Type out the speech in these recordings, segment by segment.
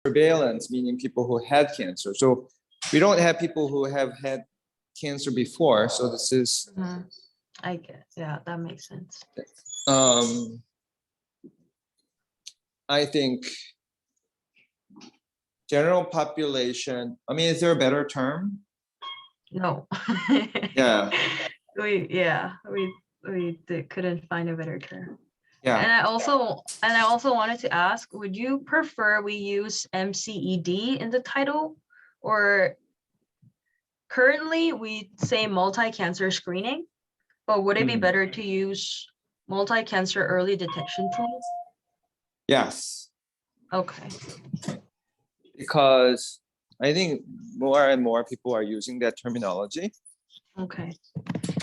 surveillance, meaning people who had cancer. So we don't have people who have had cancer before. So this is, I guess, yeah, that makes sense. I think general population, I mean, is there a better term? No. Yeah. We couldn't find a better term. Yeah. And I also wanted to ask, would you prefer we use MCED in the title, or currently we say multi-cancer screening, but would it be better to use multi-cancer early detection tools? Yes. Okay. Because I think more and more people are using that terminology. Okay.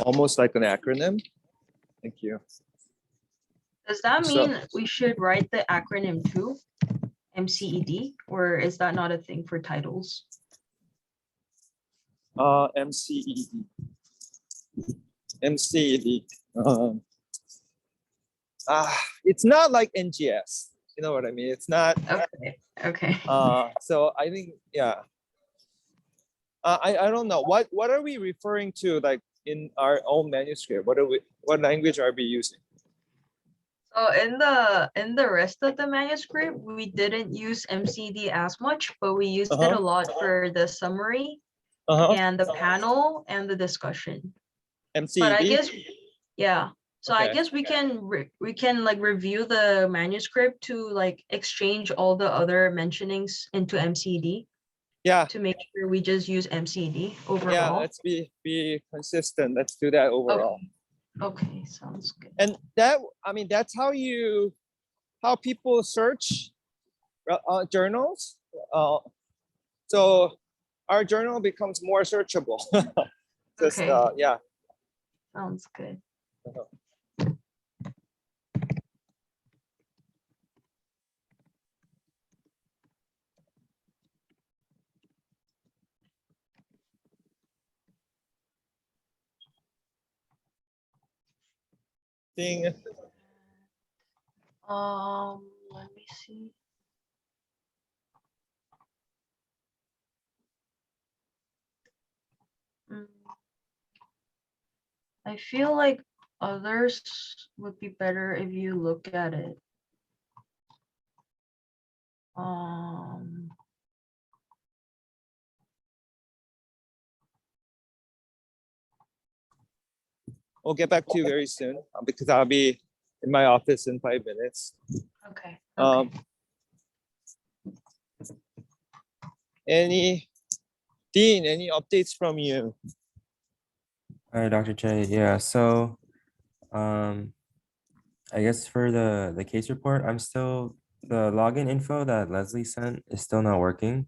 Almost like an acronym. Thank you. Does that mean we should write the acronym too, MCED, or is that not a thing for titles? MCED. MCED. It's not like NGS. You know what I mean? It's not. Okay. Okay. So I think, yeah. I don't know. What are we referring to, like in our own manuscript? What language are we using? So in the rest of the manuscript, we didn't use MCD as much, but we used it a lot for the summary and the panel and the discussion. MCD? But I guess, yeah. So Okay. I guess we can like review the manuscript to like exchange all the other mentionings into MCD. Yeah. To make sure we just use MCD overall. Yeah, let's be consistent. Let's do that overall. Okay, sounds good. And that, I mean, that's how people search journals. So our journal becomes more searchable. Just, okay. Yeah. Sounds good. Thing. Let me see. I feel like others would be better if you look at it. We'll get back to you very soon because I'll be in my office in 5 minutes. Okay. Dean, any updates from you? Hi, Dr. Che. Yeah, so I guess for the case report, the login info that Leslie sent is still not working.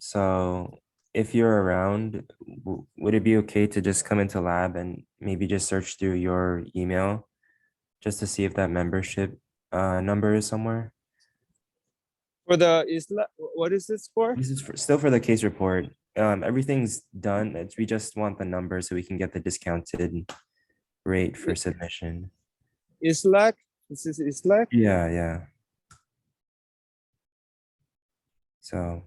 So if you're around, would it be okay to just come into lab and maybe just search through your email just to see if that membership number is somewhere? For what is this for? This is still for the case report. Everything's done. We just want the number so we can get the discounted rate for submission. ISLAC? This is ISLAC? Yeah. So.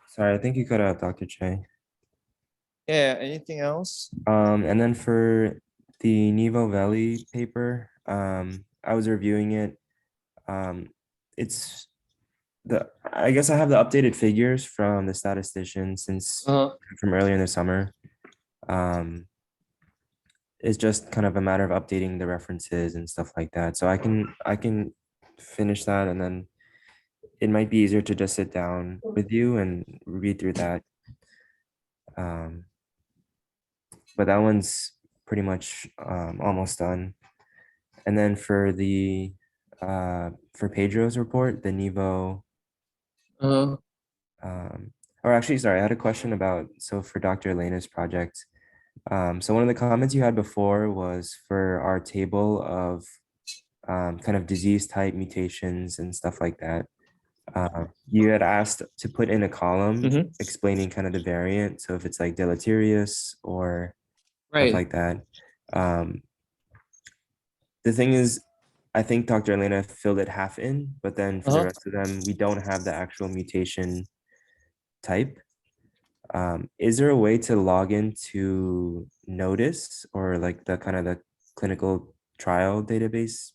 Sorry, I think you cut out, Dr. Che. Yeah, anything else? And then for the Nevo Valley paper, I was reviewing it. I guess I have the updated figures from the statistician since from earlier in the summer. It's just kind of a matter of updating the references and stuff like that. So I can finish that, and then it might be easier to just sit down with you and read through that. But that one's pretty much almost done. And then for Pedro's report, the Nevo. Or actually, sorry, I had a question about, so for Dr. Elena's project, So one of the comments you had before was for our table of kind of disease type mutations and stuff like that. You had asked to put in a column Mhm. explaining kind of the variant. So if it's like deleterious or stuff Right. like that. The thing is, I think Dr. Elena filled it half in, but then for the Uh-huh. rest of them, we don't have the actual mutation type. Is there a way to log into Notice or like the kind of the clinical trial database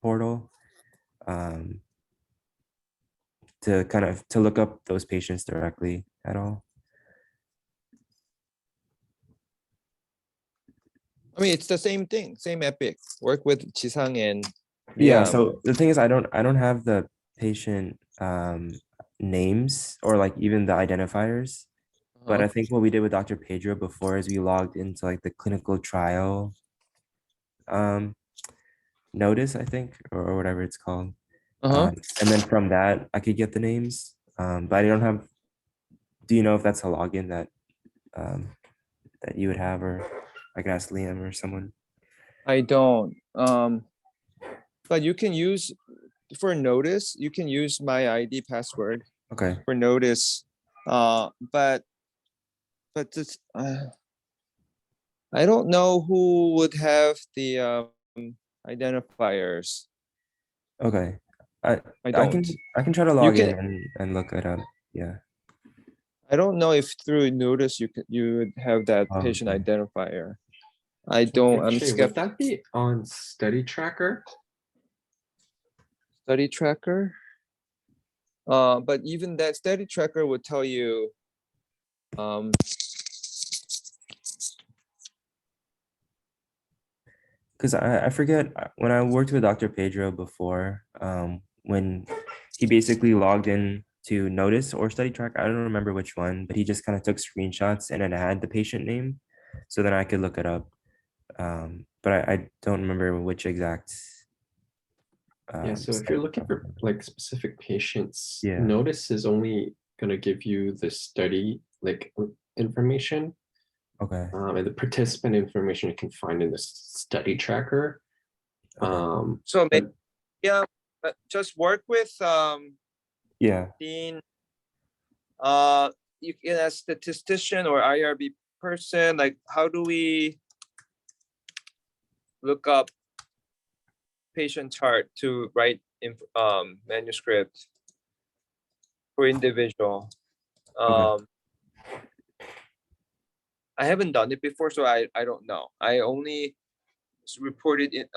portal to kind of to look up those patients directly at all? I mean, it's the same thing, same epic. Work with Chisang and Yeah, Liam. so the thing is, I don't have the patient names or like even the identifiers. But I Uh-huh. think what we did with Dr. Pedro before is we logged into like the clinical trial um notice, I think, or whatever it's called. Uh-huh. And then from that, I could get the names. But I don't have, do you know if that's a login that um that you would have, or I could ask Liam or someone? I don't. But you can use for notice, you can use my ID password Okay. for notice. But this I don't know who would have the identifiers. Okay. I I I don't. can try to You log in can and look it up. Yeah. I don't know if through notice you would have that Oh, patient okay. identifier. I don't. I'm Actually, would skeptical. that be on Study Tracker? Study tracker. But even that study tracker would tell you Because I forget when I worked with Dr. Pedro before, when he basically logged in to Notice or Study Track, I don't remember which one, but he just kind of took screenshots and it had the patient name, so then I could look it up. But I don't remember which exact. Yeah, so if study you're looking track. for like specific patients, Yeah. Notice is only gonna give you the study like information, Okay. and the participant information you can find in the Study Tracker. Okay. so But yeah, just work with Yeah. Dean. You can as statistician or IRB person, like how do we look up patient chart to write in manuscript for individual? Okay. I haven't done it before, so I don't know. I only reported it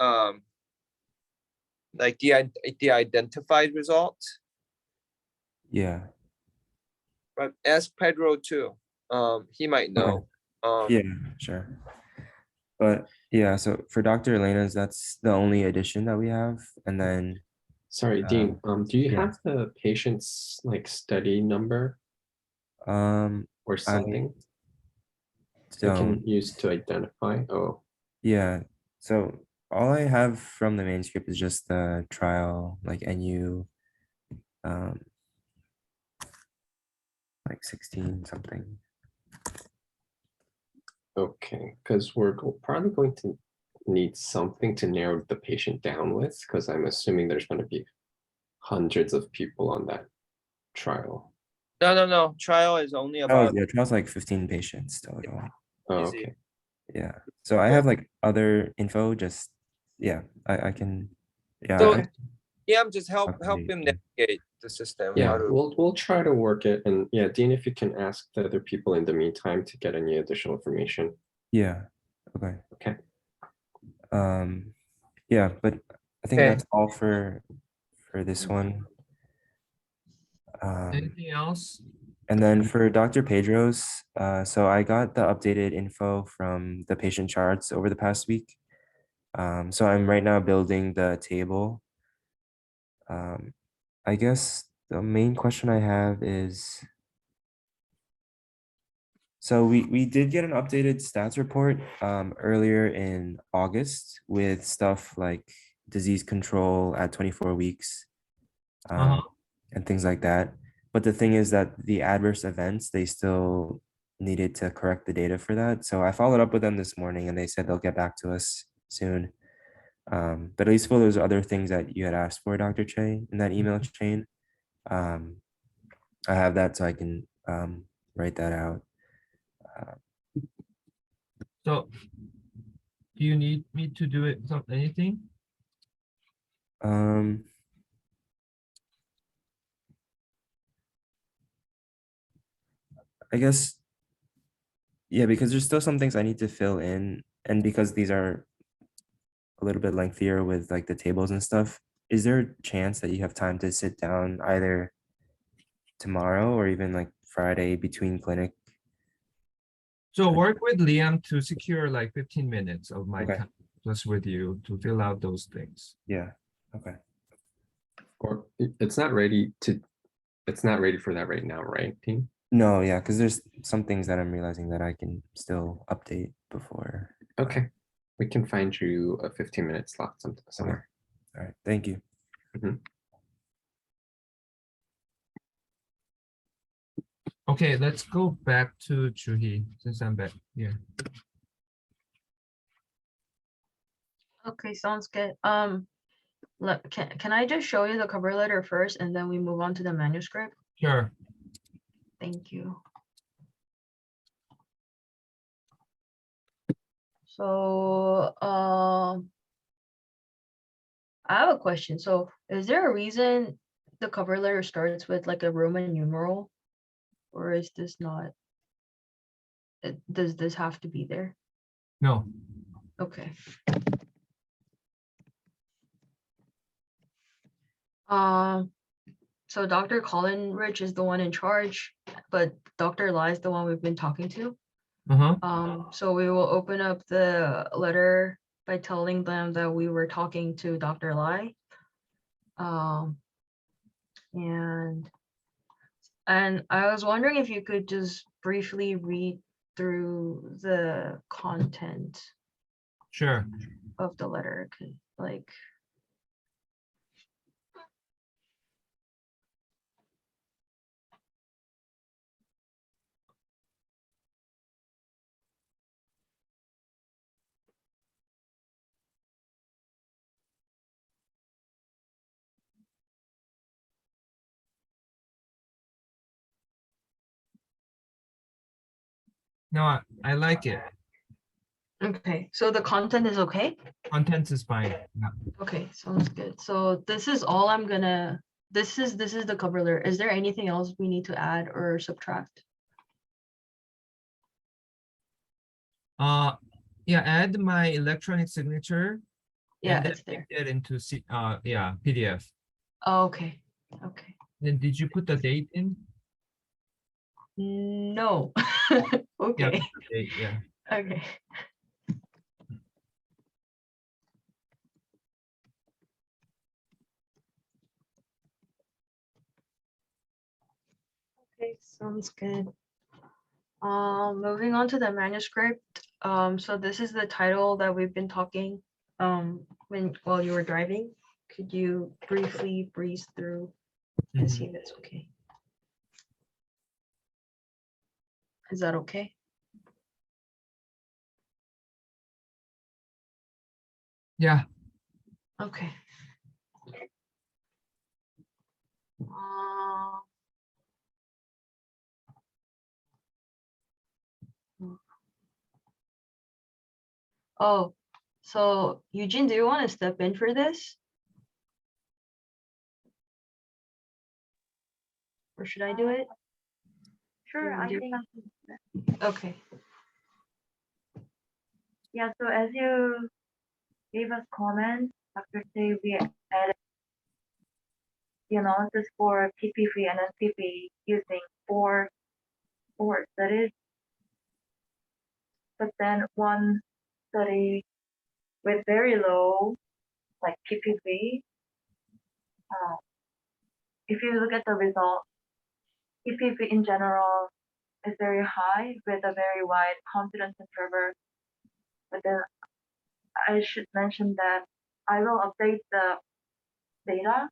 like the identified result, Yeah. but ask Pedro too. He might Okay. know. Yeah. Sure. But yeah, so for Dr. Elena's, that's the only addition that we have, and then sorry, Dean, do you yeah. have the patient's like study number or I something I don't. can use to identify? Oh, Yeah. So all I have from the manuscript is just the trial, like NU, um, like 16 something. okay, because we're probably going to need something to narrow the patient down with, because I'm assuming there's going to be hundreds of people on that trial. No. Trial is only about Yeah, trial's like 15 patients total. Oh, easy. okay. Yeah. So I have like other info, just yeah, I can yeah. So I- yeah, just help Okay, him yeah. navigate the system. Yeah, How to we'll try to work it. And yeah, Dean, if you can ask the other people in the meantime to get any additional information. Yeah. Okay. Okay. Yeah, but I think Okay. that's all for this one. Anything else? And then for Dr. Pedro's, so I got the updated info from the patient charts over the past week. So I'm right now building the table. I guess the main question I have is, so we did get an updated stats report earlier in August with stuff like disease control at 24 weeks Uh-huh. and things like that. But the thing is that the adverse events, they still needed to correct the data for that. So I followed up with them this morning and they said they'll get back to us soon. But at least for those other things that you had asked for, Dr. Che, in that email chain, I have that so I can write that out. So do you need me to do it, anything? Um, I guess, yeah, because there's still some things I need to fill in, and because these are a little bit lengthier with like the tables and stuff, is there a chance that you have time to sit down either tomorrow or even like Friday between clinic? So work with Liam to secure like 15 minutes of my Okay. time just with you to fill out those things. Yeah, okay. Or it's not ready for that right now, right, team? No, yeah, because there's some things that I'm realizing that I can still update before. Okay, we can find you a 15-minute slot somewhere. All right, thank you. Okay, let's go back to Juhi since I'm back here. Okay, sounds good. Can I just show you the cover letter first and then we move on to the manuscript? Sure. Thank you. So, I have a question. So is there a reason the cover letter starts with like a Roman numeral? Or is this not? Does this have to be there? No. Okay. So Dr. Colin Rich is the one in charge, but Dr. Lai is the one we've been talking to. So we will open up the letter by telling them that we were talking to Dr. Lai. And I was wondering if you could just briefly read through the content Sure. of the letter, like. No, I like it. Okay, so the content is okay? Content is fine. Yeah. Okay, sounds good. So this is all I'm gonna, this is the cover letter. Is there anything else we need to add or subtract? Yeah, add my electronic signature. Yeah, and then it's there. make it into yeah, PDF. Oh, okay, okay. Then did you put the date in? No. Yeah, Okay, put the date, yeah. okay. Okay, sounds good. Moving on to the manuscript. So this is the title that we've been talking while you were driving. Could you briefly breeze through and see if it's okay? Is that okay? Yeah. Okay. Uh, Oh, so Eugene, do you want to step in for this? Or should I do it? Sure, I Do- think. Okay. Yeah, so as you gave us comments, Dr. Say we added the analysis for TPV and NPV using four studies, but then one study with very low, like TPV. If you look at the result, TPV in general is very high with a very wide confidence interval. But then I should mention that I will update the data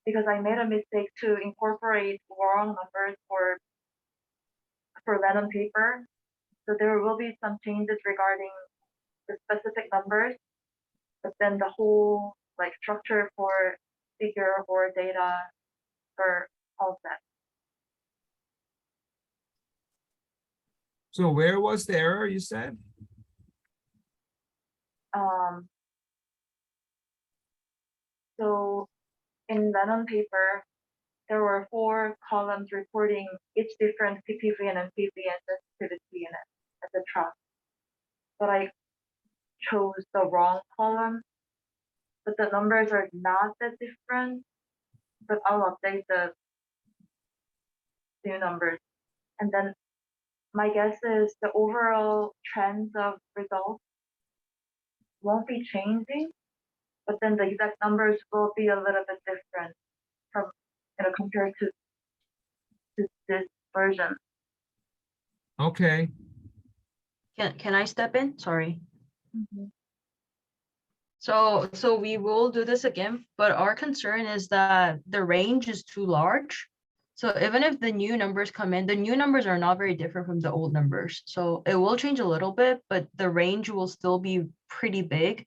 because I made a mistake to incorporate wrong numbers for random paper. So there will be some changes regarding the specific numbers, but then the whole like structure for figure or data are all set. So where was the error you said? So in random paper, there were 4 columns reporting each different PPV and NPV and sensitivity and etc. But I chose the wrong column, but the numbers are not that different, but I'll update the new numbers. And then my guess is the overall trends of results won't be changing, but then the exact numbers will be a little bit different from, compared to this version. Okay, Can I step in? Sorry. So we will do this again, but our concern is that the range is too large. So even if the new numbers come in, the new numbers are not very different from the old numbers. So it will change a little bit, but the range will still be pretty big.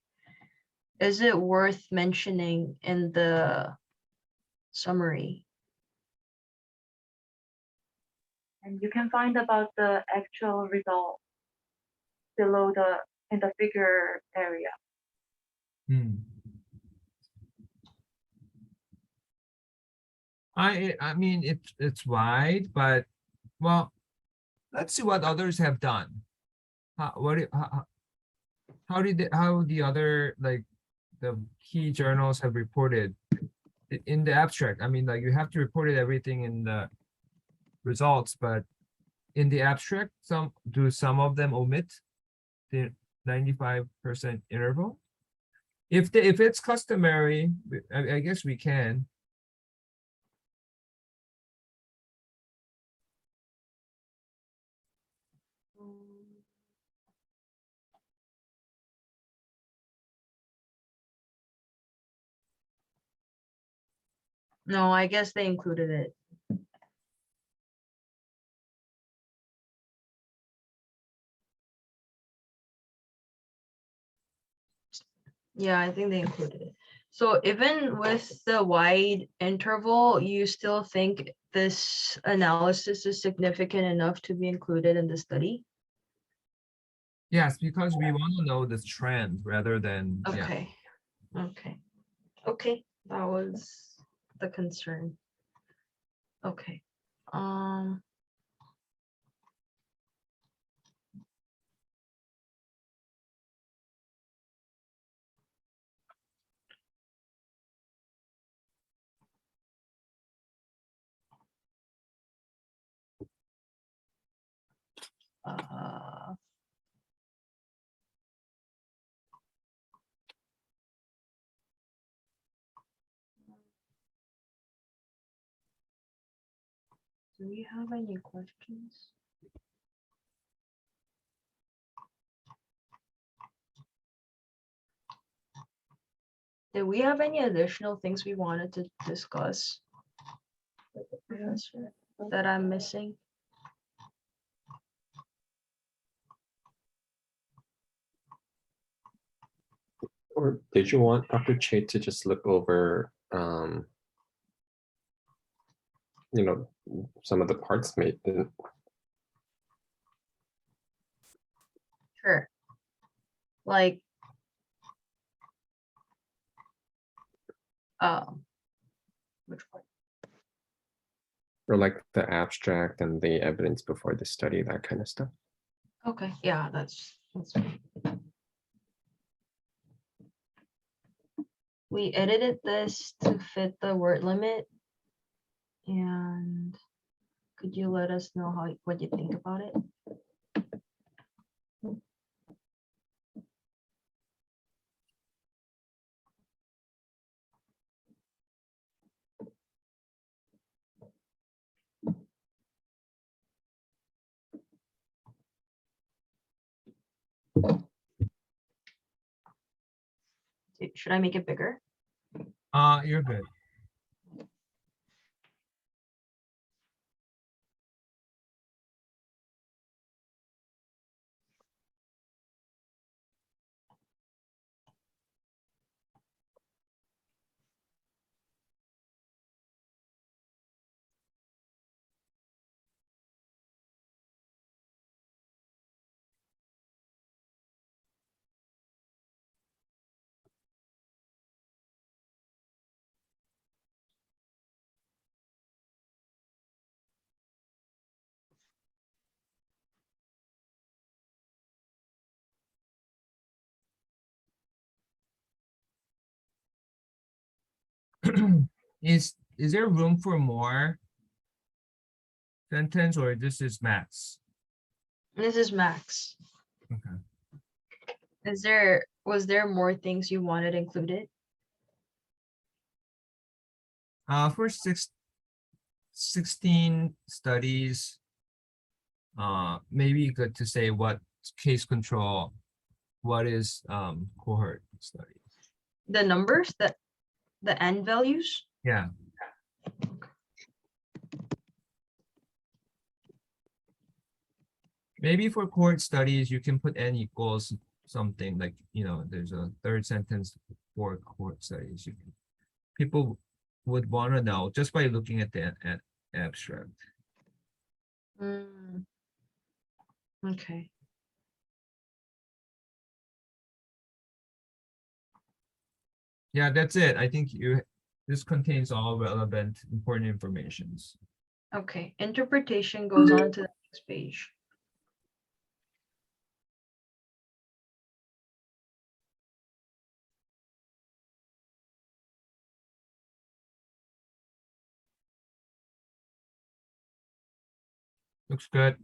Is it worth mentioning in the summary? And you can find about the actual result below in the figure area. I mean, it's wide, but well, let's see what others have done. How the other, like, the key journals have reported in the abstract? I mean, like, you have to report it everything in the results, but in the abstract, some of them omit the 95% interval? If it's customary, I guess we can. No, I guess they included it. Yeah, I think they included it. So even with the wide interval, you still think this analysis is significant enough to be included in the study? Yes, because we want to know this trend rather than, yeah. Okay, that was the concern. Okay. Do we have any questions? Did we have any additional things we wanted to discuss with the professor that I'm missing? Or did you want Dr. Che to just look over, some of the parts made? Sure. Like, which part? Or like the abstract and the evidence before the study, that kind of stuff. Okay, yeah, that's fine. We edited this to fit the word limit. And could you let us know what you think about it? Should I make it bigger? You're good. Is there room for more sentence, or this is max? This is max. Okay. Was there more things you wanted included? For 16 studies, maybe good to say what case control, what is cohort study. The numbers, the n values? Yeah. Maybe for cohort studies, you can put n equals something like, there's a third sentence for cohort studies. People would want to know just by looking at the abstract. Mm. Okay. Yeah, that's it. I think this contains all relevant, important informations. Okay, interpretation goes on to the next page. Looks good.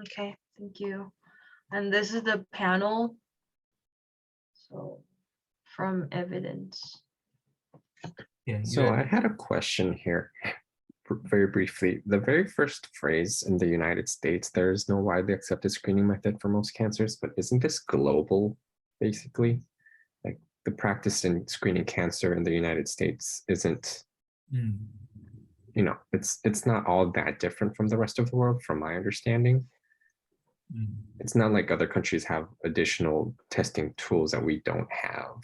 Okay, thank you. And this is the panel. So from evidence. Yeah, So I had a question here, very briefly. The very first phrase in the United States, there is no widely accepted screening method for most cancers, but isn't this global, basically? Like the practice in screening cancer in the United States isn't, it's not all that different from the rest of the world, from my understanding. It's not like other countries have additional testing tools that we don't have.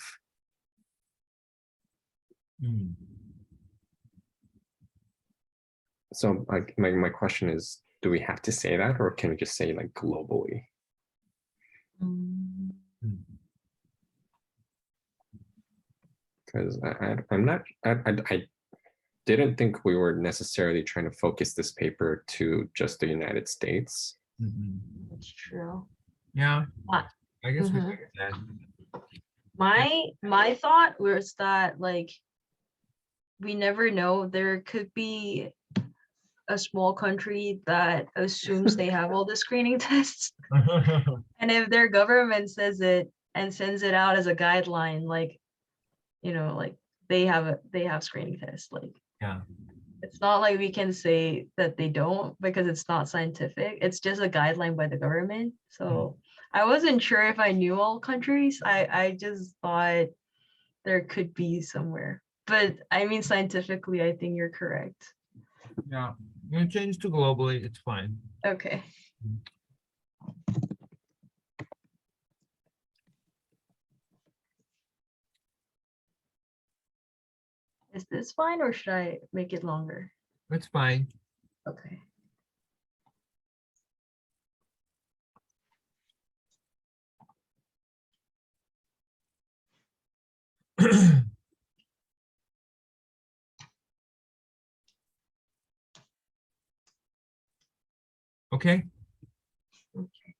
So like my question is, do we have to say that, or can we just say like globally? Because I didn't think we were necessarily trying to focus this paper to just the United States. That's true. Yeah, Ah, I guess we mhm. could do that. My thought was that like we never know, there could be a small country that assumes they have all the screening tests. And if their government says it and sends it out as a guideline, like, like they have screening tests, like Yeah. it's not like we can say that they don't because it's not scientific. It's just a guideline by the government. So I wasn't sure if I knew all countries. I just thought there could be somewhere. But I mean, scientifically, I think you're correct. Yeah, you change to globally, it's fine. Okay. Is this fine or should I make it longer? It's fine. Okay. Okay. Okay.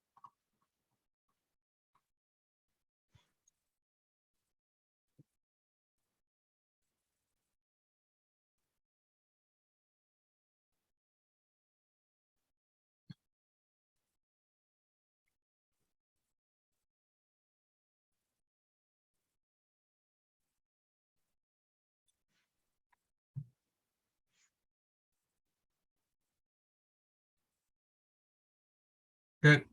Good.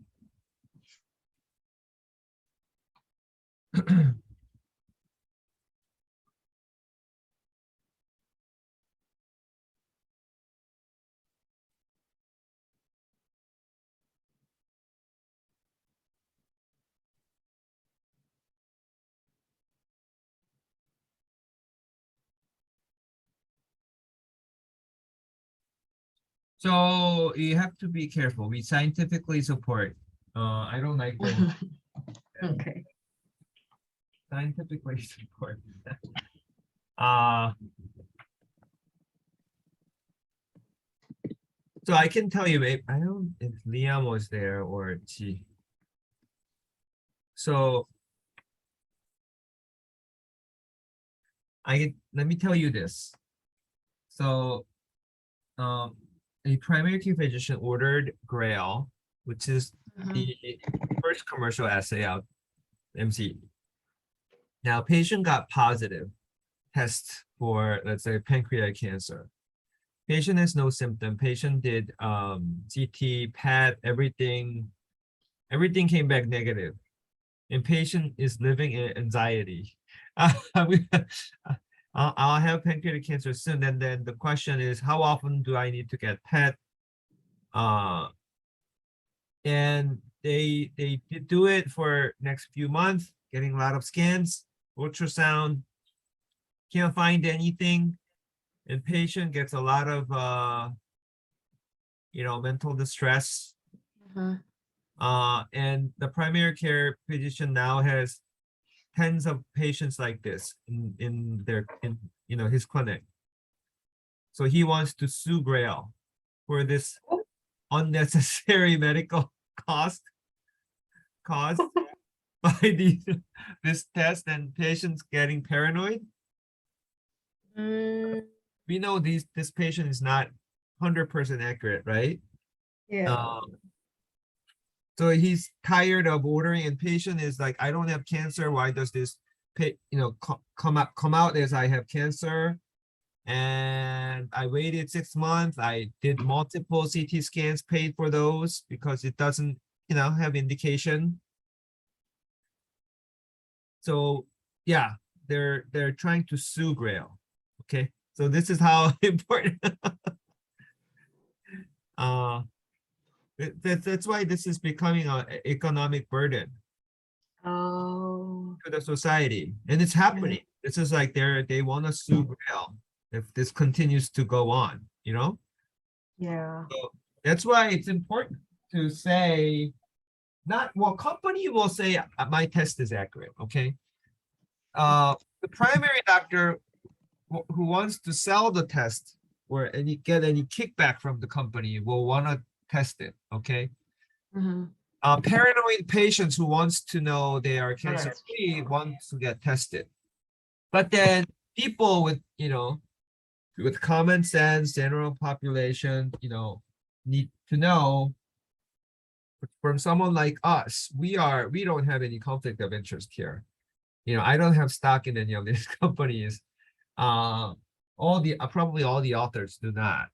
So you have to be careful. We scientifically support. I don't like the Okay. scientifically support. So I can tell you, babe, I don't if Liam was there or Chi. So let me tell you this. So, a primary care physician ordered GRAIL, which is the first commercial assay out, MC. Now, patient got positive test for, let's say, pancreatic cancer. Patient has no symptom. Patient did CT, PET, everything came back negative. And patient is living in anxiety. I'll have pancreatic cancer soon. And then the question is, how often do I need to get PET? And they did do it for next few months, getting a lot of scans, ultrasound, can't find anything. And patient gets a lot of mental distress. And the primary care physician now has tens of patients like this in his clinic. So he wants to sue GRAIL for this unnecessary medical cost caused by this test, and patients getting paranoid. We know this patient is not 100% accurate, right? Yeah. So he's tired of ordering, and patient is like, I don't have cancer. Why does this come out as I have cancer? And I waited 6 months. I did multiple CT scans, paid for those because it doesn't, have indication. So yeah, they're trying to sue GRAIL. Okay, so this is how important. That's why this is becoming an economic burden Oh. to the society, and it's happening. This is like they want to sue GRAIL if this continues to go on. Yeah. So that's why it's important to say, company will say my test is accurate. Okay. The primary doctor who wants to sell the test or get any kickback from the company will want to test it. Okay. Paranoid patients who wants to know they are cancer free want to get tested, but then people with with common sense, general population, need to know from someone like us. We don't have any conflict of interest here. I don't have stock in any of these companies. Probably all the authors do not.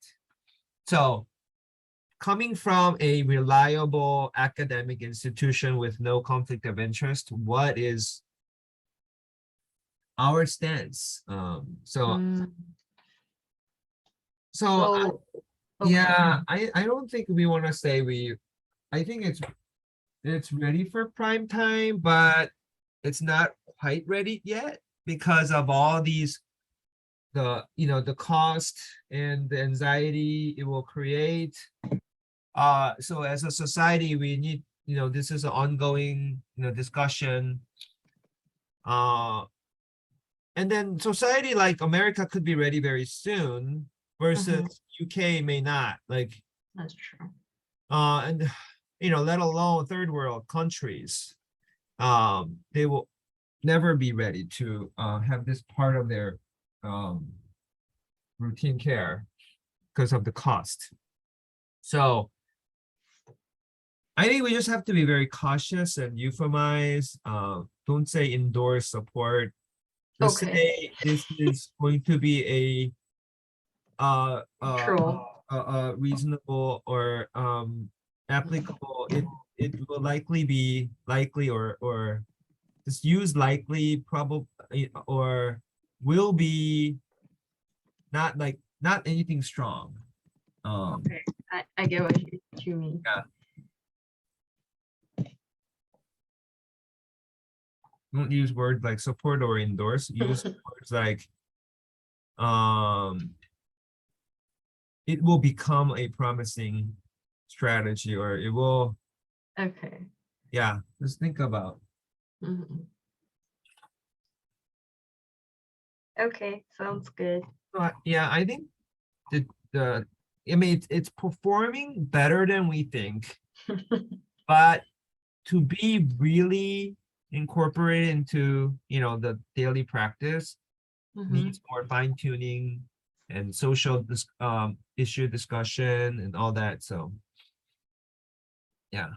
So coming from a reliable academic institution with no conflict of interest, what is our stance? So, Yeah, I don't think we want to say I think it's ready for prime time, but it's not quite ready yet because of all these the cost and the anxiety it will create. So as a society, we need, this is an ongoing, discussion. And then society like America could be ready very soon versus UK may not. Like, that's true. and let alone third world countries, they will never be ready to have this part of their routine care because of the cost. So I think we just have to be very cautious and euphemize. Don't say endorse, support. Just say this is going to be a reasonable or applicable. It will likely be or just use likely, probably, or will be not anything strong. Okay, I get what you mean. Yeah. Don't use words like support or endorse. Use words like it will become a promising strategy, or it will. Okay. Yeah, just think about. Okay, sounds good. Yeah, I think it's performing better than we think, but to be really incorporated into the daily practice, Mhm. needs more fine tuning and social issue discussion and all that. So yeah,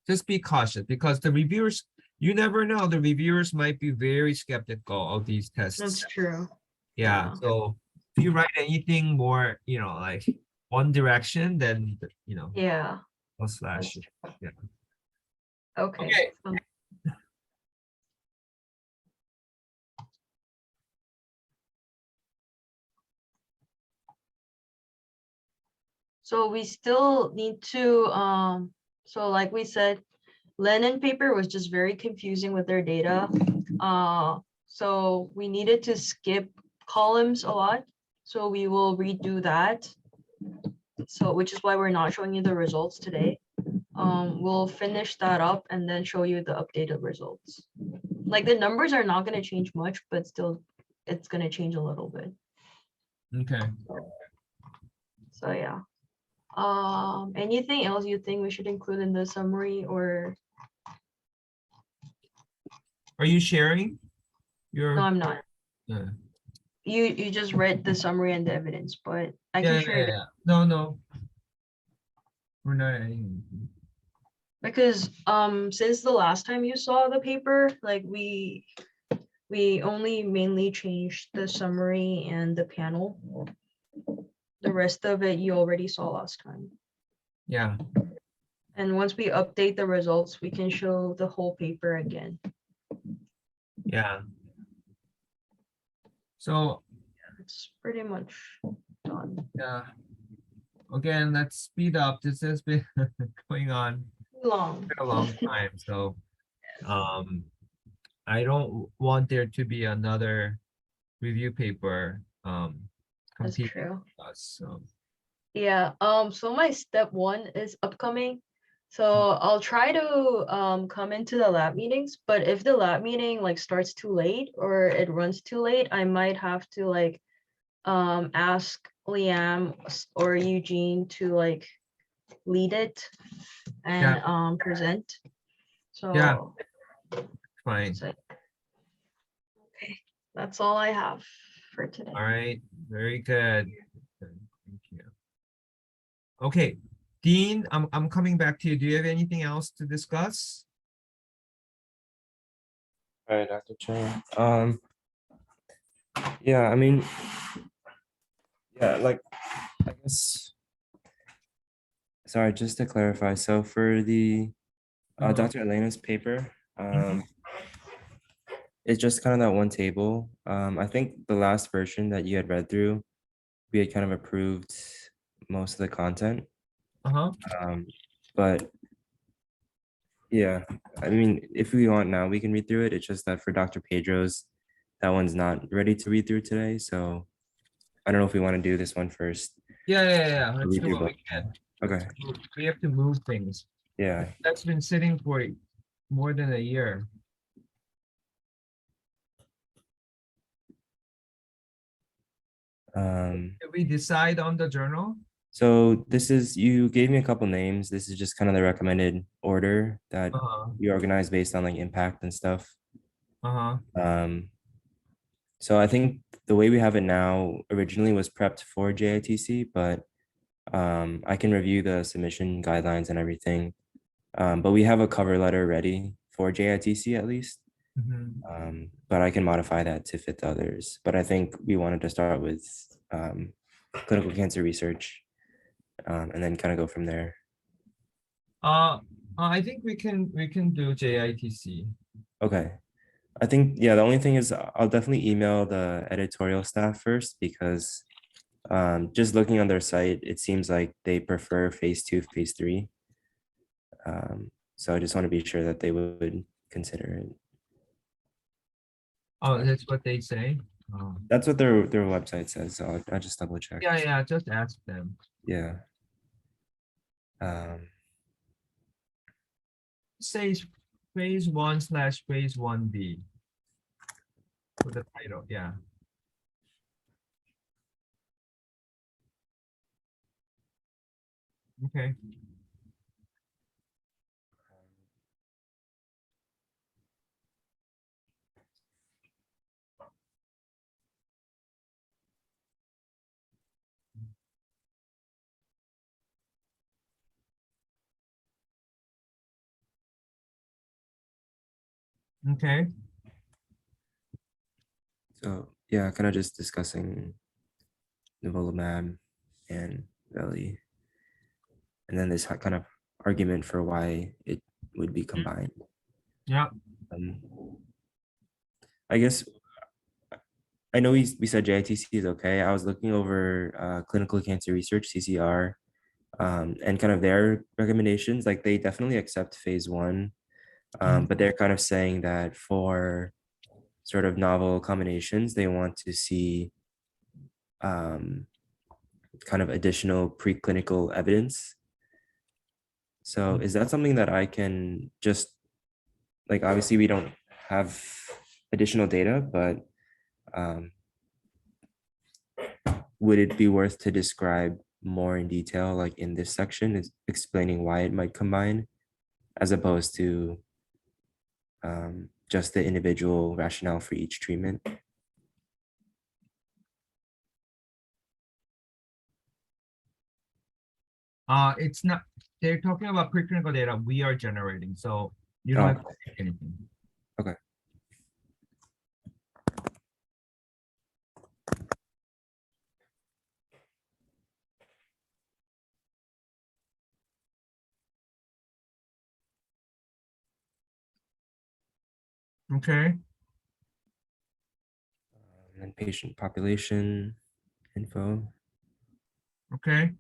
just be cautious because the reviewers, you never know, the reviewers might be very skeptical of these tests. That's true. Yeah, Yeah. so if you write anything more, like one direction, then Yeah. I'll slash it. Yeah. Okay. Okay. So we still need to, so like we said, Lenin paper was just very confusing with their data. So we needed to skip columns a lot. So we will redo that. So which is why we're not showing you the results today. We'll finish that up and then show you the updated results. Like the numbers are not going to change much, but still it's going to change a little bit. Okay. So yeah. Anything else you think we should include in the summary, or Are you sharing no, your? I'm not. Yeah. You just read the summary and the evidence, but I Yeah, can share it yeah. No. We're not adding. because since the last time you saw the paper, like we only mainly changed the summary and the panel. The rest of it you already saw last time. Yeah. And once we update the results, we can show the whole paper again. Yeah. So It's pretty much done. yeah. Again, let's speed up. This has been going on Too long. for a long time. So I don't want there to be another review paper That's competing true. with us. So Yeah, so my step 1 is upcoming. So I'll try to come into the lab meetings, but if the lab meeting like starts too late or it runs too late, I might have to like ask Liam or Eugene to like lead it and present. So Yeah. fine. so- okay, that's all I have for today. All right. Very good. Good, thank you. Okay, Dean, I'm coming back to you. Do you have anything else to discuss? All right, Dr. Chen. Yeah, I mean, yeah, like, I guess, sorry, just to clarify, so for the Dr. Elena's paper, it's just kind of that one table. I think the last version that you had read through, we had kind of approved most of the content. But yeah, I mean, if we want now, we can read through it. It's just that for Dr. Pedro's, that one's not ready to read through today. So I don't know if we want to do this one first. Yeah. Let's Read do through what we both. can. Okay, We have to move things. yeah. That's been sitting for more than a year. Did we decide on the journal? So this is, you gave me a couple names. This is just kind of the recommended order that we organize based on like impact and stuff. So I think the way we have it now originally was prepped for JITC, but I can review the submission guidelines and everything. But we have a cover letter ready for JITC at least. But I can modify that to fit the others. But I think we wanted to start with clinical cancer research and then kind of go from there. I think we can do JITC. Okay. I think, yeah, the only thing is I'll definitely email the editorial staff first because just looking on their site, it seems like they prefer phase 2, phase 3. So I just want to be sure that they would consider it. Oh, that's what they say. That's what their website says. So I'll just double check. Yeah, just ask them. Yeah. Says phase 1/phase 1B for the title. Yeah. Okay. Okay, So yeah, kind of just discussing nivolumab and veli, and then this kind of argument for why it would be combined. yeah, Um, I guess I know we said JITC is okay. I was looking over clinical cancer research (CCR) and kind of their recommendations. Like they definitely accept phase one, but they're kind of saying that for sort of novel combinations, they want to see kind of additional preclinical evidence. So is that something that I can just like, obviously we don't have additional data, but would it be worth to describe more in detail, like in this section, is explaining why it might combine as opposed to just the individual rationale for each treatment? it's not, they're talking about preclinical data we are generating, so you don't Oh, have to say anything. okay. Okay, And then patient population info. okay,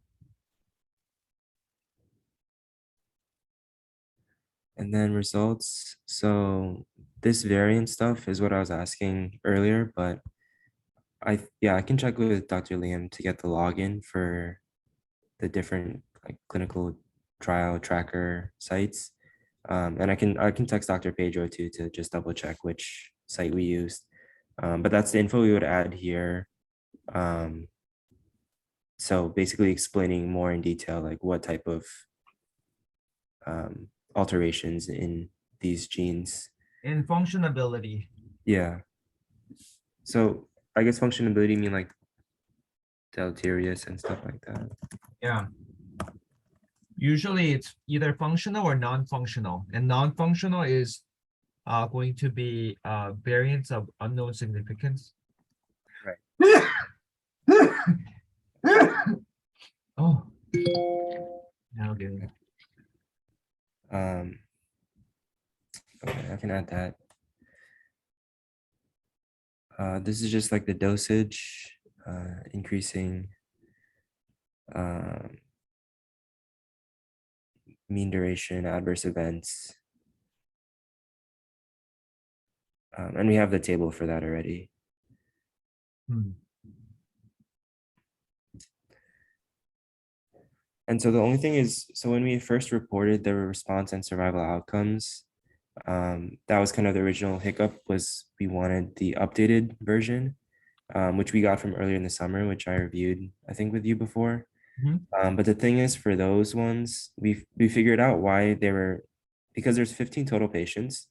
And then results. So this variant stuff is what I was asking earlier, but I can check with Dr. Liam to get the login for the different like clinical trial tracker sites. And I can text Dr. Pedro too to just double check which site we used. But that's the info we would add here. So basically explaining more in detail like what type of alterations in these genes. in functionability. Yeah. So I guess functionability mean like deleterious and stuff like that. Yeah. Usually it's either functional or non-functional, and non-functional is going to be variants of unknown significance. Right. Oh. Now get it. Okay, I can add that. This is just like the dosage, increasing mean duration, adverse events. And we have the table for that already. Hmm. And so the only thing is, so when we first reported the response and survival outcomes, that was kind of the original hiccup, was we wanted the updated version, which we got from earlier in the summer, which I reviewed, I think, with you before. But the thing is, for those ones, we figured out why they were, because there's 15 total patients,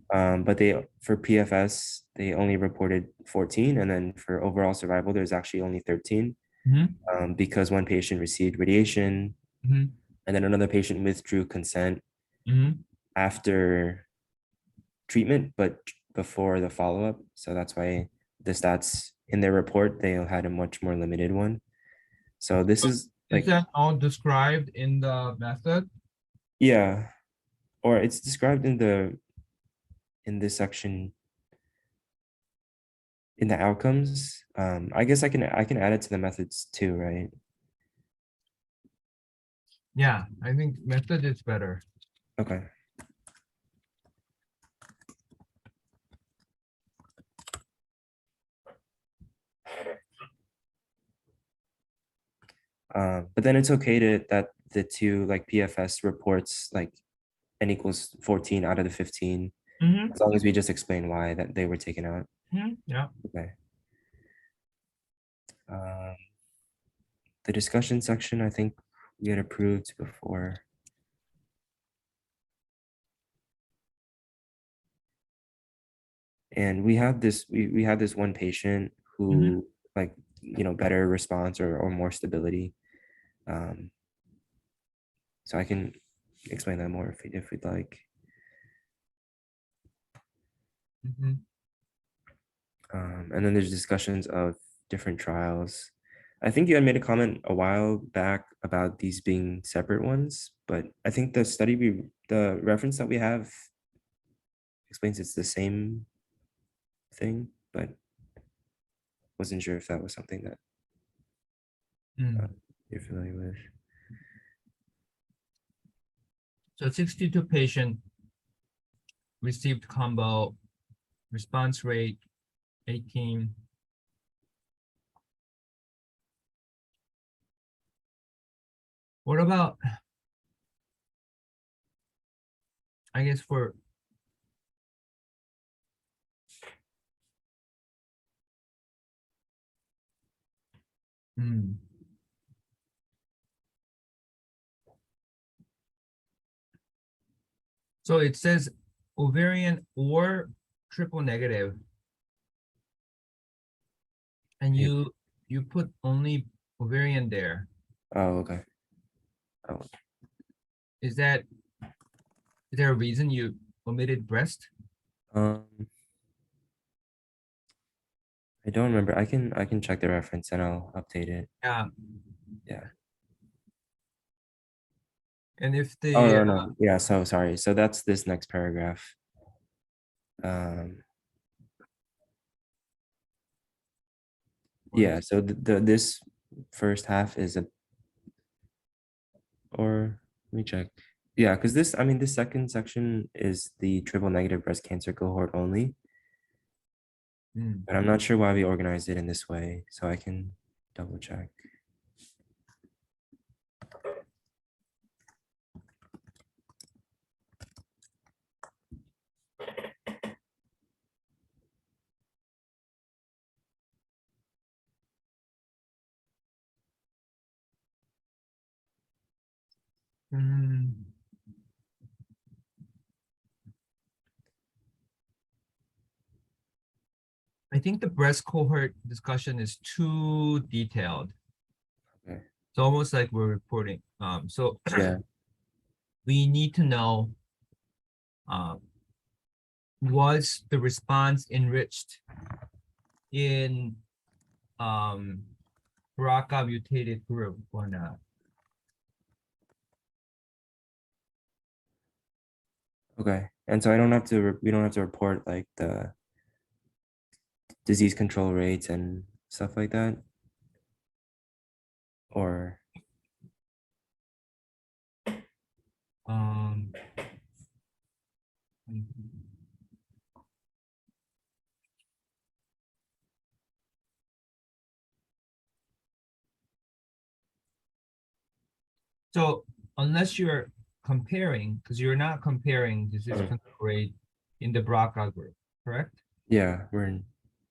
but they, for PFS, they only reported 14, and then for overall survival, there's actually only 13. Because one patient received radiation, and then another patient withdrew consent after treatment, but before the follow-up. So that's why the stats in their report, they had a much more limited one. So this is like, Is that all described in the method? yeah, or it's described in this section in the outcomes. I guess I can add it to the methods too, right? Yeah, I think method is better. Okay. But then it's okay to that the two like PFS reports like n equals 14 out of the 15, as long as we just explain why that they were taken out. Yeah. Okay. The discussion section, I think we had approved before. And we had this, we had this one patient who like, better response or more stability. So I can explain that more if we'd like. Mhm. And then there's discussions of different trials. I think you had made a comment a while back about these being separate ones, but I think the reference that we have explains it's the same thing, but wasn't sure if that was something that Mm. you're familiar with. So 62 patient received combo, response rate 18. What about, I guess for Hmm. So it says ovarian or triple negative. And Yeah. you put only ovarian there. Oh, okay. Oh, Is there a reason you omitted breast? um, I don't remember. I can check the reference and I'll update it. Yeah. Yeah. And if the Oh, no. Yeah, so sorry. So that's this next paragraph. Yeah, so this first half is or let me check. Yeah, because this, I mean, this second section is the triple negative breast cancer cohort only, Hmm. but I'm not sure why we organized it in this way, so I can double check. Hmm. I think the breast cohort discussion is too detailed. Okay. It's almost like we're reporting. So Yeah, we need to know, was the response enriched in BRCA mutated group or not? okay. And so we don't have to report like the disease control rates and stuff like that? Or, Um, So unless you're comparing, because you're not comparing disease control rate in the BRCA group, correct? yeah, we're in,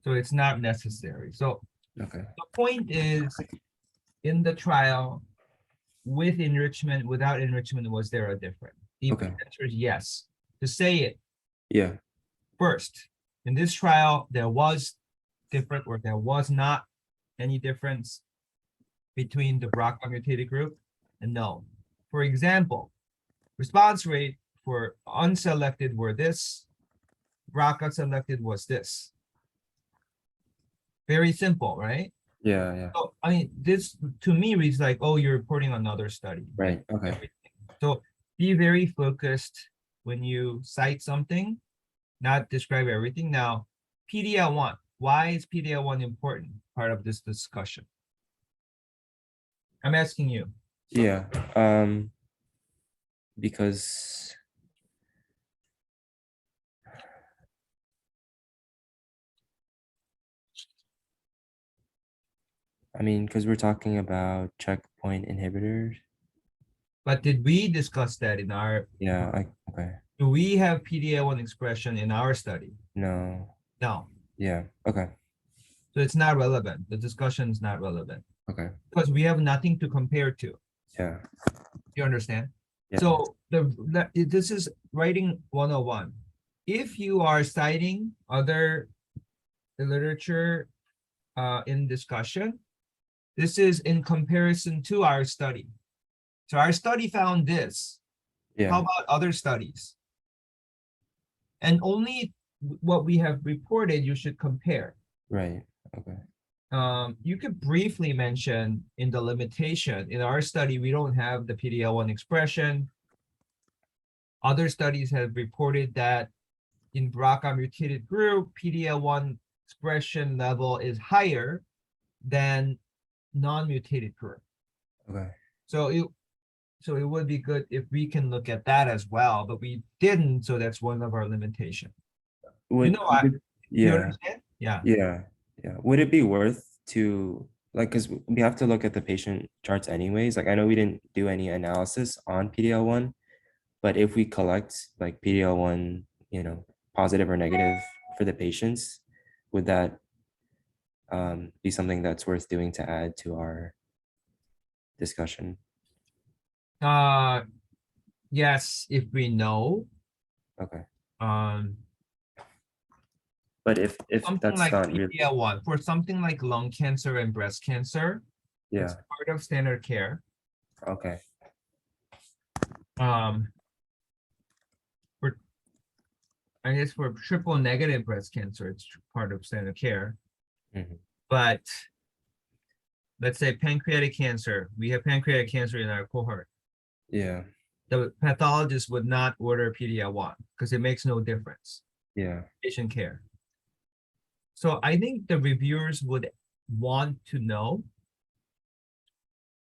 So it's not necessary. So okay, the point is, in the trial, with enrichment, without enrichment, was there a difference? The Okay. answer is yes. To say it yeah, first, in this trial, there was different or there was not any difference between the BRCA mutated group and no. For example, response rate for unselected were this, BRCA selected was this. Very simple, right? yeah, So I mean, this to me reads like, oh, you're reporting another study. right, okay, Everything. So be very focused when you cite something, not describe everything. Now, PDL1, why is PDL1 important part of this discussion? I'm asking you. yeah, because I mean, because we're talking about checkpoint inhibitors. But did we discuss that in our, Yeah, okay, do we have PDL1 expression in our study? no, No. yeah, okay, So it's not relevant. The discussion is not relevant okay, because we have nothing to compare to. yeah, You understand? yeah, So this is writing 101. If you are citing other literature in discussion, this is in comparison to our study. So our study found this. How yeah, about other studies? And only what we have reported, you should compare. Right, okay, You could briefly mention in the limitation, in our study, we don't have the PD-L1 expression. Other studies have reported that in BRCA mutated group, PD-L1 expression level is higher than non-mutated group. okay. So it would be good if we can look at that as well, but we didn't, so that's one of our limitation. Would, know, You yeah, understand? Yeah. yeah, yeah. Would it be worth to, like, because we have to look at the patient charts anyways, like, I know we didn't do any analysis on PD-L1, but if we collect like PD-L1, positive or negative for the patients, would that be something that's worth doing to add to our discussion? Yes, if we know, Okay, um, but if something that's like not really, PD-L1 for something like lung cancer and breast cancer, yeah, it's part of standard care. okay, For I guess for triple negative breast cancer, it's part of standard care. Mhm. But let's say pancreatic cancer, we have pancreatic cancer in our cohort. yeah, The pathologist would not order PD-L1 because it makes no difference. yeah, Patient care. So I think the reviewers would want to know.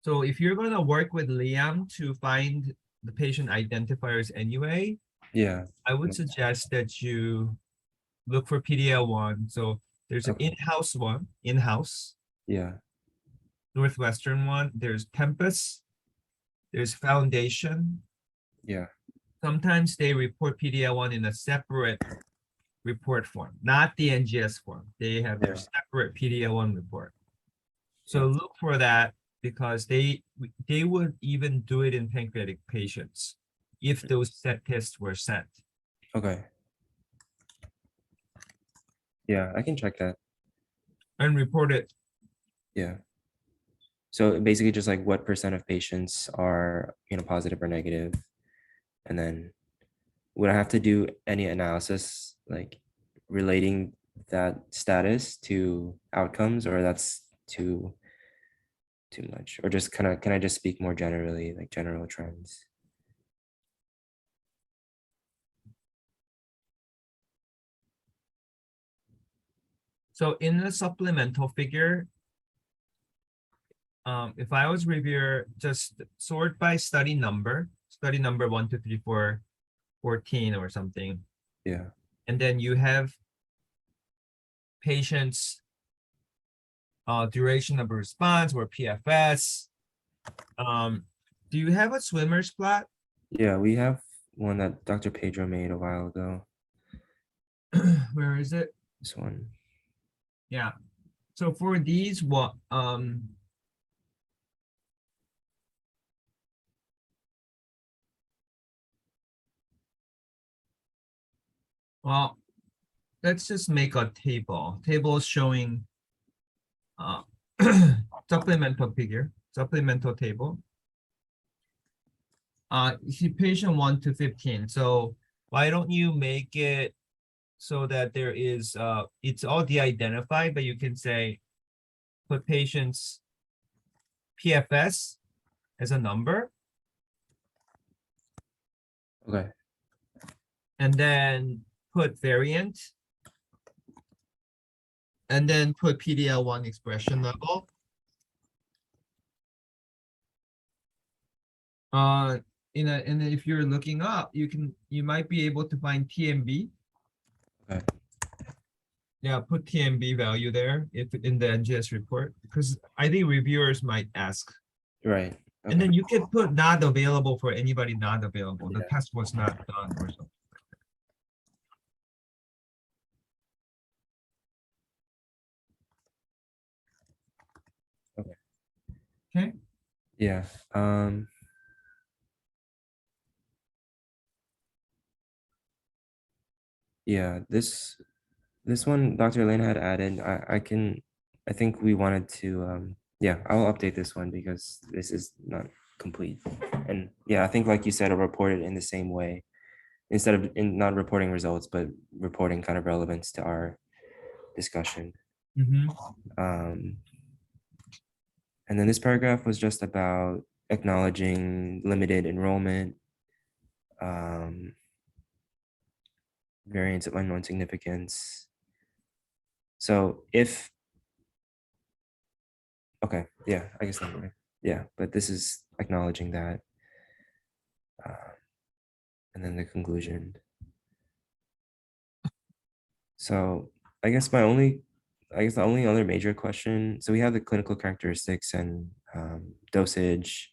So if you're going to work with Liam to find the patient identifiers anyway, yeah, I would suggest that you look for PD-L1. So there's an Okay. in-house one, in-house, yeah, Northwestern one. There's Tempus. There's Foundation. yeah, Sometimes they report PD-L1 in a separate report form, not the NGS form. They have their Yeah. separate PD-L1 report. So Yeah. look for that because they would even do it in pancreatic patients if those set tests were sent. okay. Yeah, I can check that. And report it. Yeah. So basically just like what % of patients are, positive or negative? And then would I have to do any analysis like relating that status to outcomes, or that's too much? Or just can I just speak more generally, like general trends? So in the supplemental figure, if I was reviewer, just sort by study number 1, 2, 3, 4, 14 or something. Yeah. And then you have patients duration of response or PFS. Do you have a swimmer's plot? Yeah, we have one that Dr. Pedro made a while ago. Where is it? This one. Yeah. So for these, what well, let's just make a table. Table showing supplemental figure, supplemental table. You see patient 1 to 15. So why don't you make it so that there is it's all de-identified, but you can say put patients PFS as a number, Okay. and then put variant, and then put PD-L1 expression level. And if you're looking up, you might be able to find TMB. Okay. Yeah, put TMB value there if in the NGS report, because I think reviewers might ask. Right. And Okay. then you can put not available for anybody not available. The Yeah. test was not done or something. Okay. Okay. Yeah. Yeah, this one Dr. Lane had added, I think we wanted to, yeah, I'll update this one because this is not complete. And yeah, I think like you said, I'll report it in the same way instead of in not reporting results, but reporting kind of relevance to our discussion. Mhm. And then this paragraph was just about acknowledging limited enrollment, variance of unknown significance. So if, okay, yeah, I guess not right. Yeah, but this is acknowledging that. And then the conclusion. So I guess the only other major question, so we have the clinical characteristics and dosage.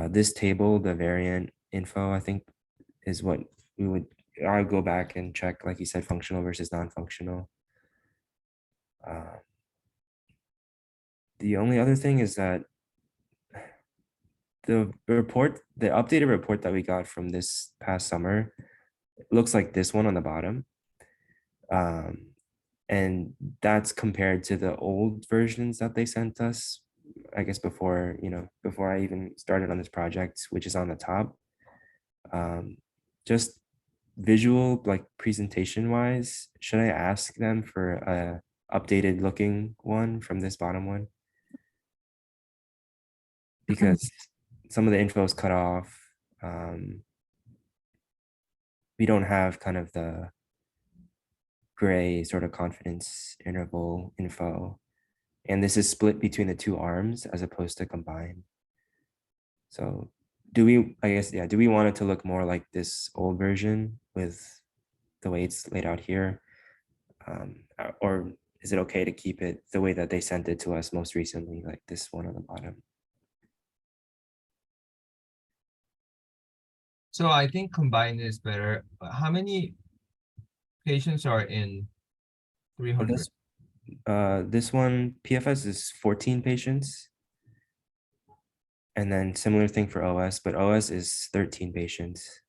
This table, the variant info, I think is what I would go back and check, like you said, functional versus non-functional. The only other thing is that the updated report that we got from this past summer looks like this one on the bottom. And that's compared to the old versions that they sent us, I guess before I even started on this project, which is on the top. Just visual, like presentation wise, should I ask them for a updated looking one from this bottom one? Because some of the info is cut off. We don't have kind of the gray sort of confidence interval info. And this is split between the two arms as opposed to combined. So do we want it to look more like this old version with the way it's laid out here? Or is it okay to keep it the way that they sent it to us most recently, like this one on the bottom? So I think combined is better. But how many patients are in On 300? this one, PFS is 14 patients. And then similar thing for OS, but OS is 13 patients.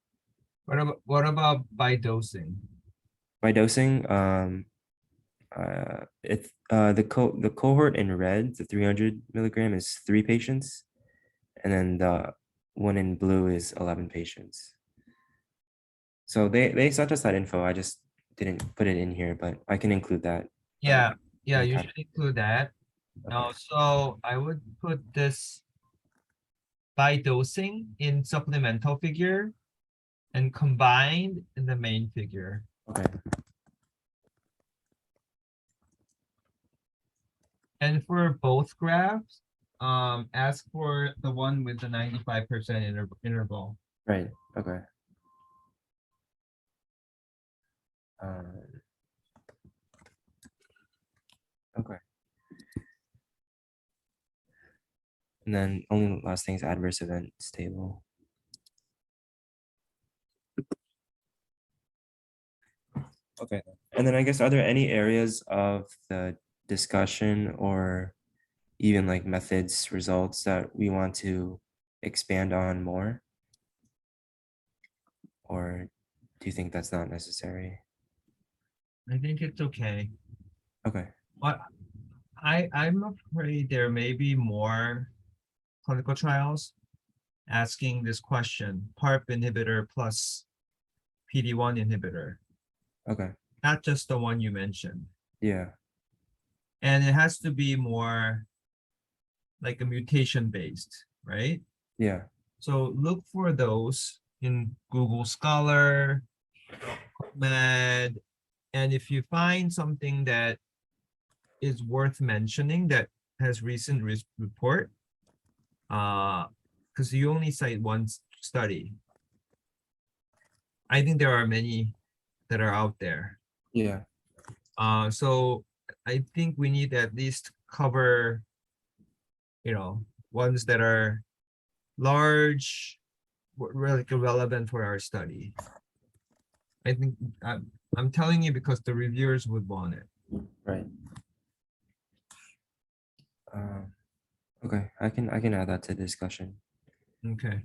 What about by dosing? By dosing, the cohort in red, the 300 milligram is 3 patients, and then the one in blue is 11 patients. So they sent us that info. I just didn't put it in here, but I can include that. Yeah, you Okay. should include that. Okay. So I would put this by dosing in supplemental figure and combined in the main figure. Okay. And for both graphs, ask for the one with the 95% interval. Right. Okay. Um, okay. And then only last thing is adverse events table. Okay. And then I guess, are there any areas of the discussion or even like methods results that we want to expand on more? Or do you think that's not necessary? I think it's okay. Okay. But I'm afraid there may be more clinical trials asking this question, PARP inhibitor plus PD-1 inhibitor, Okay. not just the one you mentioned. Yeah. And it has to be more like a mutation based, right? Yeah. So look for those in Google Scholar, PubMed, and if you find something that is worth mentioning that has recent report, because you only cite one study. I think there are many that are out there. Yeah. So I think we need to at least cover, ones that are large, really relevant for our study. I think I'm telling you because the reviewers would want it. Right. Okay. I can add that to discussion. Okay.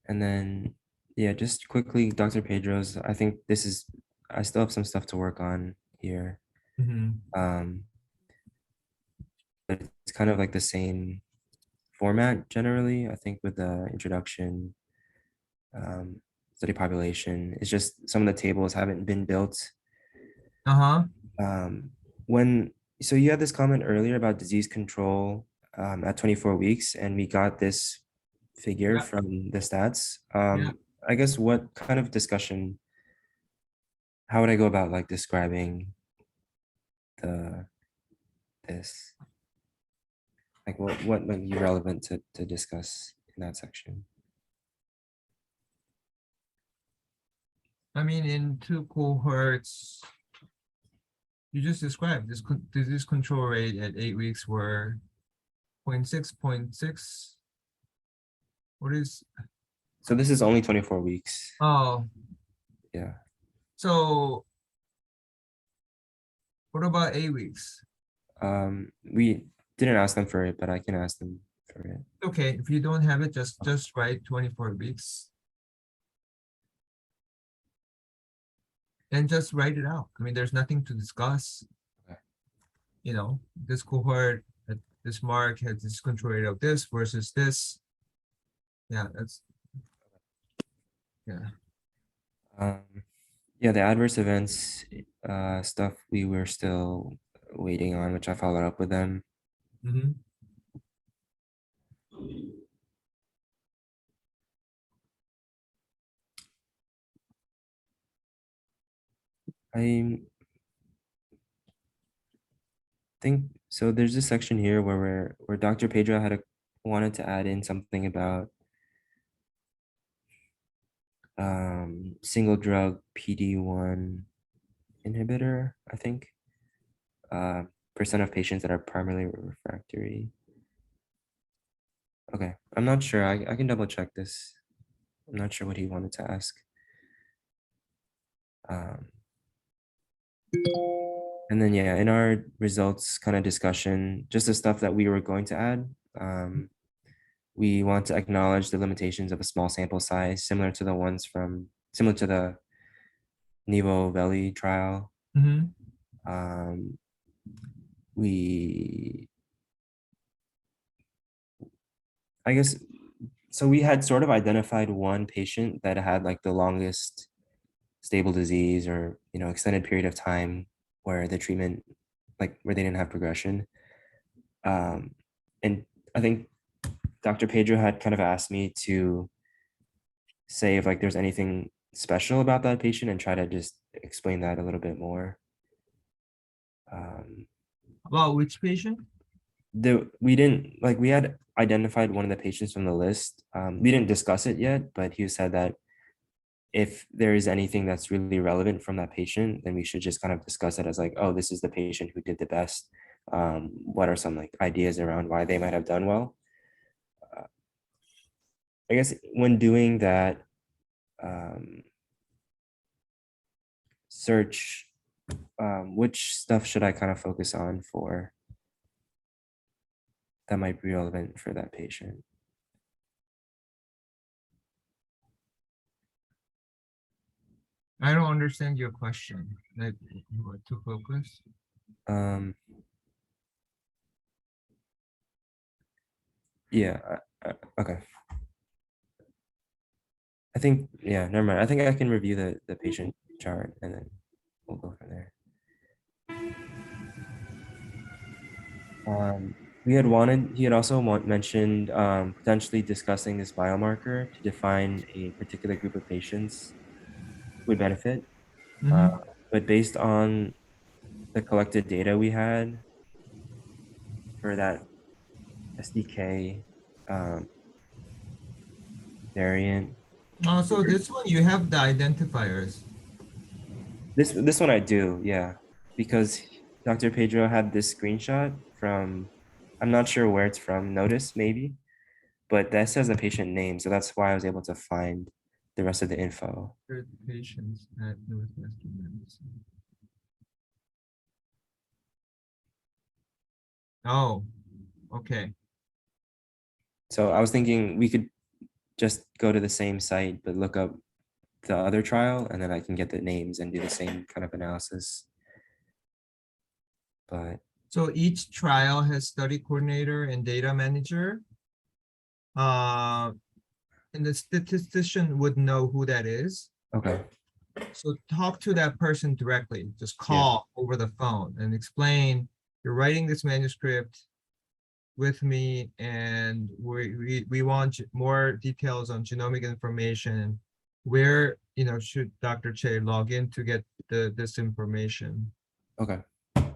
And then, yeah, just quickly, Dr. Pedro's, I think I still have some stuff to work on here. But it's kind of like the same format generally, I think, with the introduction, study population. It's just some of the tables haven't been built. Uh-huh. When so you had this comment earlier about disease control at 24 weeks, and we got this figure Yeah. from the stats. Yeah. I guess what kind of discussion, how would I go about like describing this? Like what might be relevant to discuss in that section? I mean, in 2 cohorts, you just described this disease control rate at 8 weeks were 0.6, 0.6. What is, So this is only 24 weeks. oh, Yeah. so what about 8 weeks? We didn't ask them for it, but I can ask them for it. Okay, if you don't have it, just write 24 weeks. And just write it out. I mean, there's nothing to discuss. Okay. You know, this cohort at this mark had this control rate of this versus this. Yeah, that's. Yeah. Yeah, the adverse events stuff we were still waiting on, which I followed up with them. Mhm. I think so. There's this section here where Dr. Pedro wanted to add in something about single drug PD-1 inhibitor, I think. Percent of patients that are primarily refractory. Okay, I'm not sure. I can double check this. I'm not sure what he wanted to ask. And then, yeah, in our results kind of discussion, just the stuff that we were going to add, we want to acknowledge the limitations of a small sample size, similar to the Nivo Valley trial. Mhm. I guess, so we had sort of identified one patient that had like the longest stable disease or, extended period of time where the treatment, like where they didn't have progression. And I think Dr. Pedro had kind of asked me to say if like there's anything special about that patient and try to just explain that a little bit more. About which patient? We had identified one of the patients from the list. We didn't discuss it yet, but he said that if there is anything that's really relevant from that patient, then we should just kind of discuss it as like, oh, this is the patient who did the best. What are some like ideas around why they might have done well? I guess when doing that search, which stuff should I kind of focus on for that might be relevant for that patient? I don't understand your question. Like, what to focus? Yeah, okay. I think, yeah, never mind. I think I can review the patient chart and then we'll go from there. He had also mentioned potentially discussing this biomarker to define a particular group of patients who would benefit. Mhm. But based on the collected data we had for that SDK variant, Oh, so this one you have the identifiers. this one I do, yeah, because Dr. Pedro had this screenshot from, I'm not sure where it's from, Notice maybe, but that says the patient name, so that's why I was able to find the rest of the info. Third patients at Northwestern Medicine. Oh, okay. So I was thinking we could just go to the same site, but look up the other trial, and then I can get the names and do the same kind of analysis. But So each trial has study coordinator and data manager. and the statistician would know who that is. Okay. So talk to that person directly, just call over the phone and explain, you're writing this manuscript with me and we want more details on genomic information. Where, should Dr. Che log in to get this information? Okay. Okay,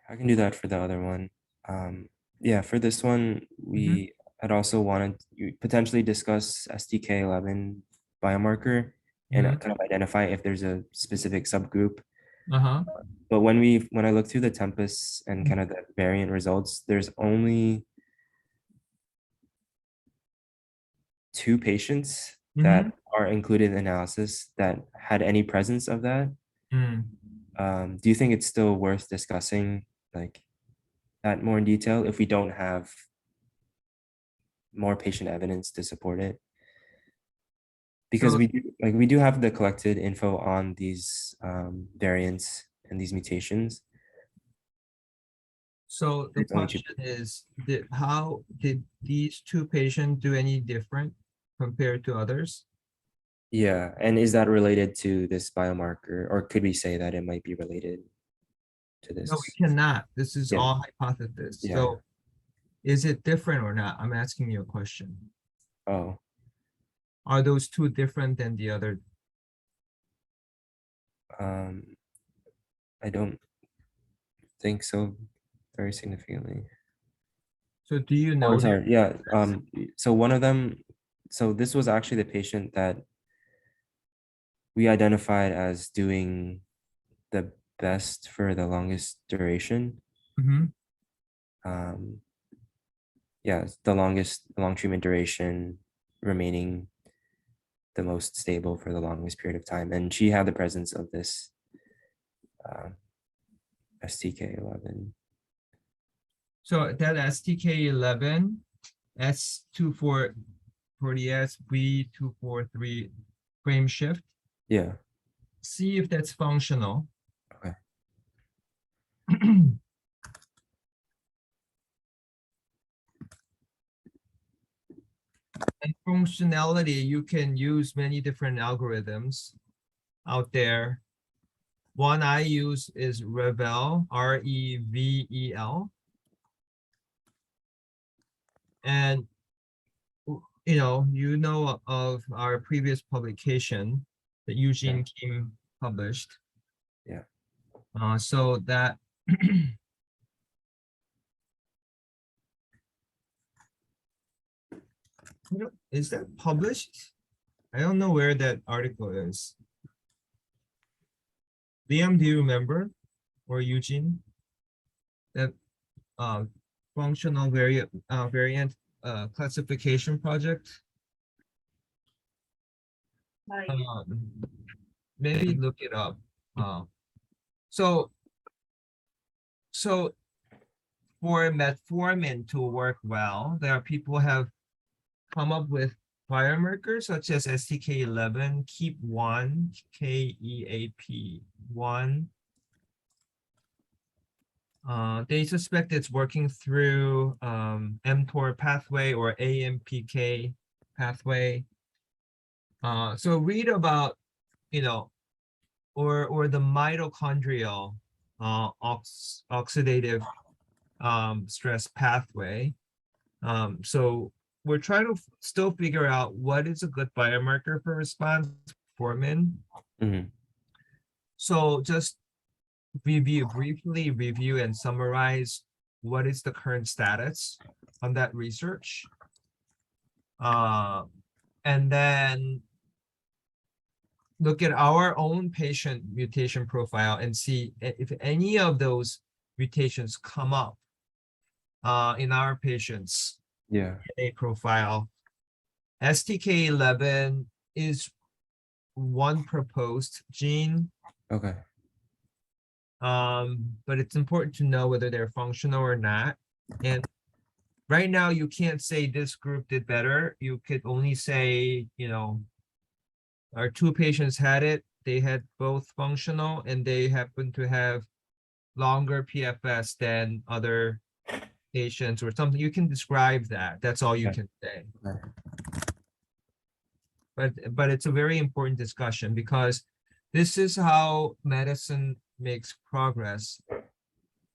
I can do that for the other one. Yeah, for this one, I'd also wanted to potentially discuss STK11 biomarker and kind of identify if there's a specific subgroup. Uh-huh. But when I look through the Tempus and kind of the variant results, there's only 2 patients that are included in analysis that had any presence of that. Do you think it's still worth discussing like that more in detail if we don't have more patient evidence to support it? Because So- we do have the collected info on these variants and these mutations. So the It's only 2 question is, how did these 2 patients do any different compared to others? Yeah, and is that related to this biomarker, or could we say that it might be related to this? No, we cannot. This is Yeah. all hypothesis. Yeah. So is it different or not? I'm asking you a question. Oh, Are those 2 different than the other? I don't think so very significantly. So do you Oh, know? I'm sorry. Yeah. So one of them, so this was actually the patient that we identified as doing the best for the longest duration. Mhm. Yeah, the long treatment duration, remaining the most stable for the longest period of time. And she had the presence of this STK11. So that STK11, S2440S, B243 frame shift, Yeah. see if that's functional. Okay. And functionality, you can use many different algorithms out there. One I use is Revel, R-E-V-E-L. And you know of our previous publication that Eugene Kim published. Yeah. So that is that published? I don't know where that article is. Liam, do you remember? Or Eugene? That functional variant classification project? Like, Maybe look it up. So for metformin to work well, there are people have come up with biomarkers such as STK11, KEAP1, KEAP1. They suspect it's working through mTOR pathway or AMPK pathway. So read about, or the mitochondrial oxidative stress pathway. So we're trying to still figure out what is a good biomarker for response metformin. So just briefly review and summarize what is the current status on that research. And then look at our own patient mutation profile and see if any of those mutations come up in our patients' DNA profile. STK11 is one proposed gene. Okay. But it's important to know whether they're functional or not. And right now, you can't say this group did better. You could only say, our 2 patients had it. They had both functional and they happen to have longer PFS than other patients or something, you can describe that. That's all you Okay. can say. Okay. But it's a very important discussion because this is how medicine makes progress.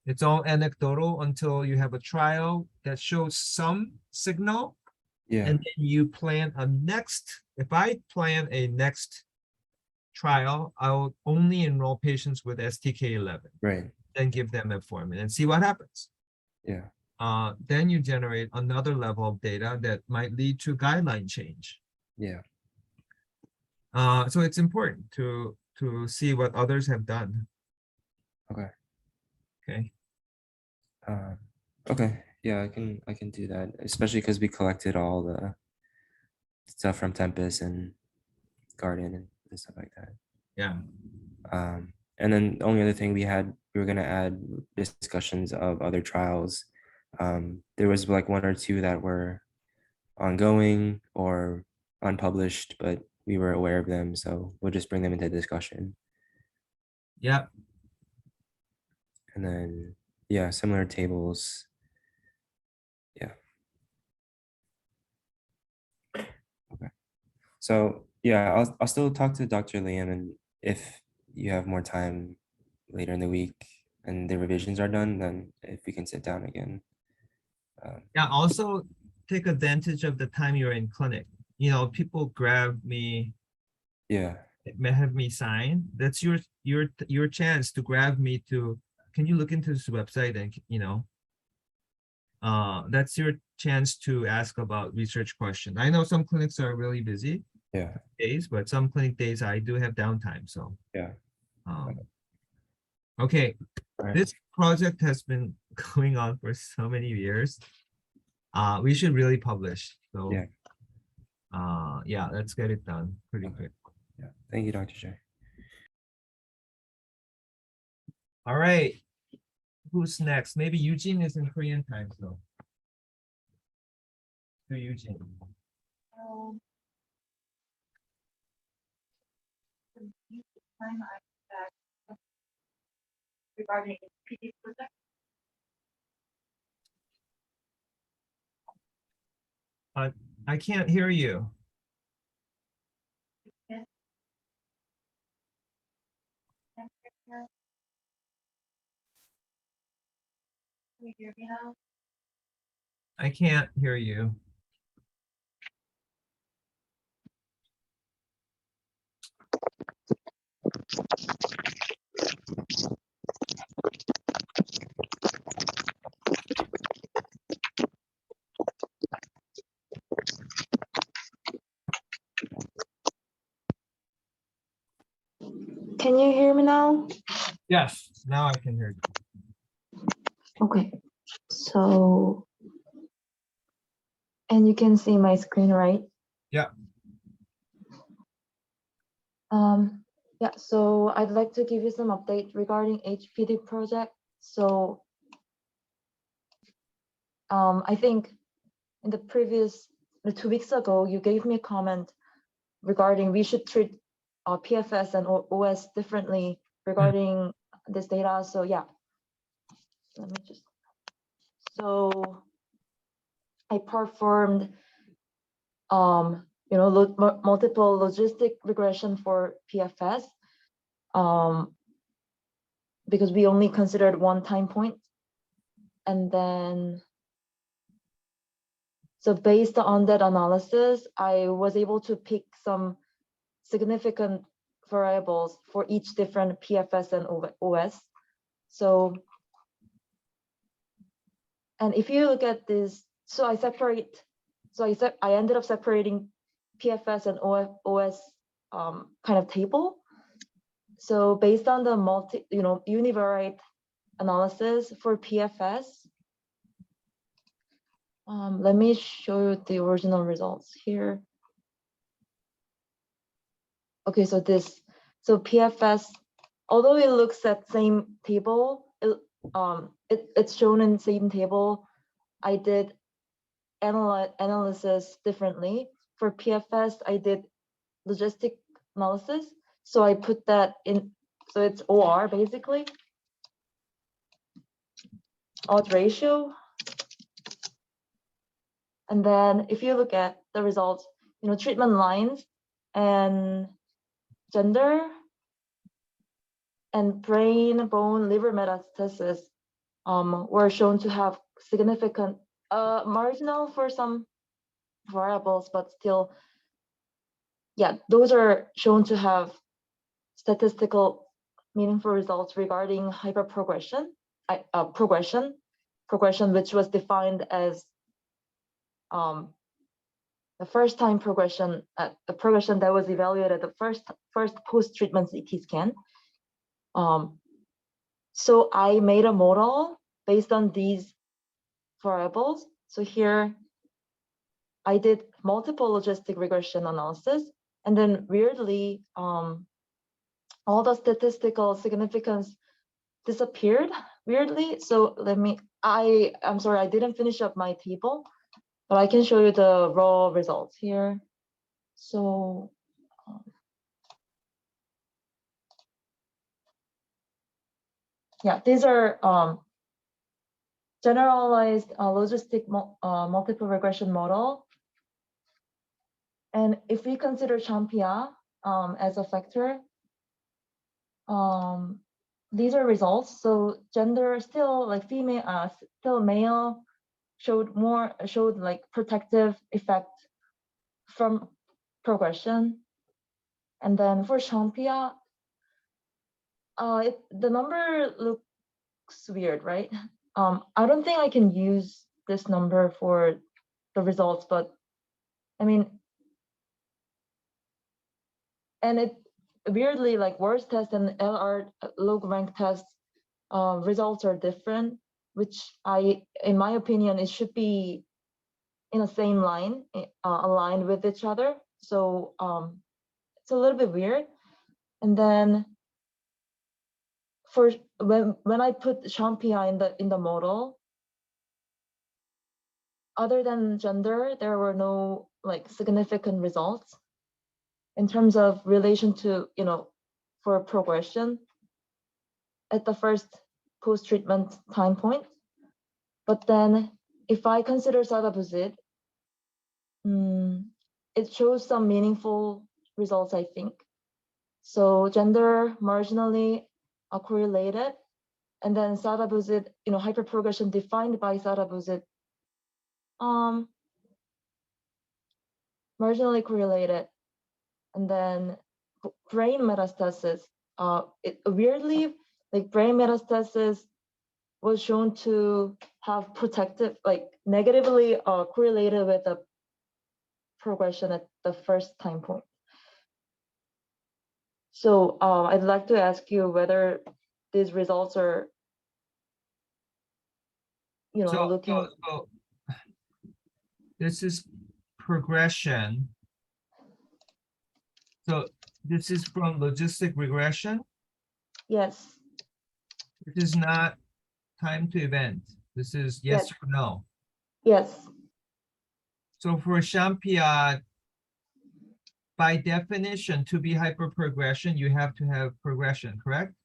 It's all anecdotal until you have a trial that shows some signal, Yeah, and then you plan a next. If I plan a next trial, I'll only enroll patients with STK11, right. then give them metformin and see what happens. Yeah, Then you generate another level of data that might lead to guideline change. yeah. So it's important to see what others have done. Okay. Okay. Okay. Yeah, I can do that, especially because we collected all the stuff from Tempest and Garden and stuff like that. Yeah. And then the only other thing we were gonna add discussions of other trials. There was like one or two that were ongoing or unpublished, but we were aware of them, so we'll just bring them into discussion. Yeah. And then, yeah, similar tables. Yeah. Okay. So yeah, I'll still talk to Dr. Liam, and if you have more time later in the week and the revisions are done, then if we can sit down again. Yeah. Also take advantage of the time you're in clinic. You know, people grab me, Yeah, may have me sign. That's your chance to grab me to, can you look into this website and, you know, that's your chance to ask about research questions. I know some clinics are really busy yeah, days, but some clinic days I do have downtime, so. yeah. Okay, All right. this project has been going on for so many years. We should really publish, so. Yeah. Yeah, let's get it done pretty Okay. quick. Yeah. Thank you, Dr. J. All right. Who's next? Maybe Eugene is in Korean time, so. To Eugene. Time I checked regarding PD project. I can't hear you. Can you hear me now? I can't hear you. Can you hear me now? Yes, now I can hear you. Okay, so, and you can see my screen, right? Yeah. Yeah, so I'd like to give you some update regarding HPD project. So, I think in the previous, 2 weeks ago, you gave me a comment regarding we should treat PFS and OS differently regarding this data. So yeah, let me just, so I performed multiple logistic regression for PFS because we only considered one time point. And then, so based on that analysis, I was able to pick some significant variables for each different PFS and OS. So, and if you look at this, so I ended up separating PFS and OS kind of table. So based on the univariate analysis for PFS, let me show you the original results here. Okay, so PFS, although it looks at same table, it's shown in the same table. I did analysis differently. For PFS, I did logistic analysis. So I put that in, so it's OR basically. Odds ratio. And then if you look at the results, treatment lines and gender and brain, bone, liver metastasis were shown to have significant, marginal for some variables, but still, yeah, those are shown to have statistical meaningful results regarding hyperprogression, progression, which was defined as the first time progression, the progression that was evaluated the first post-treatment CT scan. So I made a model based on these variables. So here I did multiple logistic regression analysis, and then weirdly, all the statistical significance disappeared weirdly. So I'm sorry, I didn't finish up my table, but I can show you the raw results here. So yeah, these are generalized logistic multiple regression model. And if we consider Champia as a factor, these are results. So gender still like female, still male showed like protective effect from progression. And then for Champia, the number looks weird, right? I don't think I can use this number for the results, but I mean, and it weirdly like worst test and LR log rank test results are different, which in my opinion, it should be in the same line, aligned with each other. So it's a little bit weird. And then for when I put Champia in the model, other than gender, there were no like significant results in terms of relation to, for progression at the first post-treatment time point. But then if I consider satabuzid, it shows some meaningful results, I think. So gender marginally correlated, and then satabuzid, hyperprogression defined by satabuzid, marginally correlated. And then brain metastasis, weirdly, like brain metastasis was shown to have protective, like negatively correlated with the progression at the first time point. So I'd like to ask you whether these results are, looking. So this is progression. So this is from logistic regression. Yes. This is not time to event. This is yes or no. Yes. So for Champia, by definition, to be hyperprogression, you have to have progression, correct?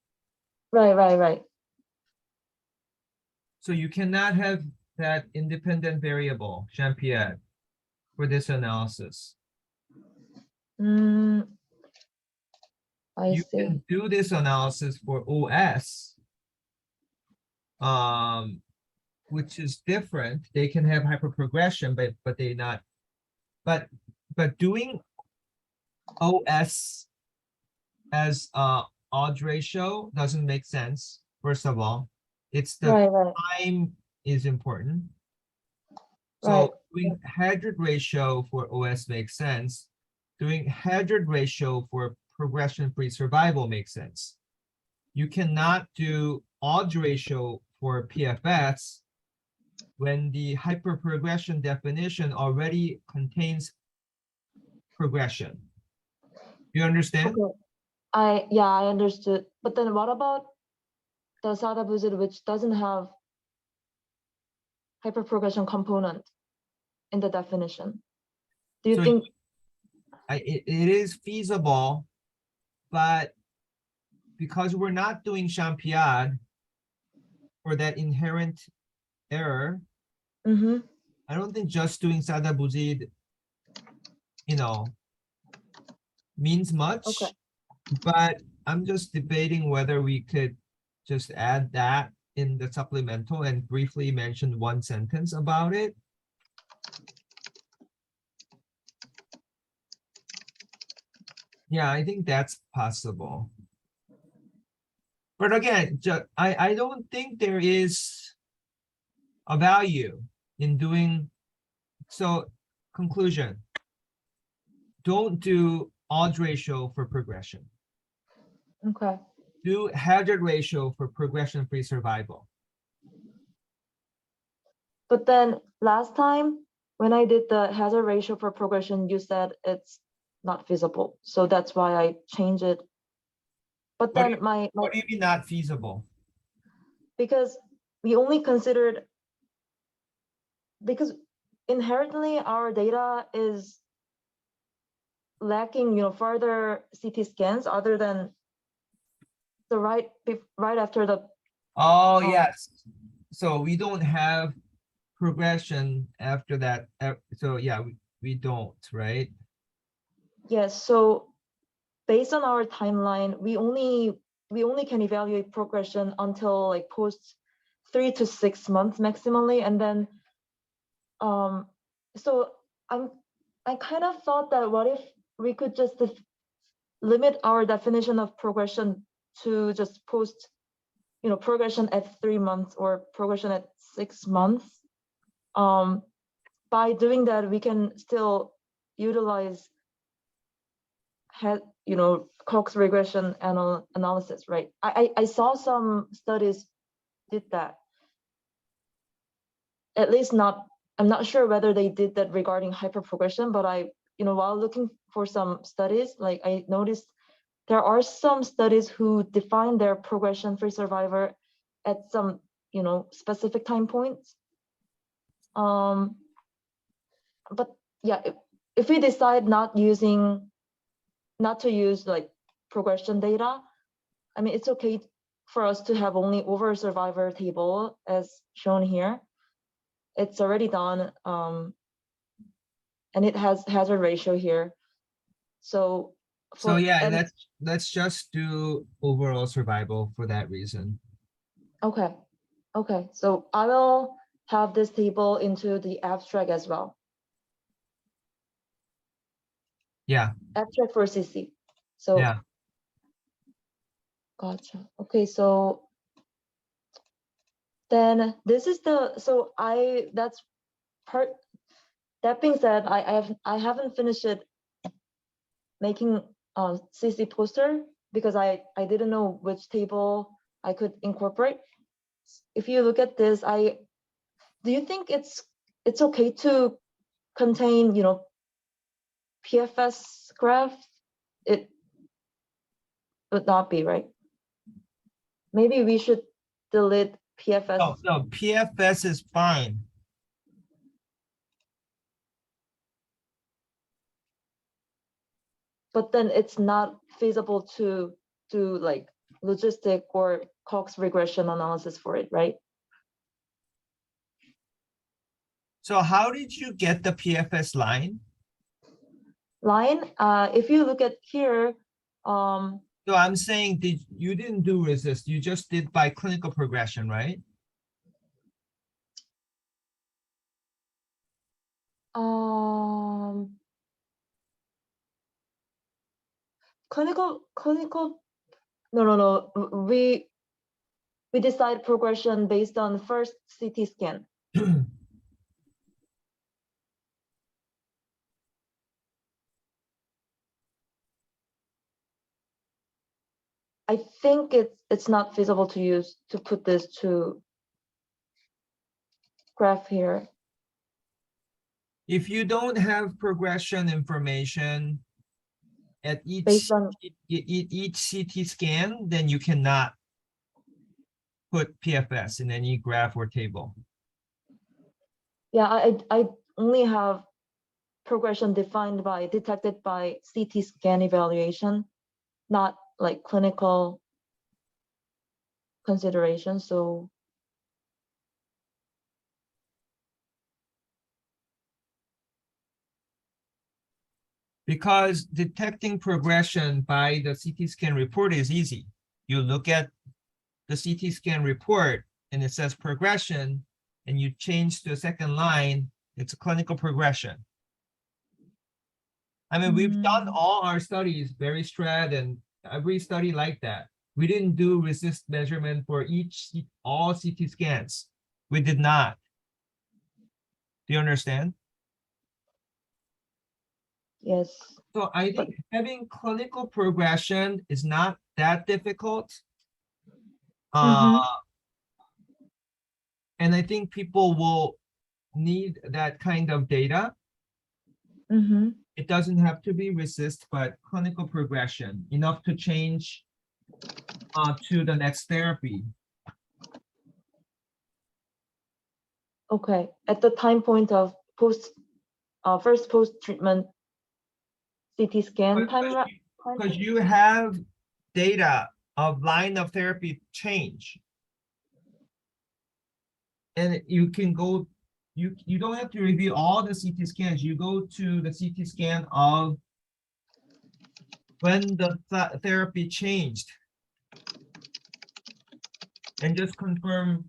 Right. So you cannot have that independent variable, Champia, for this analysis. I You see. can do this analysis for OS, which is different. They can have hyperprogression, but they not. But doing OS as odds ratio doesn't make sense. First of all, it's the Right. time is important. So Right. doing hazard ratio for OS makes sense. Doing hazard ratio for progression-free survival makes sense. You cannot do odds ratio for PFS when the hyperprogression definition already contains progression. You understand? Okay. I understood. But then what about the satabuzid, which doesn't have hyperprogression component in the definition? Do you So think? it is feasible, but because we're not doing Championne for that inherent error, Mm-hmm. I don't think just doing Sada Buzid, you know, means much. Okay. But I'm just debating whether we could just add that in the supplemental and briefly mention one sentence about it. Yeah, I think that's possible. But again, I don't think there is a value in doing, so conclusion. Don't do odds ratio for progression. Okay. Do hazard ratio for progression-free survival. But then last time when I did the hazard ratio for progression, you said it's not feasible. So that's why I changed it. But What do then my What do you mean not feasible? because we only considered, because inherently our data is lacking, further CT scans other than the right after the, Oh, Um, yes. So we don't have progression after that. So yeah, we don't, right? yes, so based on our timeline, we only can evaluate progression until like post 3 to 6 months maximally. And then so I kind of thought that what if we could just limit our definition of progression to just post, progression at 3 months or progression at 6 months. By doing that, we can still utilize Cox regression analysis, right? I saw some studies did that. At least I'm not sure whether they did that regarding hyperprogression, but while looking for some studies, like I noticed there are some studies who define their progression-free survivor at some, specific time points. But yeah, if we decide not to use like progression data, I mean, it's okay for us to have only overall survivor table as shown here. It's already done, and it has hazard ratio here. So So yeah, and let's just do overall survival for that reason. okay, so I will have this table into the abstract as well. Yeah, Abstract for CC. So yeah. gotcha. Okay, so then this is that's part. That being said, I haven't finished it making CC poster because I didn't know which table I could incorporate. If you look at this, do you think it's okay to contain, PFS graph? It would not be, right? Maybe we should delete PFS. No, PFS is fine. But then it's not feasible to do like logistic or Cox regression analysis for it, right? So how did you get the PFS line? If you look at here, So I'm saying you didn't do resist, you just did by clinical progression, right? clinical, no. We decide progression based on first CT scan. I think it's not feasible to put this to graph here. If you don't have progression information at Based on each CT scan, then you cannot put PFS in any graph or table. Yeah, I only have progression detected by CT scan evaluation, not like clinical consideration. So Because detecting progression by the CT scan report is easy. You look at the CT scan report and it says progression, and you change to a second line, it's a clinical progression. I mean, we've done all our studies, very strat and every study like that. We didn't do resist measurement for all CT scans. We did not. Do you understand? Yes. So I think having clinical progression is not that difficult. Mhm. And I think people will need that kind of data. Mm-hmm. It doesn't have to be resist, but clinical progression, enough to change to the next therapy. Okay. At the time point of first post-treatment CT scan time. Because you have data of line of therapy change. And you can go, you don't have to review all the CT scans. You go to the CT scan of when the therapy changed. And just confirm,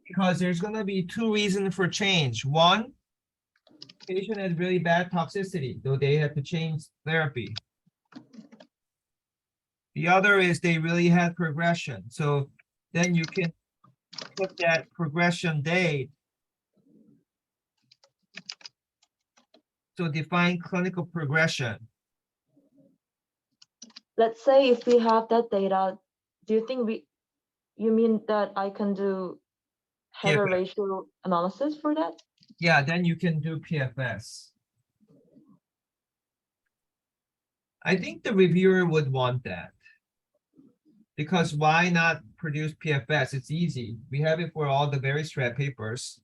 because there's gonna be two reasons for change. One, patient had really bad toxicity, though they had to change therapy. The other is they really had progression. So then you can put that progression date. So define clinical progression. Let's say if we have that data, do you think you mean that I can do hazard PFS. ratio analysis for that? Yeah, then you can do PFS. I think the reviewer would want that. Because why not produce PFS? It's easy. We have it for all the very strat papers.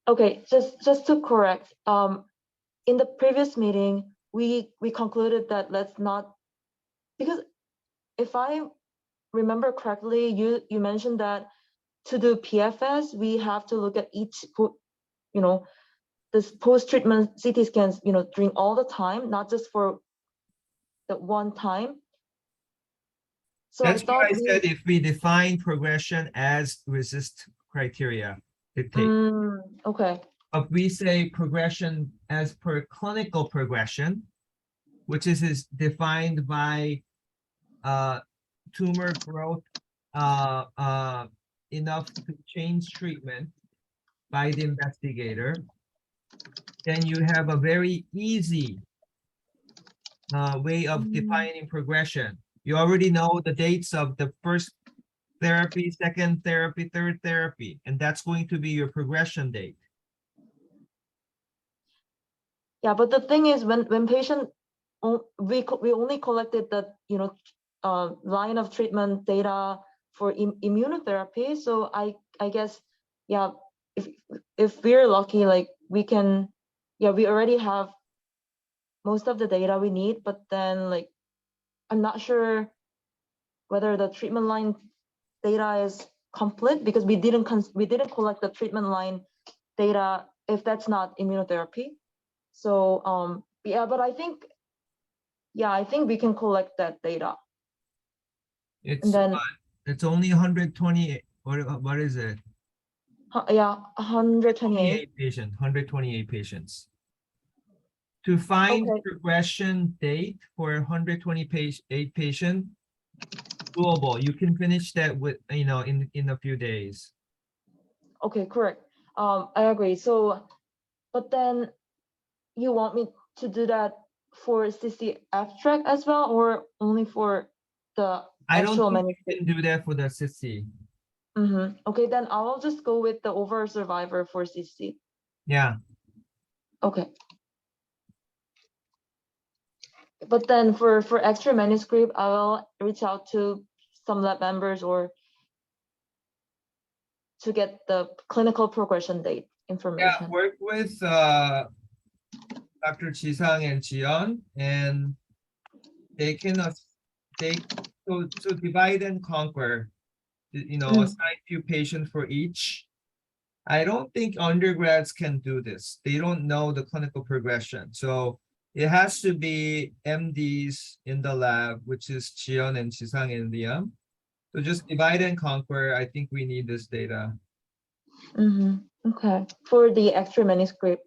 Okay, just to correct, in the previous meeting, we concluded that let's not, because if I remember correctly, you mentioned that to do PFS, we have to look at each, this post-treatment CT scans, during all the time, not just for the one time. So That's I why thought I said if we define progression as resist criteria, dictate. Okay. If we say progression as per clinical progression, which is defined by tumor growth enough to change treatment by the investigator, then you have a very easy way of defining progression. You already know the dates of the first therapy, second therapy, third therapy, and that's going to be your progression date. Yeah, but the thing is, when patient, we only collected the line of treatment data for immunotherapy. So I guess, yeah, if we're lucky, like we can, yeah, we already have most of the data we need, but then like I'm not sure whether the treatment line data is complete because we didn't collect the treatment line data if that's not immunotherapy. So yeah, but I think we can collect that data. It's And then it's only 120. What is it? yeah, 128. 128 patients. To find Okay. progression date for 128 patient, doable. You can finish that with in a few days. Okay, correct. I agree. So, but then you want me to do that for CC abstract as well, or only for the I don't actual think you manuscript? can do that for the CC. Okay, then I'll just go with the overall survivor for CC. Yeah. Okay. But then for extra manuscript, I will reach out to some lab members or to get the clinical progression date Yeah, information. work with Dr. Chisang and Jian, and they can so divide and conquer. Assign few patients for each, I don't think undergrads can do this. They don't know the clinical progression. So it has to be MDs in the lab, which is Jiyeon and Jisang and Liam. So just divide and conquer. I think we need this data. Okay, for the extra manuscript,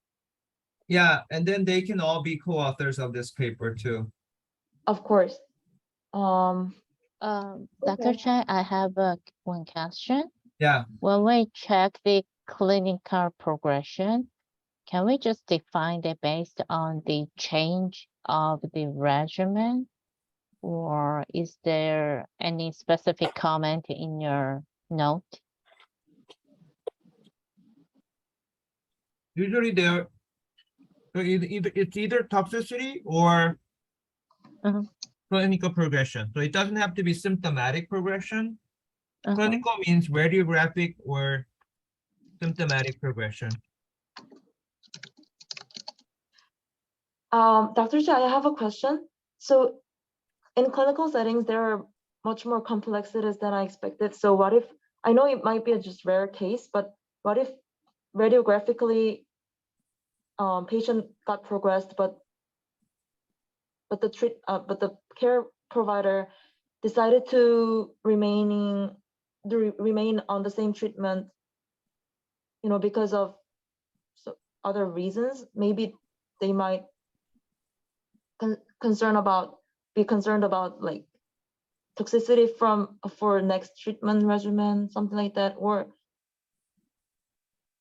Yeah, and then they can all be co-authors of this paper too. of course. Dr. Okay. Chang, I have one question. Yeah, When we check the clinical progression, can we just define it based on the change of the regimen? Or is there any specific comment in your note? usually they're so it's either toxicity or Mhm. clinical progression. So it doesn't have to be symptomatic progression. Uh-huh. Clinical means radiographic or symptomatic progression. Dr. Chia, I have a question. So in clinical settings, there are much more complexities than I expected. So what if, I know it might be a just rare case, but what if radiographically patient got progressed, but the care provider decided to remain on the same treatment, because of other reasons. Maybe they might be concerned about like toxicity for next treatment regimen, something like that. Or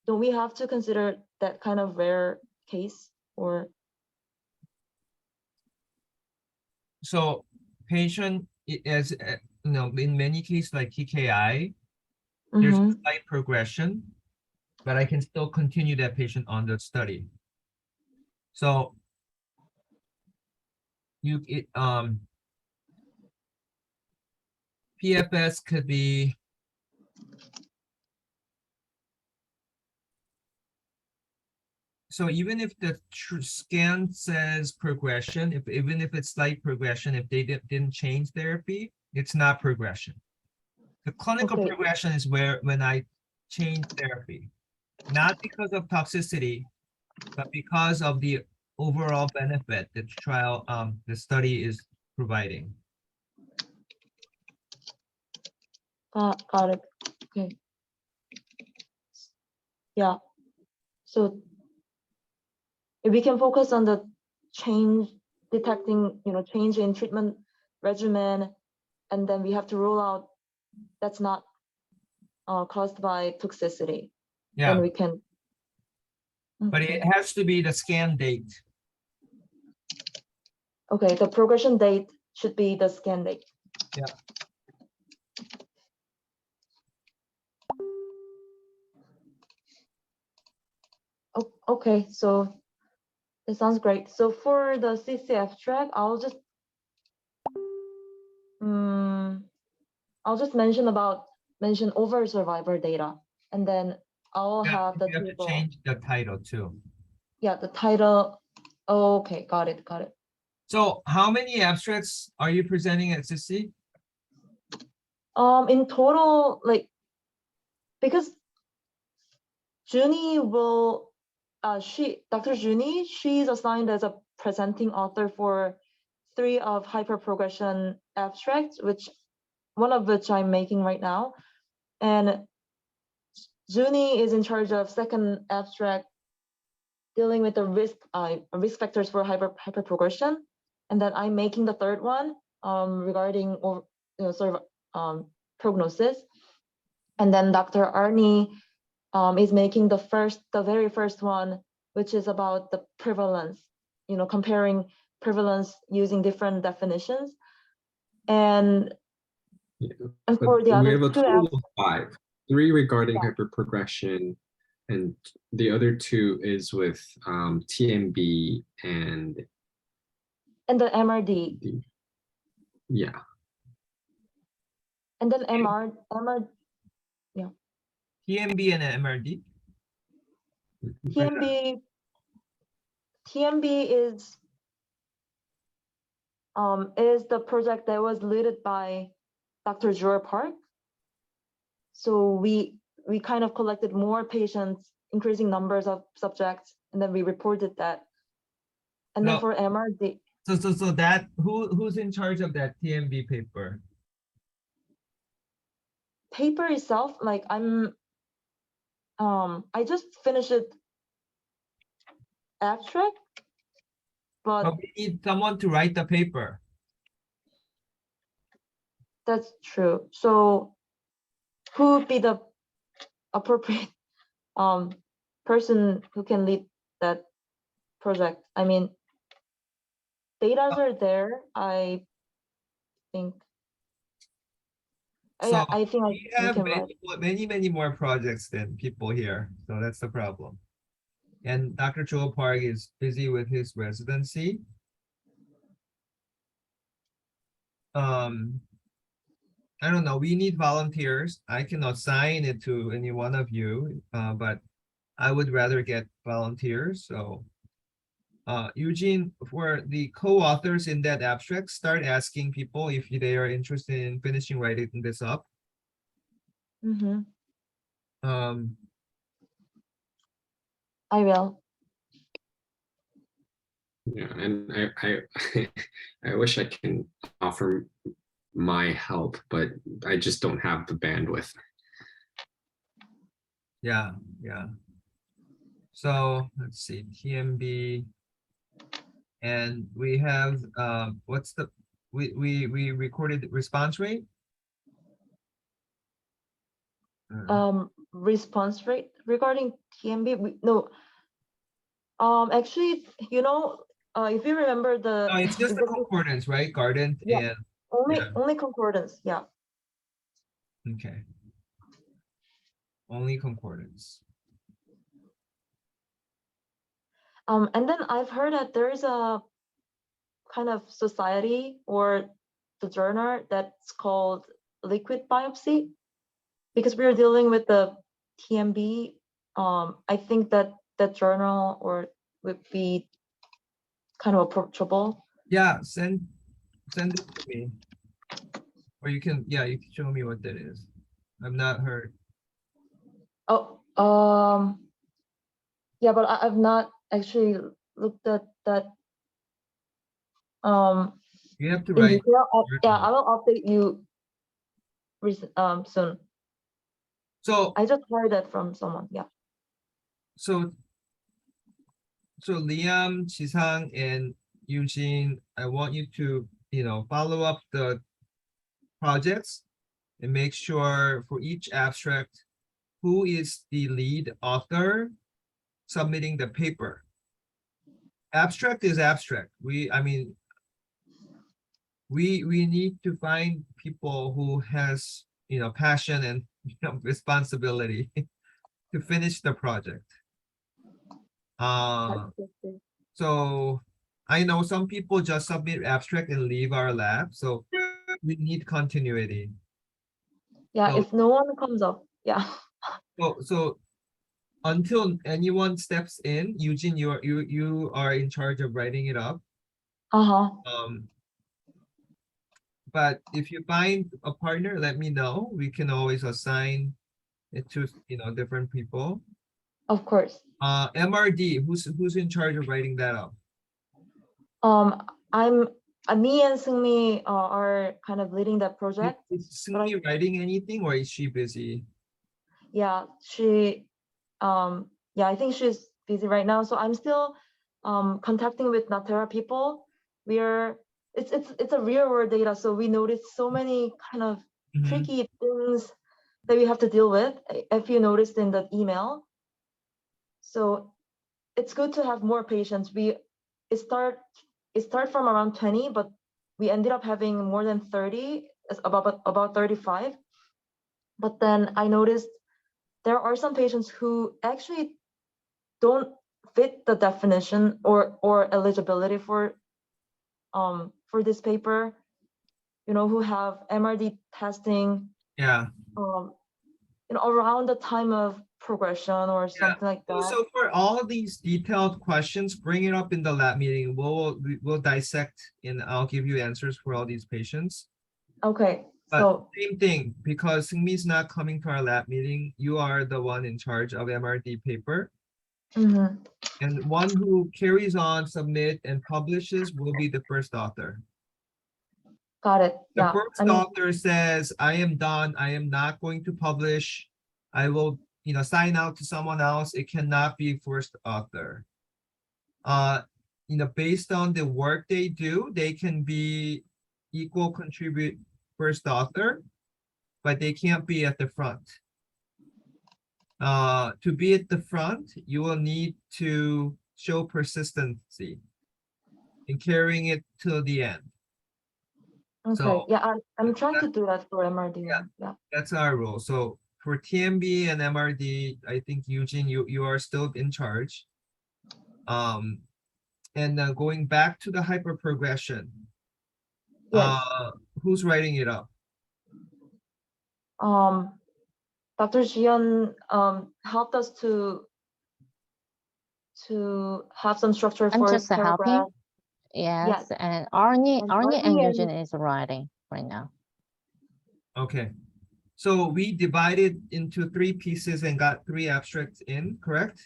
don't we have to consider that kind of rare case? Or So patient as in many cases like TKI, there's a slight progression, but I can still continue that patient on the study. So PFS could be so even if the scan says progression, even if it's slight progression, if they didn't change therapy, it's not progression. The clinical Okay. progression is when I change therapy, not because of toxicity, but because of the overall benefit that the study is providing. got it. Okay. Yeah. So if we can focus on the detecting change in treatment regimen, and then we have to rule out that's not caused by toxicity, Yeah, then we can. but Okay. it has to be the scan date. Okay, the progression date should be the scan date. Yeah. Okay, so it sounds great. So for the CC abstract, I'll just mention over survivor data, and then I'll Yeah, have the you have to table. change the title too. Yeah, the title. Okay, got it. So how many abstracts are you presenting at CC? In total, because Junie will, Dr. Junie, she's assigned as a presenting author for 3 of hyperprogression abstracts, one of which I'm making right now. And Junie is in charge of second abstract dealing with the risk factors for hyperprogression. And then I'm making the third one regarding prognosis. And then Dr. Arnie is making the very first one, which is about the prevalence, comparing prevalence using different definitions. And for the we other have a 2 total of 5, 3 regarding hyperprogression, and the other 2 is with TMB and the MRD. Yeah. And then TMB and MRD? TMB is the project that was led by Dr. Jor Park. So we kind of collected more patients, increasing numbers of subjects, and then we reported that. And then No. for MRD, So that, who's in charge of that TMB paper? paper itself, like I just finished it abstract, but But we need someone to write the paper. that's true. So who would be the appropriate person who can lead that project? I mean, datas are there, I think. Yeah, So I think we we have can write. many more projects than people here, so that's the problem. And Dr. Joe Park is busy with his residency. I don't know, we need volunteers. I can assign it to any one of you, but I would rather get volunteers, so. Eugene, for the co-authors in that abstract, start asking people if they are interested in finishing writing this up. Mhm, Um, I will. Yeah, and I wish I can offer my help, but I just don't have the bandwidth. yeah. So let's see, TMB. And we have, what's the, we recorded response rate? Response rate regarding TMB, no. Actually, if you remember the. No, it's just the executive- concordance, right? Gardent Yeah. and, yeah. Only concordance, yeah. Okay. Only concordance. And then I've heard that there is a kind of society or the journal that's called liquid biopsy, because we're dealing with the TMB. I think that journal or would be kind of approachable. Yeah, send it to me. Or you can, yeah, you can show me what that is. I've not heard. Oh, yeah, but I've not actually looked at that. You have to In write. detail. Yeah, journal. I will update you soon. So, I just heard that from someone. Yeah. so Liam, Chisang, and Eugene, I want you to, follow up the projects and make sure for each abstract, who is the lead author submitting the paper. Abstract is abstract. We need to find people who has, passion and responsibility to finish the project. So I know some people just submit abstract and leave our lab, so we need continuity. Yeah, So- if no one comes up, yeah. So until anyone steps in, Eugene, you are in charge of writing it up. Uh-huh. But if you find a partner, let me know. We can always assign it to, different people. Of course. MRD, who's in charge of writing that up? Me and Sungmi are kind of leading that project. Is Sumi writing anything or is she busy? Yeah, I think she's busy right now. So I'm still contacting with Natera people. It's a real world data, so we noticed so many kind of Mhm. tricky things that we have to deal with, if you noticed in the email. So it's good to have more patients. It start from around 20, but we ended up having more than 30, about 35. But then I noticed there are some patients who actually don't fit the definition or eligibility for this paper, who have MRD testing Yeah. Around the time of progression or something like that. So for all these detailed questions, bring it up in the lab meeting. We'll dissect and I'll give you answers for all these patients. Okay, But So, same thing, because Sungmi's not coming to our lab meeting, you are the one in charge of MRD paper. mhm, And one who carries on, submit, and publishes will be the first author. got it. The Yeah, first I mean, author says, I am done, I am not going to publish. I will, sign out to someone else. It cannot be first author. Based on the work they do, they can be equal contribute first author, but they can't be at the front. To be at the front, you will need to show persistency in carrying it till the end. okay, So yeah, I'm trying to that- do that for MRD. Yeah. Yeah, That's our rule. So for TMB and MRD, I think Eugene, you are still in charge. And going back to the hyper progression, yes. who's writing it up? Dr. Jian helped us to have some structure I'm for just helping. paragraph. Yes, and Arnie, And Arnie Arnie and and- Eugene is writing right now. Okay. So we divided into 3 pieces and got 3 abstracts in, correct?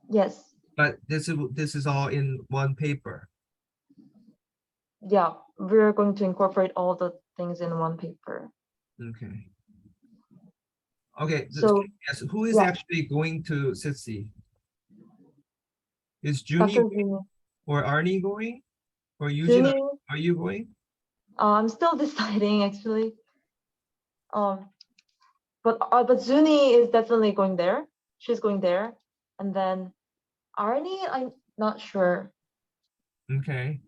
Yes, But this is all in one paper. yeah, we're going to incorporate all the things in one paper. Okay. Okay, So, yes, who is yeah. actually going to SITSI? Is Junie Dr. Jian, or Arnie going? Or Eugene, Junie, are you going? I'm still deciding actually. But Zuni is definitely going there. She's going there, and then Arnie, I'm not sure. Okay.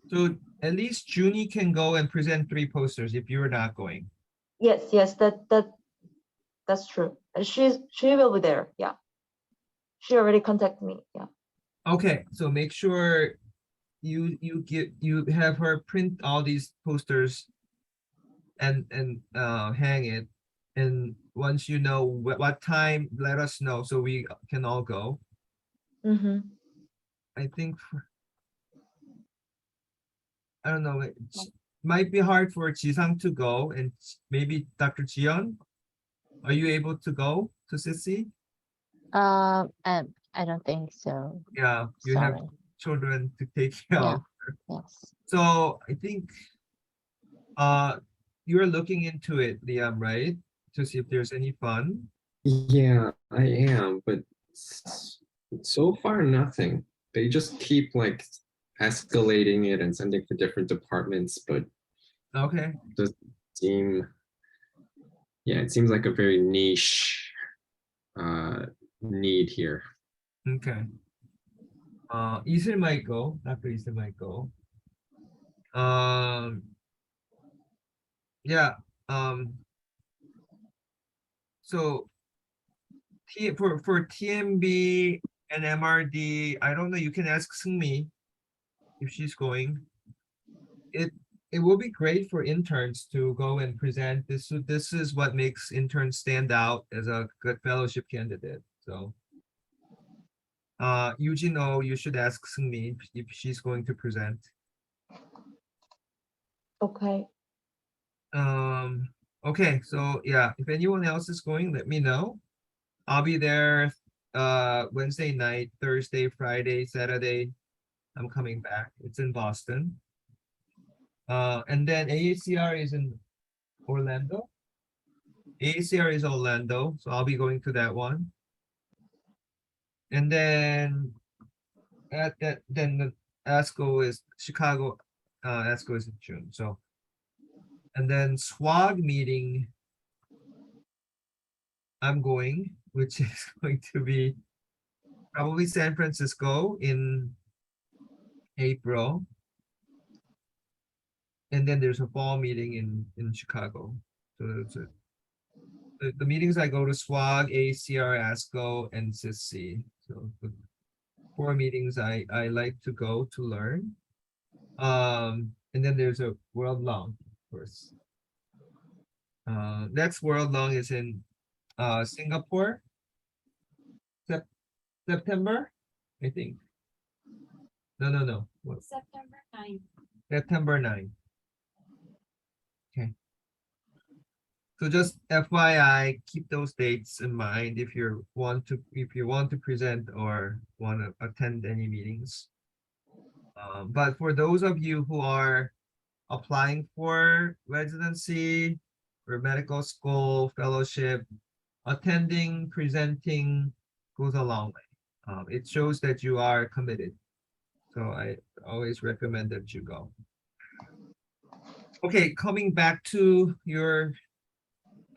So at least Junie can go and present 3 posters if you're not going. Yes, that's true. She will be there. Yeah, she already contacted me. Yeah. Okay, so make sure you have her print all these posters and hang it. And once you know what time, let us know so we can all go. Mm-hmm. I think I don't know, it might be hard for Jisang to go, and maybe Dr. Jiyeon. Are you able to go to SITSI? And I don't think so. Yeah, you have Sorry. children to take care Yeah. of. Yes. So I think you're looking into it, Liam, right? To see if there's any fun. Yeah, I am, but so far nothing. They just keep like escalating it and sending to different departments, but Okay. seem yeah, it seems like a very niche need here. Okay. Isil might go. Dr. Isil might go. Yeah. So for TMB and MRD, I don't know. You can ask Seungmi if she's going. It will be great for interns to go and present. This is what makes interns stand out as a good fellowship candidate. So Eugene, you should ask Seungmi if she's going to present. Okay. Okay, so yeah, if anyone else is going, let me know. I'll be there Wednesday night, Thursday, Friday, Saturday. I'm coming back. It's in Boston. And then AACR is in Orlando. AACR is Orlando, so I'll be going to that one. And then the ASCO is Chicago. ASCO is in June. So, and then SWOG meeting, I'm going, which is going to be probably San Francisco in April. And then there's a fall meeting in Chicago. So that's it. The meetings I go to SWOG, ACR, ASCO, and SITSI. So the 4 meetings I like to go to learn. And then there's a World Long, of course. Next World Long is in Singapore. September, I think. No. What? September 9th. September 9. Okay. So just FYI, keep those dates in mind if you want to present or want to attend any meetings. But for those of you who are applying for residency or medical school fellowship, attending, presenting goes a long way. It shows that you are committed. So I always recommend that you go. Okay, coming back to your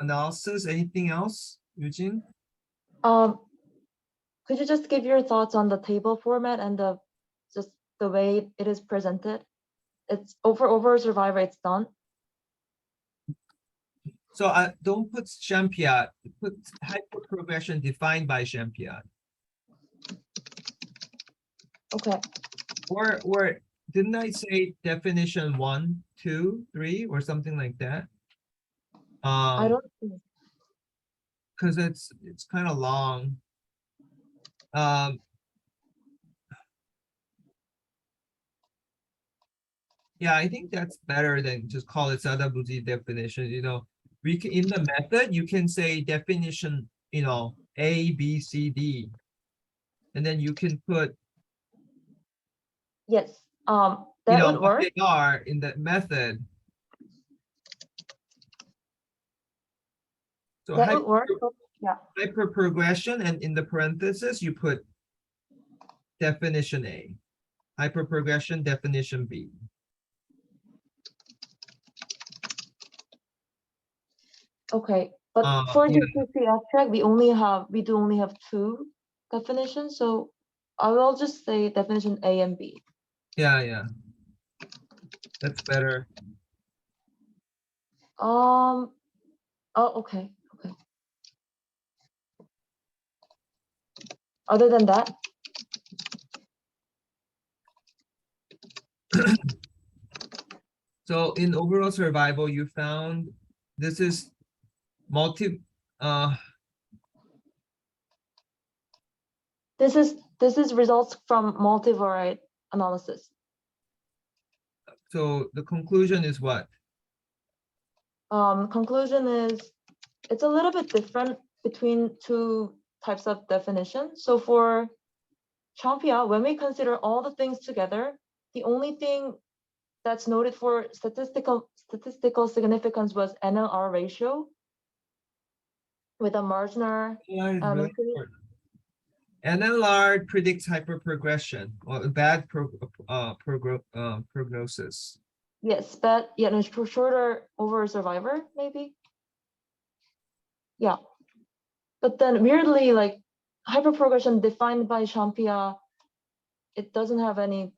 analysis, anything else, Eugene? Could you just give your thoughts on the table format and just the way it is presented? It's over survivor, it's done. So I don't put Champion, put hyperprogression defined by Champion. Okay. Or didn't I say definition 1, 2, 3 or something like that? I don't think. Because it's kind of long. Yeah, I think that's better than just call it Sadabuzi definition. You know, we can, in the method you can say definition, you know, A, B, C, D, and then you can put, Yes. you That know, would what work. they are in that method. So That would work. But yeah. hyperprogression, and in the parenthesis you put definition A, hyperprogression definition B. Okay. But for Yeah. the CC abstract, we do only have 2 definitions. So I will just say definition A and B. Yeah, that's better. Oh, okay. Okay. Other than that, So in overall survival, you found this is this is results from multivariate analysis. so the conclusion is what? Conclusion is it's a little bit different between 2 types of definitions. So for Champia, when we consider all the things together, the only thing that's noted for statistical significance was NLR ratio with a marginal Yeah, it's really important. NLR predicts hyperprogression or bad prognosis. yes, but yeah, no, shorter over survivor maybe. Yeah, but then weirdly, like hyperprogression defined by Champia, it doesn't have any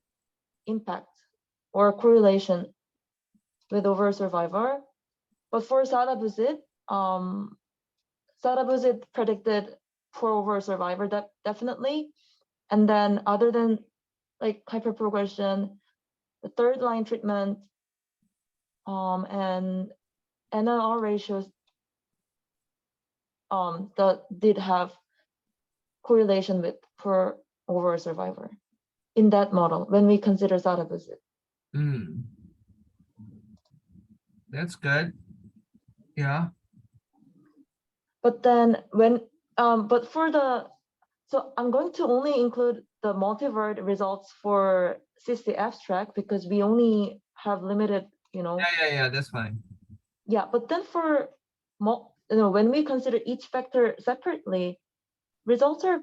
impact or correlation with over survivor. But for Sadabuzid, Sadabuzid predicted for over survivor definitely. And then other than like hyperprogression, the 3rd line treatment, and NLR ratios that did have correlation with for over survivor in that model when we consider Sadabuzid. That's good. Yeah. But then when but for the so I'm going to only include the multivariate results for CC abstract because we only have limited, you know. Yeah, that's fine. Yeah, but then for when we consider each factor separately, results are.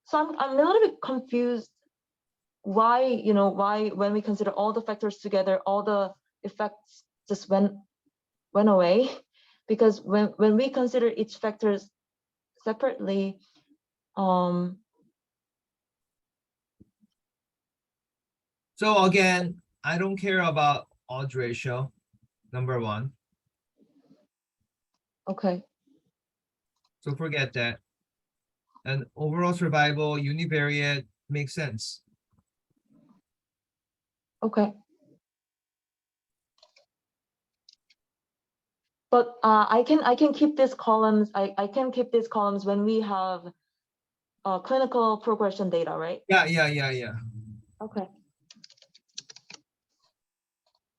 So I'm a little bit confused why when we consider all the factors together, all the effects just went away, because when we consider each factors separately, so again, I don't care about odds ratio, number 1. Okay. So forget that. And overall survival, univariate makes sense. Okay. But I can keep these columns. I can keep these columns when we have clinical progression data, right? Yeah. Okay.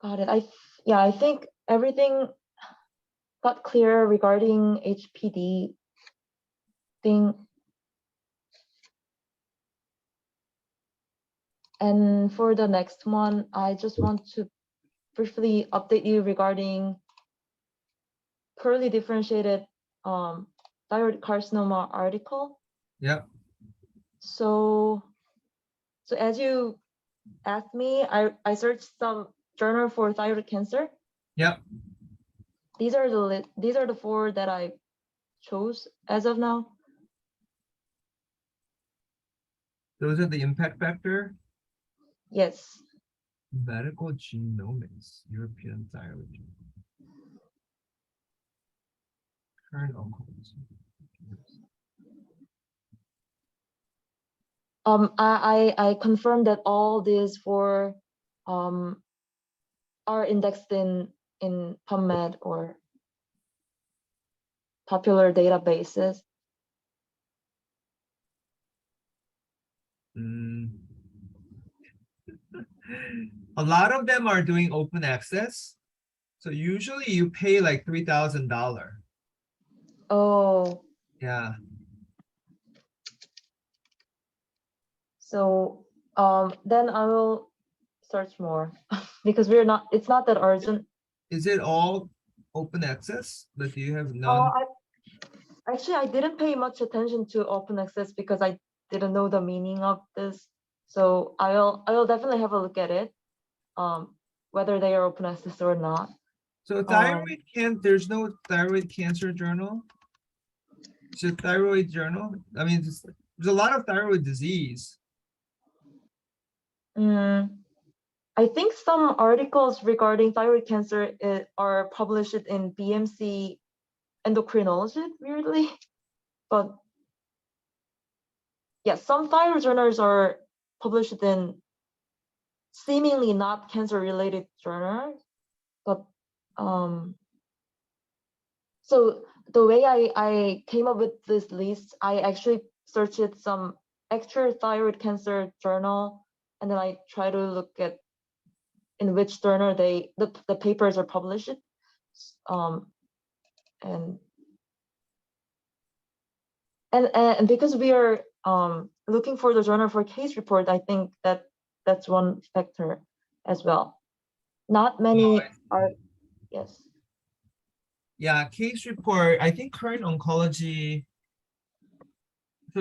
Got it. I think everything got clear regarding HPD thing. And for the next one, I just want to briefly update you regarding poorly differentiated thyroid carcinoma article. Yep. So as you asked me, I searched some journal for thyroid cancer. Yep. These are the 4 that I chose as of now. Those are the impact factor. Yes. Medical genomics, European thyroid. Current oncology. I confirmed that all these 4 are indexed in PubMed or popular databases. Mm. A lot of them are doing open access. So usually you pay like $3,000. Oh, Yeah. so then I will search more because it's not that urgent. Is it all open access? But do you have Oh, none? actually, I didn't pay much attention to open access because I didn't know the meaning of this. So I'll definitely have a look at it, whether they are open access or not. So thyroid there's no thyroid cancer journal. It's a thyroid journal. I mean, there's a lot of thyroid disease. I think some articles regarding thyroid cancer are published in BMC endocrinology, weirdly. But yeah, some thyroid journals are published in seemingly not cancer-related journals. But so the way I came up with this list, I actually searched some actual thyroid cancer journal, and then I try to look at in which journal the papers are published. And because we are looking for the journal for case report, I think that's one factor as well. Not many are, yes. Yeah, case report. I think current oncology. So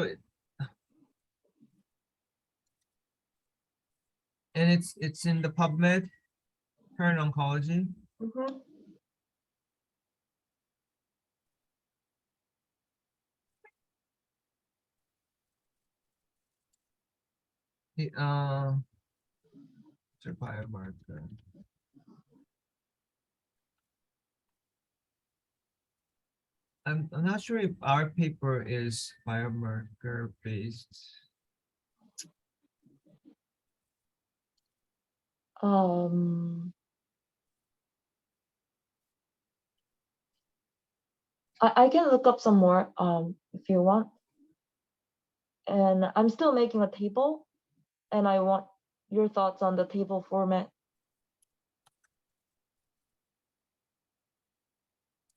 and it's in the PubMed, current oncology. Mhm. The it's a biomarker. I'm not sure if our paper is biomarker based. I can look up some more if you want. And I'm still making a table, and I want your thoughts on the table format.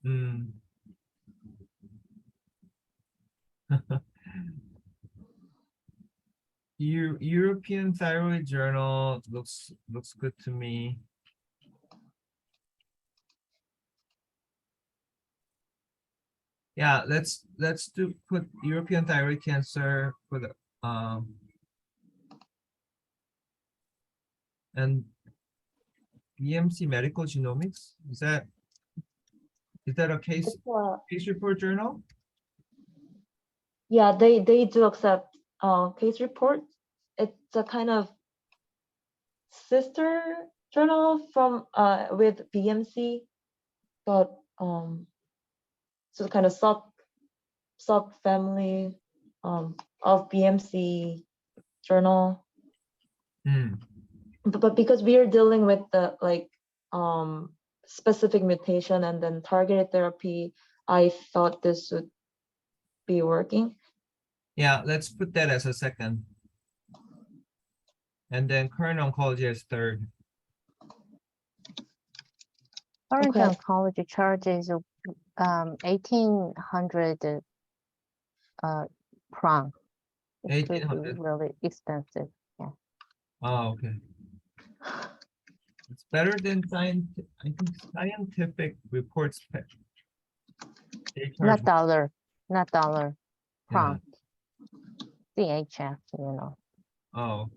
Hmm. European Thyroid Journal looks good to me. Yeah, let's put European thyroid cancer for the and BMC Medical Genomics. Is that a case report journal? Yeah, they do accept case reports. It's a kind of sister journal from with BMC, but so kind of sub family of BMC journal. But because we are dealing with the specific mutation and then targeted therapy, I thought this would be working. Yeah, let's put that as a second. And then current oncology as third. Current Okay. oncology charges 1800 franc. It could be 1800. really expensive. Oh, okay. It's better than I think scientific reports. They charge Not dollar, not dollar, Yeah. franc. CHF, Oh.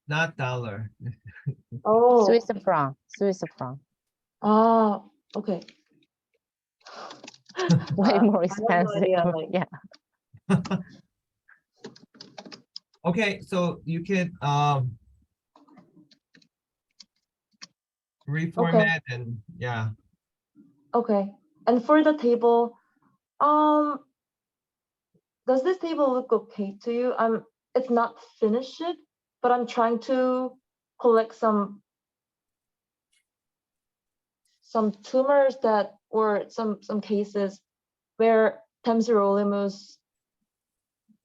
Not dollar. Oh, Swiss franc, Swiss franc. ah, okay. Way I more have no expensive. idea, like- Yeah. Okay, so you can reformat and yeah. Okay, and for the table, does this table look okay to you? It's not finished yet, but I'm trying to collect some tumors that, or some cases where temsirolimus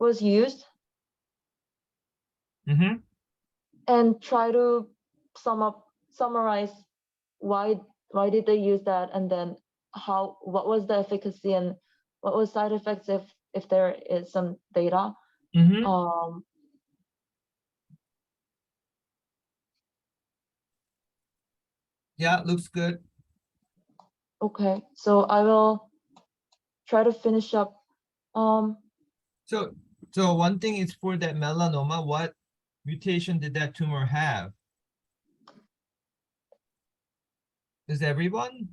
was used, Mm-hmm. and try to summarize why did they use that, and then what was the efficacy and what was side effects if there is some data. Mm-hmm. Yeah, looks good. Okay, so I will try to finish up. So one thing is for that melanoma, what mutation did that tumor have? Is everyone?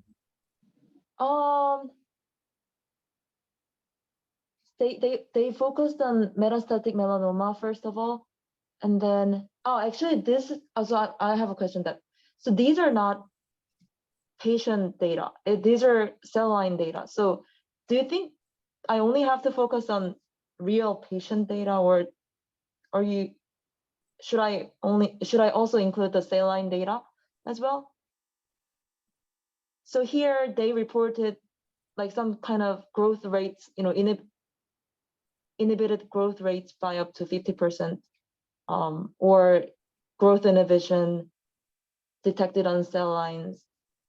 They focused on metastatic melanoma first of all, and then actually this is also, I have a question that, so these are not patient data, these are cell line data. So do you think I only have to focus on real patient data, or should I also include the cell line data as well? So here they reported like some kind of growth rates, inhibited growth rates by up to 50%, or growth inhibition detected on cell lines,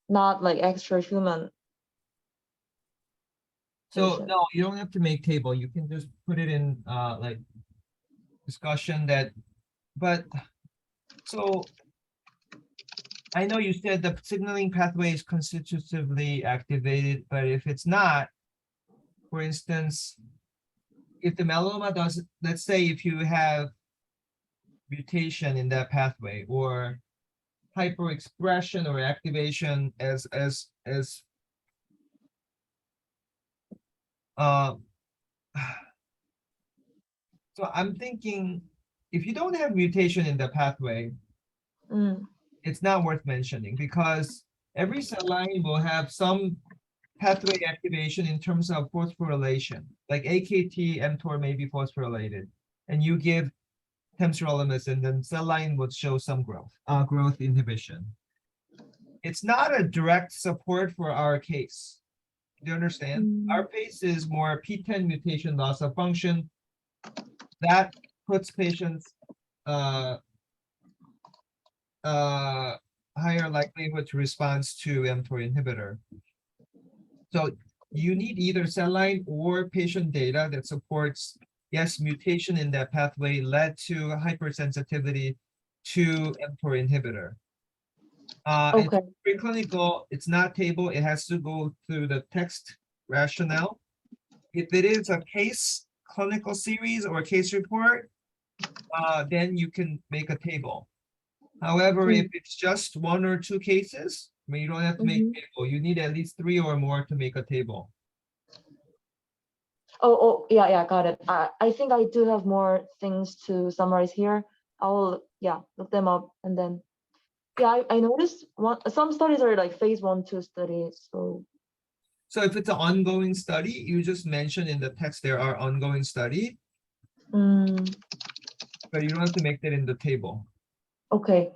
not like extra human. So patient. no, you don't have to make table. You can just put it in like discussion that, but so I know you said the signaling pathway is constitutively activated, but if it's not, for instance, if the melanoma does, let's say if you have mutation in that pathway or hyperexpression or activation as so I'm thinking if you don't have mutation in the pathway, it's not worth mentioning because every cell line will have some pathway activation in terms of phosphorylation, like AKT, mTOR may be phosphorylated, and you give temsirolimus and then cell line would show some growth inhibition. It's not a direct support for our case. Do you understand? Our case is more PTEN mutation loss of function. That puts patients higher likelihood to response to mTOR inhibitor. So you need either cell line or patient data that supports, yes, mutation in that pathway led to hypersensitivity to mTOR inhibitor. Okay. It's preclinical, it's not table, it has to go through the text rationale. If it is a case clinical series or a case report, then you can make a table. However, if it's just 1 or 2 cases, I mean, you don't have to make table. You need at least 3 or more to make a table. Oh, yeah, got it. I think I do have more things to summarize here. I will, look them up, and then, I noticed some studies are like phase 1-2 studies. So if it's an ongoing study, you just mention in the text there are ongoing study, but you don't have to make that in the table. Okay,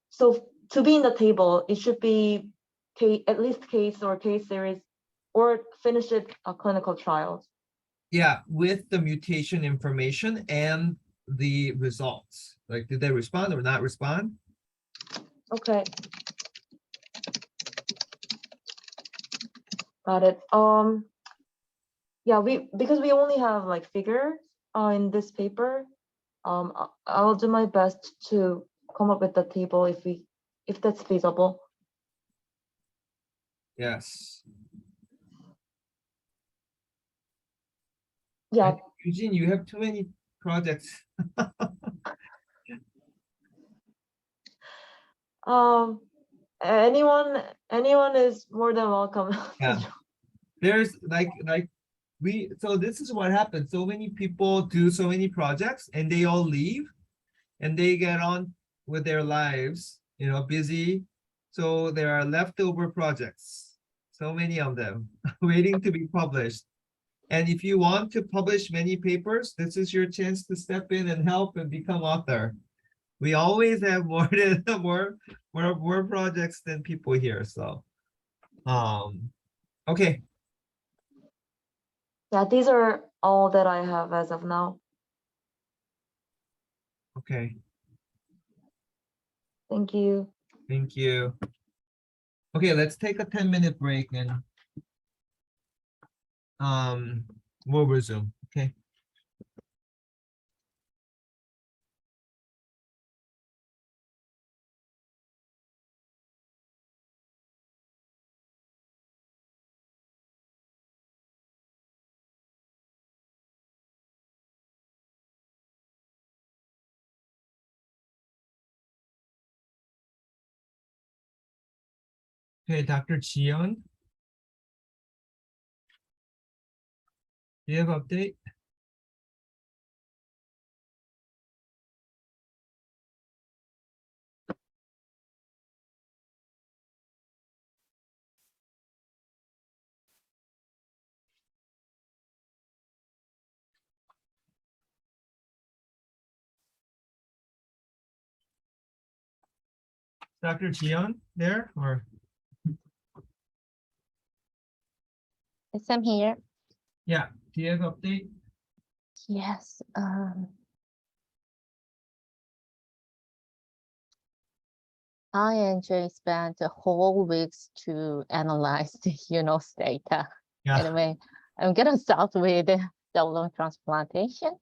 so to be in the table, it should be at least case or case series, or finish it clinical trials. Yeah, with the mutation information and the results. Like, did they respond or not respond? Okay, Got it. Yeah, because we only have like figures in this paper. I'll do my best to come up with the table if that's feasible. Yes. Yeah, And Eugene, you have too many projects. anyone is more than welcome. to Yeah. join. There's so this is what happens. So many people do so many projects and they all leave and they get on with their lives, busy. So there are leftover projects, so many of them waiting to be published. And if you want to publish many papers, this is your chance to step in and help and become author. We always have more than more projects than people here. So, okay. Yeah, these are all that I have as of now. Okay. Thank you. Thank you. Okay, let's take a 10-minute break and we'll resume. Okay. Okay, Dr. Chion. Do you have update? Dr. Chion there or Yes, I'm here. yeah, do you have update? Yes. INJ spent a whole weeks to analyze the UNOS data. Yeah. Anyway, I'm gonna start with the lung transplantation.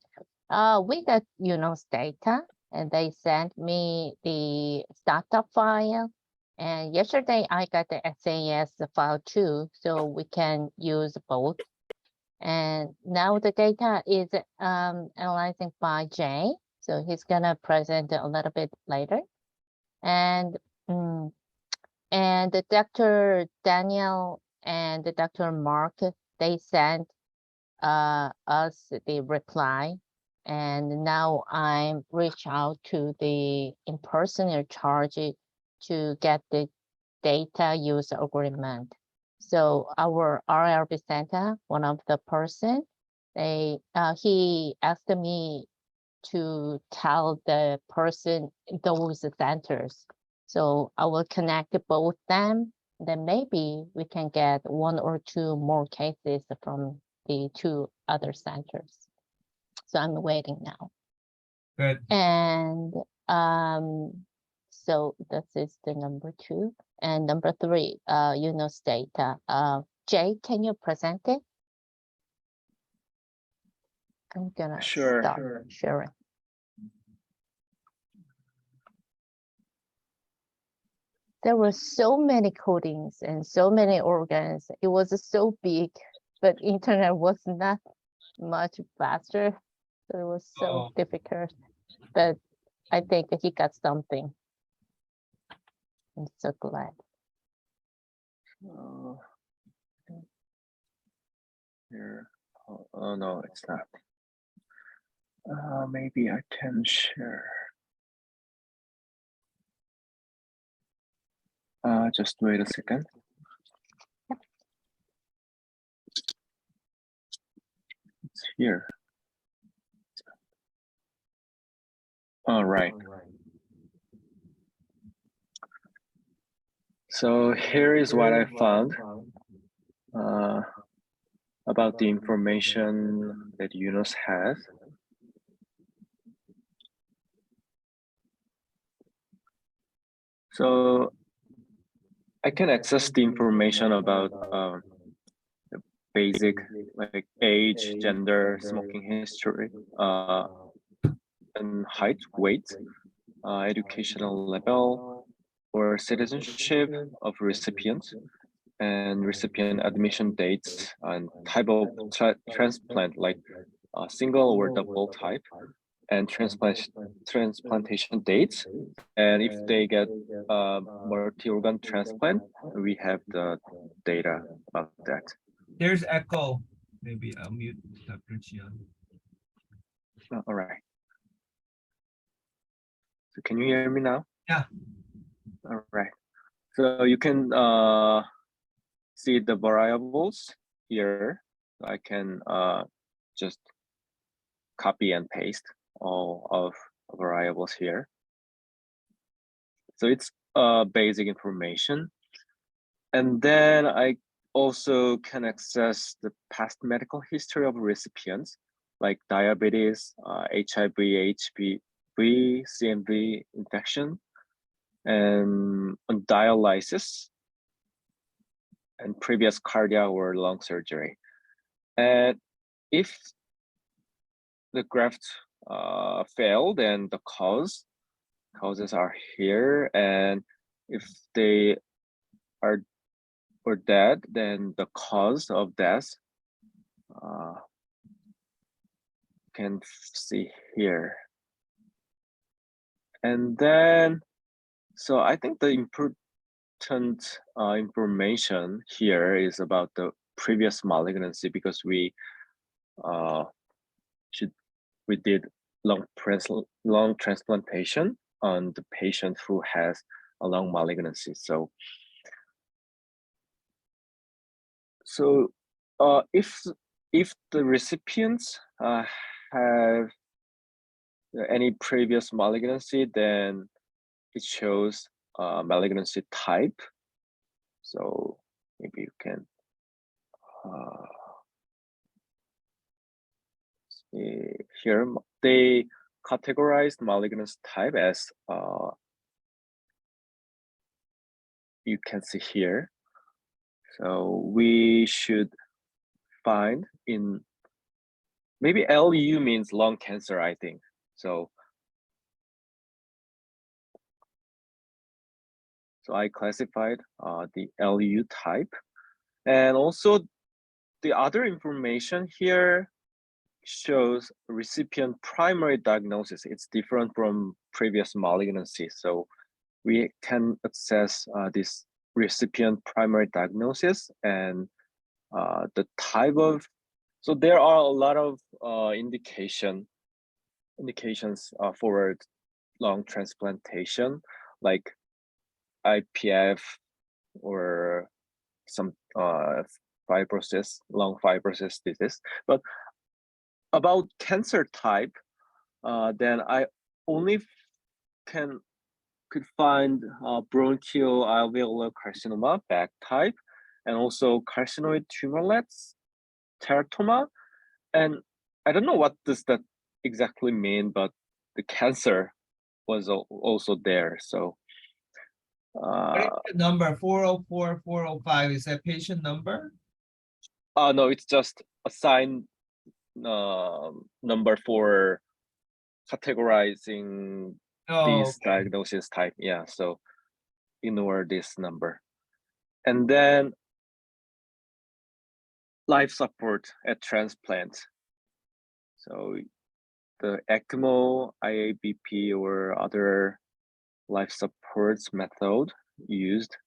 We got UNOS data, and they sent me the startup file. And yesterday I got the SAS file too, so we can use both. And now the data is analyzing by Jay, so he's gonna present a little bit later. And the Dr. Daniel and the Dr. Mark, they sent us the reply. And now I'm reach out to the in-person in charge to get the data use agreement. So our RLB center, one of the person, he asked me to tell the person those centers. So I will connect both them. Then maybe we can get one or two more cases from the two other centers. So I'm waiting now. Good. And so this is the number 2. And number 3, UNOS data. Jay, can you present it? I'm gonna start sharing. There were so many codings and so many organs. It was so big, but internet was not much faster. So it was so difficult. But I think he got something. I'm so glad. Here. Oh no, it's not. Maybe I can share. Just wait a second. It's here. All right. So here is what I found about the information that UNOS has. So I can access the information about basic like age, gender, smoking history, and height, weight, educational level, or citizenship of recipient, and recipient admission dates and type of transplant, like single or double type, and transplantation dates. And if they get multi-organ transplant, we have the data about that. There's echo. Maybe I'll mute Dr. Chiang. All right. So can you hear me now? Yeah. All right. So you can see the variables here. I can just copy and paste all of variables here. So it's basic information. And then I also can access the past medical history of recipients, like diabetes, HIV, HBV, CMV infection, and on dialysis, and previous cardiac or lung surgery. And if the graft failed, then the causes are here, and if they are dead, then the cause of death can see here. And then, so I think the important information here is about the previous malignancy, because we did lung transplantation on the patient who has a lung malignancy. So if the recipients have any previous malignancy, then it shows malignancy type. So maybe you can see here. They categorized malignancy type as you can see here. So we should find in, maybe LU means lung cancer, I think. So I classified the LU type, and also the other information here shows recipient primary diagnosis. It's different from previous malignancy. So we can access this recipient primary diagnosis and the type of, so there are a lot of indications for lung transplantation, like IPF or some fibrosis, lung fibrosis disease. But about cancer type, then I only could find bronchial alveolar carcinoma, BAC type, and also carcinoid tumorlets, teratoma. And I don't know what does that exactly mean, but the cancer was also there. So What is the number 404, 405? Is that patient number? no, it's just a sign number for categorizing Oh, these diagnosis type. Yeah, so ignore this number. And then life support at transplant. So the ECMO, IABP, or other life supports method used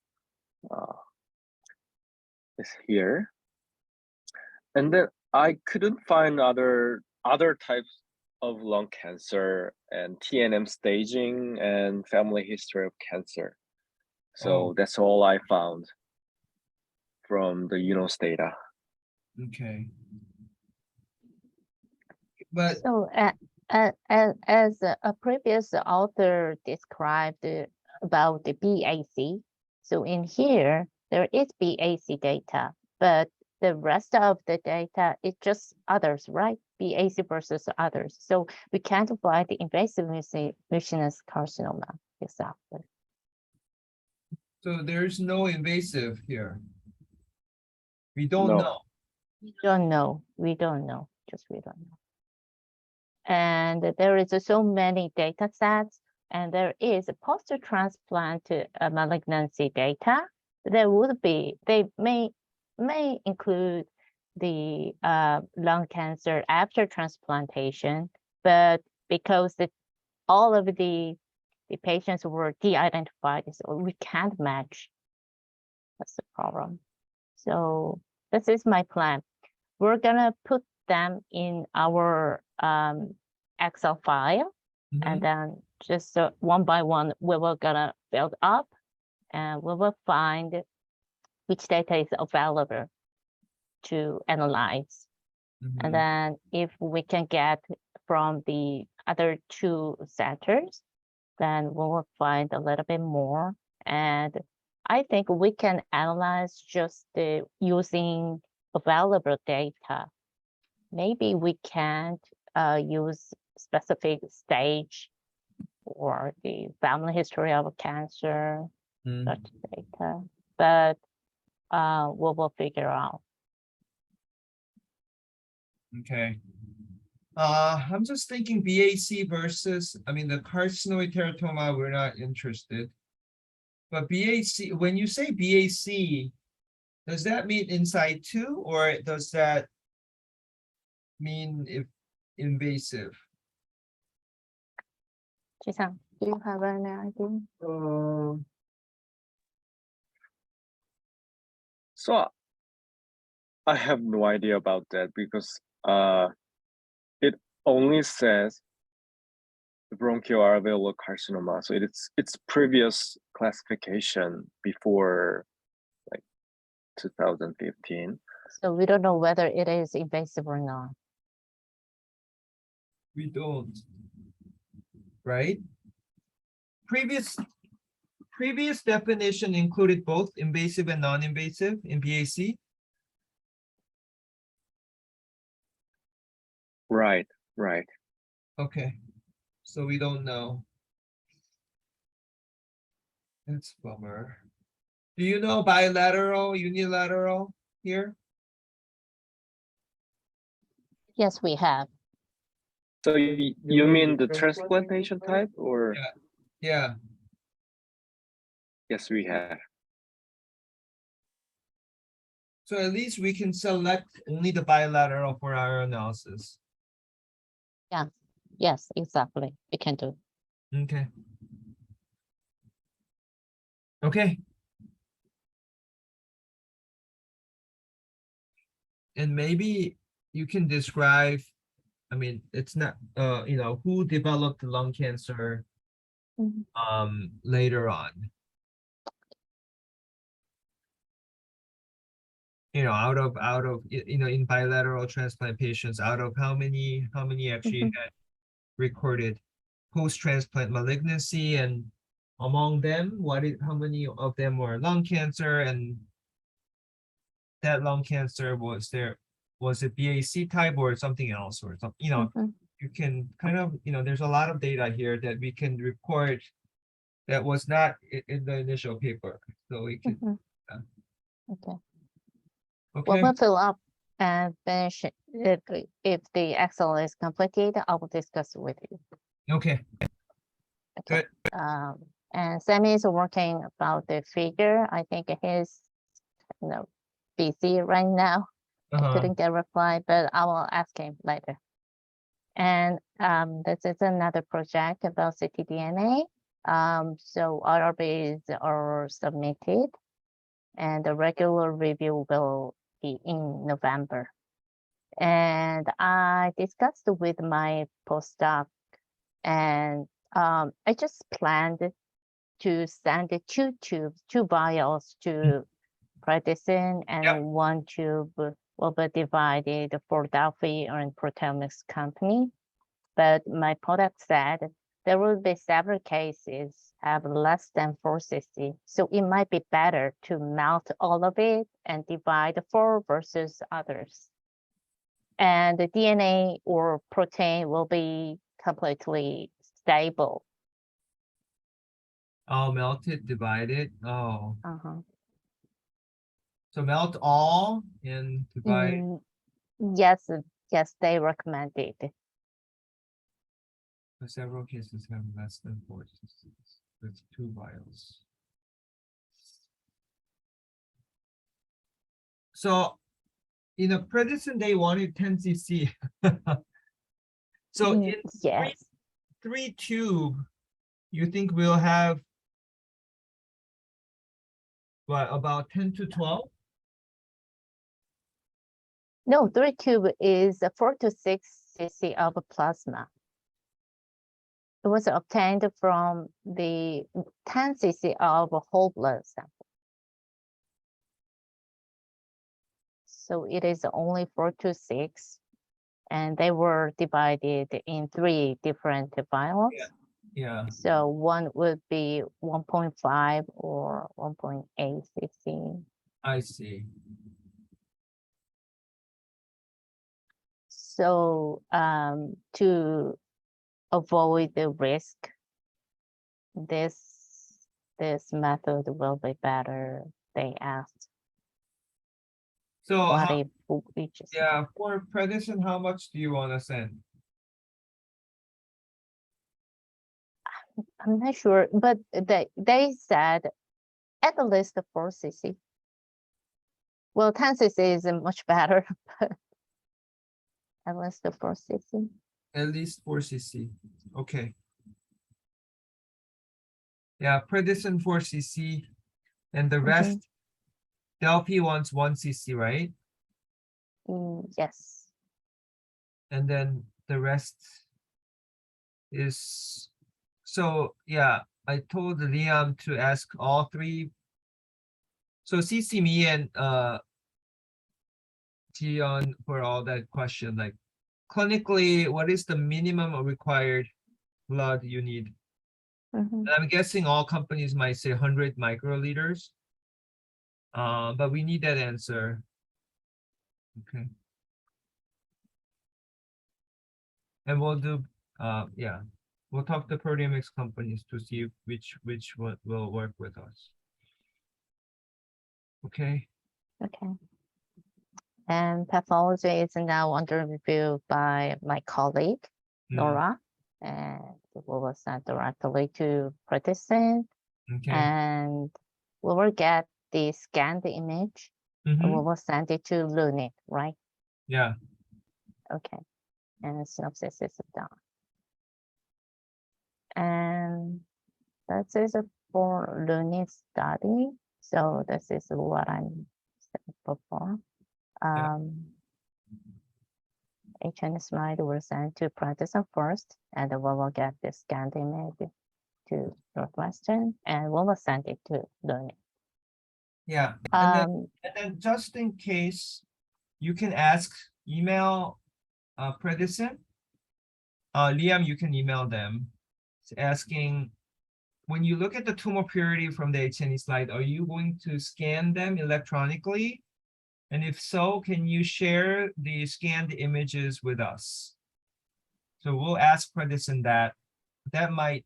is here. And then I couldn't find other types of lung cancer and TNM staging and family history of cancer. So that's all I found from the UNOS data. okay. But So as a previous author described about the BAC, so in here, there is BAC data, but the rest of the data is just others, right? BAC versus others. So we can't find the invasive mucinous carcinoma exactly. so there's no invasive here. We don't No. know. Don't know. We don't know. Just we don't know. And there is so many data sets, and there is a post-transplant malignancy data. There would be, they may include the lung cancer after transplantation, but because all of the patients were de-identified, so we can't match. That's the problem. So this is my plan. We're gonna put them in our Excel file, and Mhm. then just one by one, we will gonna build up, and we will find which data is available to analyze. Mhm. And then if we can get from the other two centers, then we will find a little bit more. And I think we can analyze just using available data. Maybe we can't use specific stage or the family history of cancer, Mm. such data, but we will figure out. Okay. I'm just thinking BAC versus, I mean, the carcinoid teratoma, we're not interested. But BAC, when you say BAC, does that mean inside too, or does that mean if invasive? Ji-san, do you have any idea? So I have no idea about that because it only says bronchial alveolar carcinoma. So it's previous classification before like 2015. So we don't know whether it is invasive or not. We don't. Right? Previous definition included both invasive and non-invasive in BAC. Right. Okay, so we don't know. That's a bummer. Do you know bilateral, unilateral here? Yes, we have. So you mean the transplantation type or? Yeah, Yes, we have. so at least we can select only the bilateral for our analysis. Yes, exactly. We can do. Okay. Okay. And maybe you can describe, I mean, it's not, who developed lung cancer Mhm. later on. Out of in bilateral transplant patients, out of how many actually Mhm. had recorded post-transplant malignancy, and among them, how many of them were lung cancer, and that lung cancer was it BAC type or something else or something, Mhm. you can kind of, there's a lot of data here that we can report that was not in the initial paper, so we can, Mhm. Okay. We okay, will fill up and finish it. If the Excel is completed, I will discuss with you. okay, Okay. good. And Sammy is working about the figure. I think he's busy right now. I Uh-huh. couldn't get a reply, but I will ask him later. And this is another project about ctDNA. So RRBs are submitted, and the regular review will be in November. And I discussed with my postdoc, and I just planned to send the two vials to Predicin, and Yep. one tube will be divided for Delphi and proteomics company. But my product said there will be several cases have less than 4 cc. So it might be better to melt all of it and divide 4 versus others. And the DNA or protein will be completely stable. Oh, melted, divided, oh, Uh-huh. So melt all and divide. Mm, yes, yes, they recommended. Several cases have less than 4 cc's with 2 vials. So in a predicent they wanted 10 cc. So Mm, in yes. three tube, you think we'll have what, about 10 to 12? No, 3 tube is 4 to 6 cc of plasma. It was obtained from the 10 cc of whole blood sample. So it is only 4 to 6, and they were divided in 3 different vials. Yeah, So one would be 1.5 or 1.8 cc. I see. So to avoid the risk, this method will be better, they asked. So What how, if we just yeah, for predicent, how much do you want to send? I'm not sure, but they said at least 4 cc. Well, 10 cc is much better, but at least 4 cc. At least 4 cc. Okay. Yeah, predicent 4 cc, and the rest, Delphi wants 1 cc, right? Yes. And then the rest is, so yeah, I told Liam to ask all 3. So CC me and Tion for all that question, like clinically, what is the minimum required blood you need? Mhm. And I'm guessing all companies might say 100 microliters. But we need that answer. Okay. And we'll do, yeah, we'll talk to proteomics companies to see which one will work with us. Okay. Okay. And pathology is now under review by my colleague, Nora, and we will send directly to Predicent, Okay. and we will get the scanned image, and we Mhm. will send it to Lunit, right? Yeah. Okay, and synopsis is done. And that is it for Lunit study. So this is what I'm saying before. Yeah. HN slide will send to Predicent first, and then we will get the scanned image to Northwestern, and we will send it to Learning. Yeah. And then just in case, you can ask, email Predicent. Liam, you can email them. It's asking, when you look at the tumor purity from the H&E slide, are you going to scan them electronically? And if so, can you share the scanned images with us? So we'll ask Predicent that. That might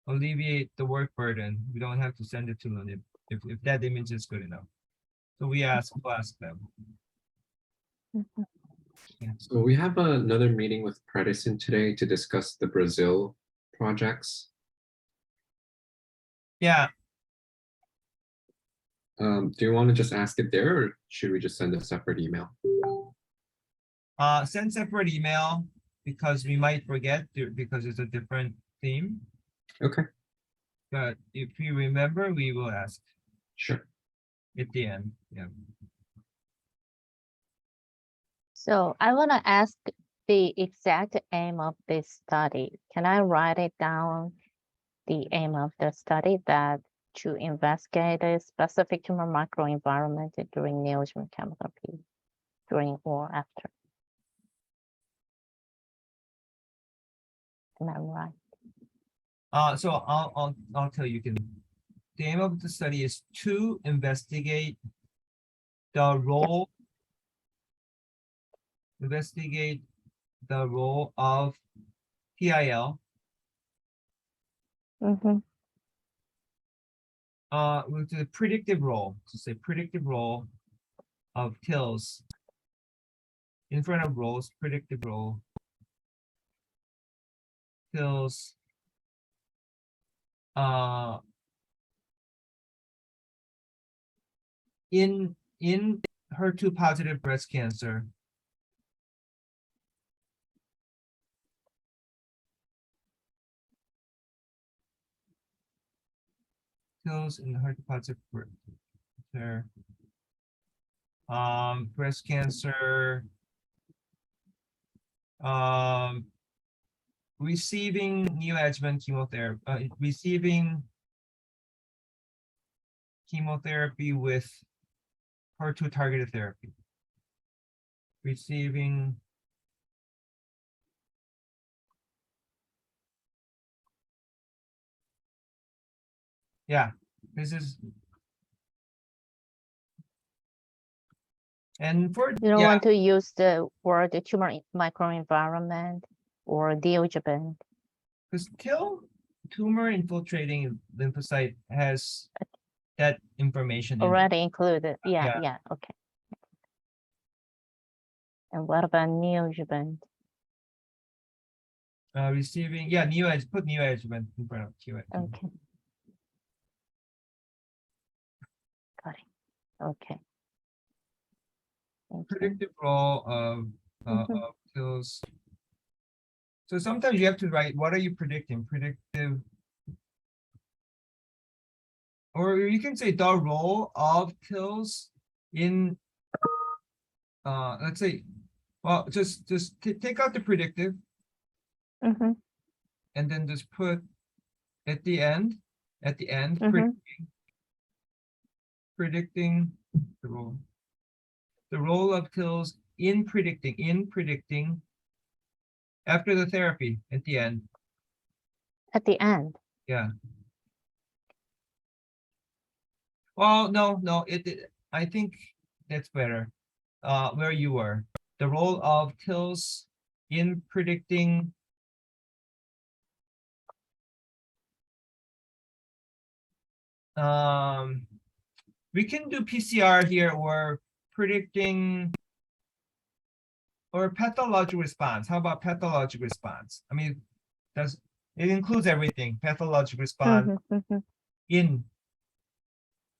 alleviate the work burden. We don't have to send it to them if that image is good enough. So we'll ask them. So we have another meeting with Predicent today to discuss the Brazil projects. Yeah, Do you want to just ask it there, or should we just send a separate email? send separate email because we might forget because it's a different theme. Okay, But if we remember, we will ask sure. at the end. Yeah. So I want to ask the exact aim of this study. Can I write it down? The aim of the study that to investigate a specific tumor microenvironment during neoadjuvant chemotherapy, during or after. Am I right? So I'll tell you again. The aim of the study is to investigate the role. Investigate the role of PIL We'll do the predictive role. So say predictive role of tills in front of rows, predictive role. Tills. In HER2 positive breast cancer. Tills in HER2 positive breast cancer. Breast cancer. Receiving neoadjuvant chemotherapy, receiving chemotherapy with HER2 targeted therapy. Receiving yeah, this is and for You don't yeah, want to use the word tumor microenvironment or neoadjuvant. because tumor infiltrating lymphocyte has that information in it. Already included. Yeah, Yeah. yeah, okay. And what about neoadjuvant? Receiving put neoadjuvant in front of QA. Okay. Got it. Okay. Thank you. Predictive role of Mhm. of TILs. So sometimes you have to write, what are you predicting? Predictive. Or you can say the role of TILs in, let's say, well, just take out the predictive Mhm, and then just put at the end, mhm. predicting the role. The role of TILs in predicting after the therapy at the end. At the end. Yeah. Well, no, I think that's better. Where you were. The role of TILs in predicting we can do PCR here or predicting or pathological response. How about pathological response? I mean, it includes everything, pathological response Mhm, mhm. in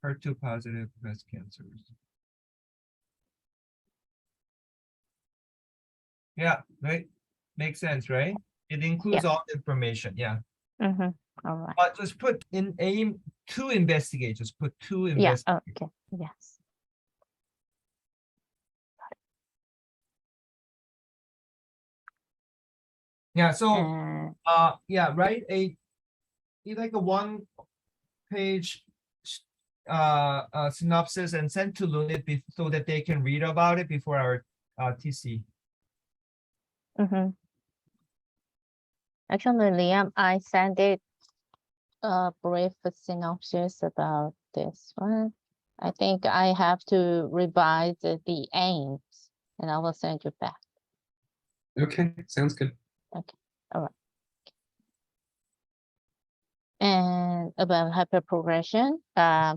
HER2 positive breast cancers. Yeah, right. Makes sense, right? It includes all the information. Yeah. Mhm. All right. But just put in aim to investigate. Just put to Yeah, investigate. okay. Yes. Yeah. So And yeah, write like a 1-page synopsis and send to Lunit so that they can read about it before our TC. mhm. Actually, Liam, I sent it a brief synopsis about this one. I think I have to revise the aims and I will send you back. Okay, sounds good. Okay, all right. And about hyperprogression,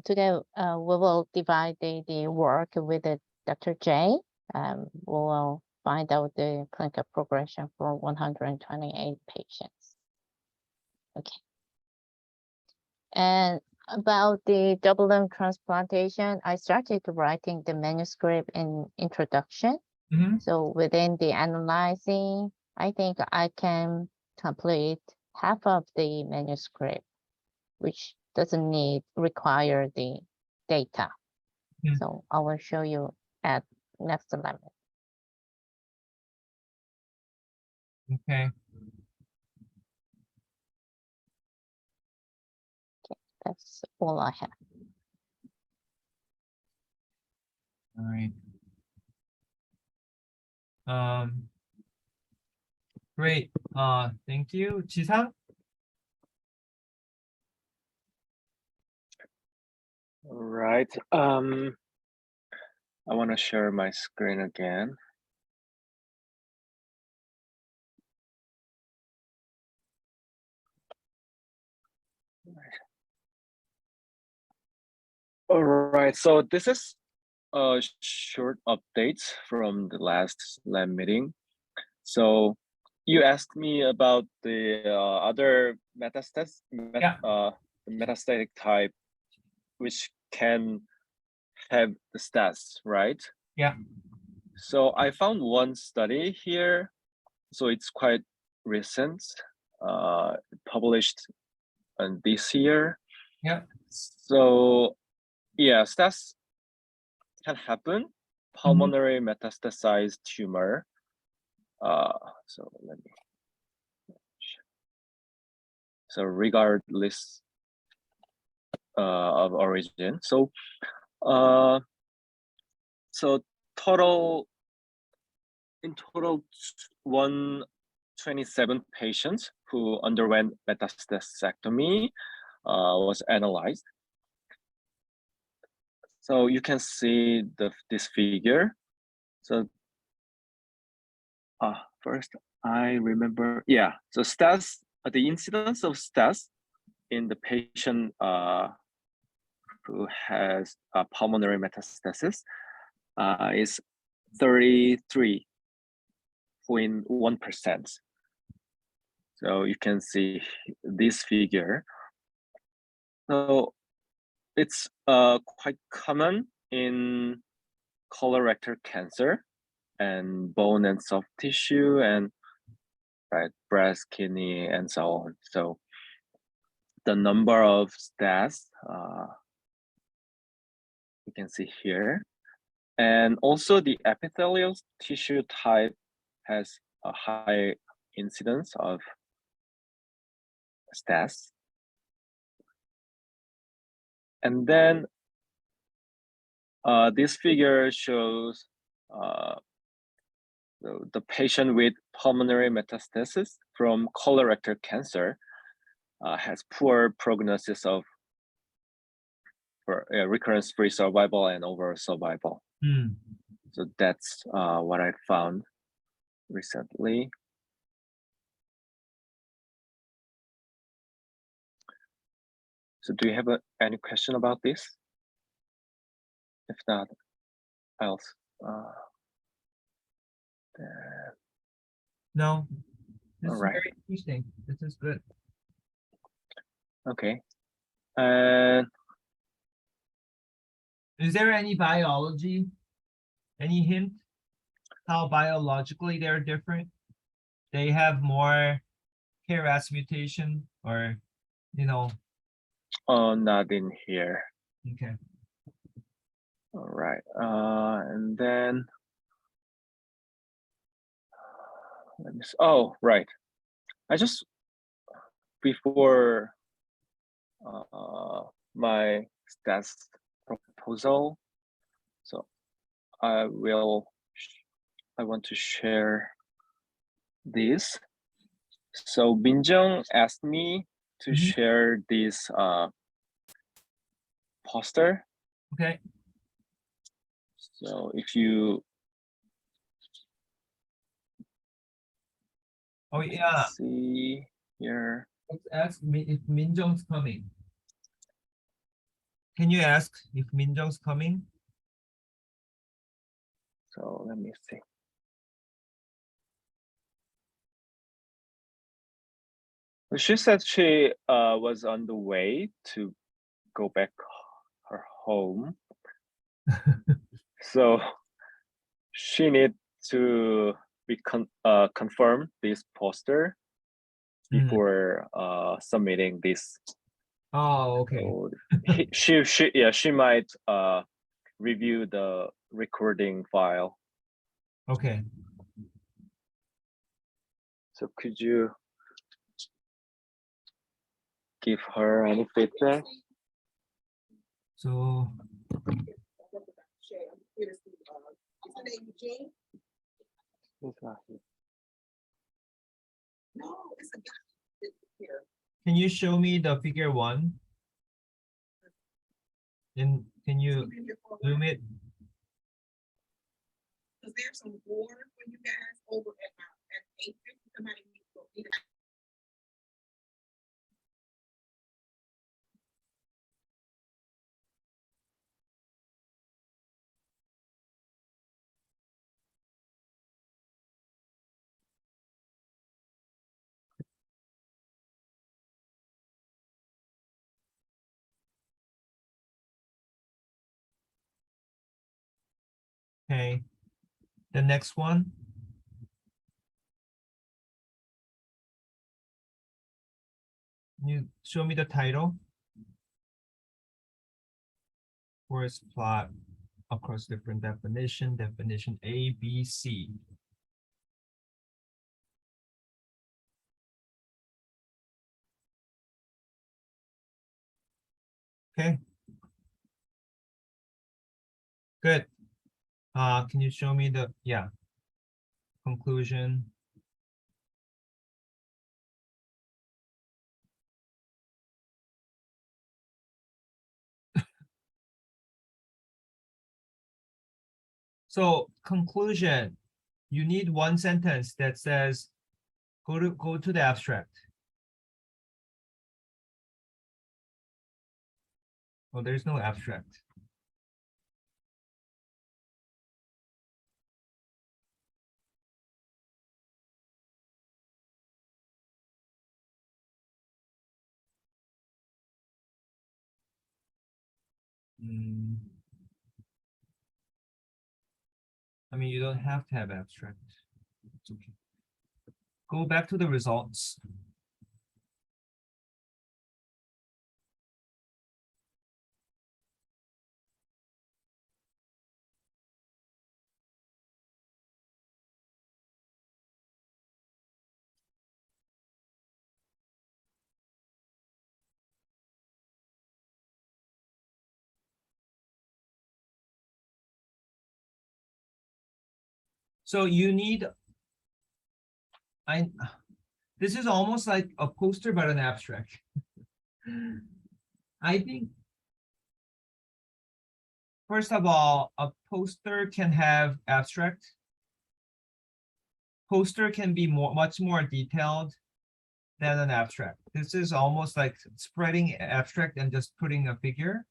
today we will divide the work with Dr. J. We will find out the clinical progression for 128 patients. Okay. And about the double limb transplantation, I started writing the manuscript in introduction. Mhm. So within the analyzing, I think I can complete half of the manuscript, which doesn't require the data. Hmm. So I will show you at next level. Okay. That's all I have. All right. Great. Thank you. Chisang? All right. I want to share my screen again. All right, so this is a short update from the last lab meeting. So you asked me about the other metastatic type, which can have the stats, right? Yeah. So I found one study here. So it's quite recent, published this year. Yeah. So yeah, stats can happen. Pulmonary metastasized tumor. So let me. So regardless of origin. So in total 127 patients who underwent metastasectomy was analyzed. So you can see this figure. So first I remember, yeah. So stats, the incidence of stats in the patient who has pulmonary metastasis is 33.1%. So you can see this figure. So it's quite common in colorectal cancer and bone and soft tissue and breast, kidney, and so on. So the number of stats you can see here. And also the epithelial tissue type has a high incidence of stats. And then this figure shows the patient with pulmonary metastasis from colorectal cancer has poor prognosis of recurrence-free survival and overall survival. So that's what I found recently. So do you have any question about this? If not, else. No. This is Alright. very interesting. This is good. Okay. And Is there any biology? Any hint how biologically they're different? They have more KRAS mutation or, not in here. okay. All right. And then let me see. Oh, right. I just before my stats proposal, so I want to share this. So Minjung asked me to share this poster. Okay. So if you Oh yeah. see here. Let's ask me if Minjung's coming. Can you ask if Minjung's coming? So let me see. She said she was on the way to go back her home. So she need to be confirm this poster before submitting this. Oh, okay. So she might review the recording file. Okay. So could you give her any feedback? So can you show me the figure 1? And can you zoom it? Because there's some water for you guys over at 850. Somebody needs to go get it. Okay. The next one. You show me the title. Forest plot across different definition, definition A, B, C. Okay. Good. Can you show me the, yeah, conclusion? So conclusion, you need one sentence that says, go to the abstract. Oh, there's no abstract. Hmm. I mean, you don't have to have abstract. It's okay. Go back to the results. So you need, this is almost like a poster, but an abstract. I think, first of all, a poster can have abstract. Poster can be much more detailed than an abstract. This is almost like spreading abstract and just putting a figure.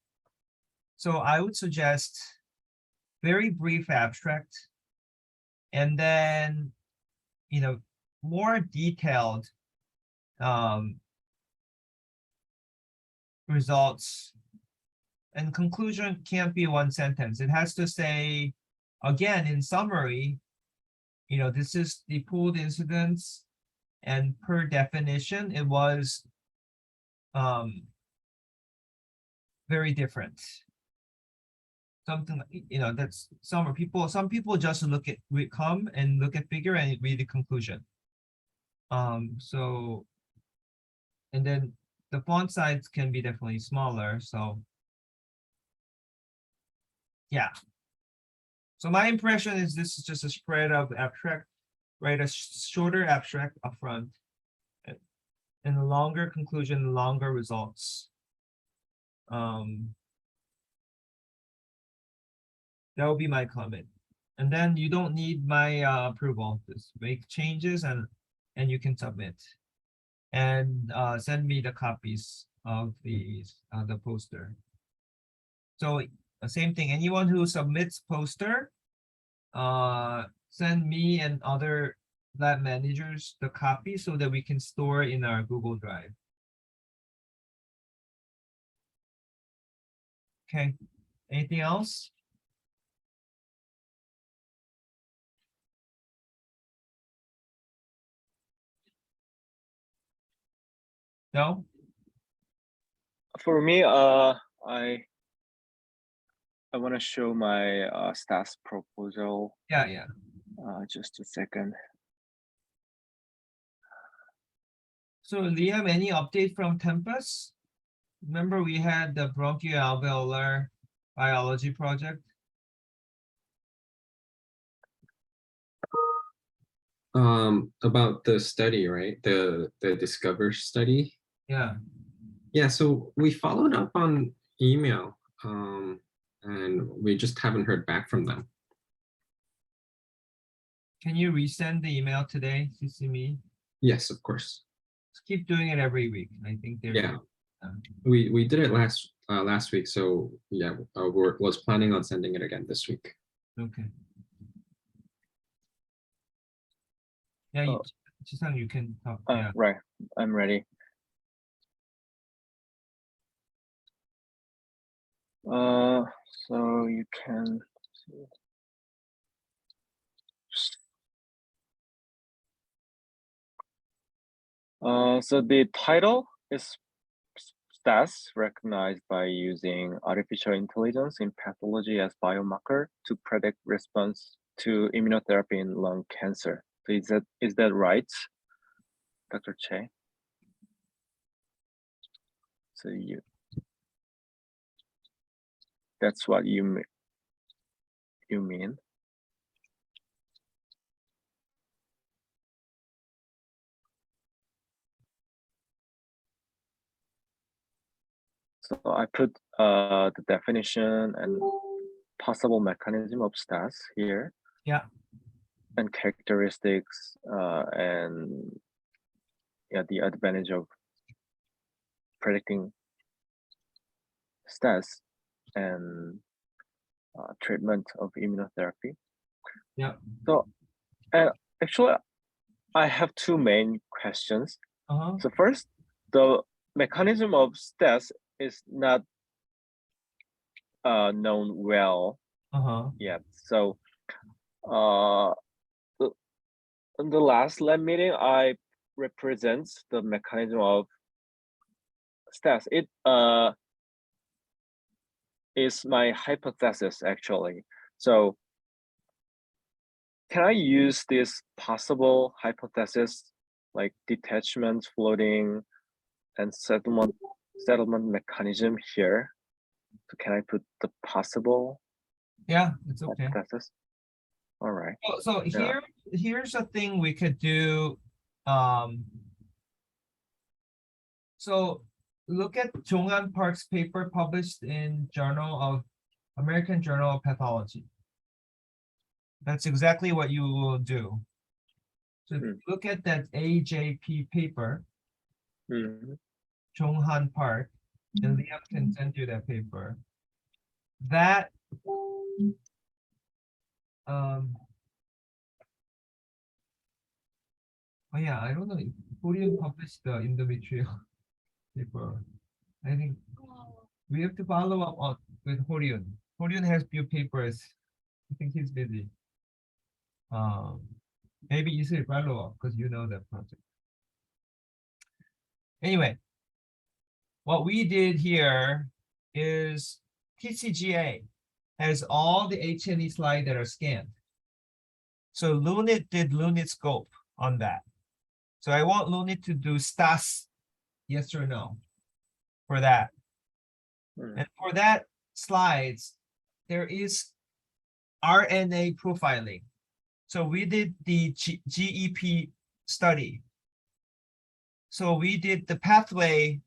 So I would suggest very brief abstract, and then, more detailed results. And conclusion can't be one sentence. It has to say, again, in summary, this is the pooled incidence, and per definition, it was very different. Something, that's some people just come and look at figure and read the conclusion. So, and then the font size can be definitely smaller, so yeah. So my impression is this is just a spread of abstract, right? A shorter abstract upfront, and a longer conclusion, longer results. That would be my comment. And then you don't need my approval. Just make changes and you can submit. And send me the copies of the poster. So same thing, anyone who submits poster, send me and other lab managers the copy so that we can store in our Google Drive. Okay, anything else? No? For me, I want to show my stats proposal. Yeah. Just a second. So Liam, any update from Tempus? Remember we had the bronchoalveolar biology project? About the study, right? The Discover study. Yeah. Yeah, so we followed up on email, and we just haven't heard back from them. Can you resend the email today, CC me? Yes, of course. Just keep doing it every week. I think they're Yeah, we did it last week, so yeah, was planning on sending it again this week. okay. Yeah, Chisang, you can talk. Yeah. Right, I'm ready. So you can see. So the title is stats recognized by using artificial intelligence in pathology as biomarker to predict response to immunotherapy in lung cancer. So is that right, Dr. Che? So that's what you mean? So I put the definition and possible mechanism of stats here. Yeah. And characteristics and yeah, the advantage of predicting stats and treatment of immunotherapy. Yeah. So actually, I have two main questions. Uh-huh. So first, the mechanism of stats is not known well Uh-huh. yet. So in the last lab meeting, I represents the mechanism of stats. It is my hypothesis actually. So can I use this possible hypothesis like detachment, floating, and settlement mechanism here? So can I put the possible Yeah, it's okay. hypothesis? All right. So Yeah. here's a thing we could do. So look at Jong-Han Park's paper published in American Journal of Pathology. That's exactly what you will do. So if you look at that AJP paper, Mhm. Jong-Han Park, and Liam can send you that paper. That oh yeah, I don't know if Korean published the endometrial paper. I think we have to follow up with Horion. Horion has few papers. I think he's busy. Maybe you should follow up because you know that project. Anyway, what we did here is TCGA has all the H&E slides that are scanned. So Lunit did Lunit scope on that. So I want Lunit to do stats, yes or no, for that. And for that slides, there is RNA profiling. So we did the GEP study. So we did the pathway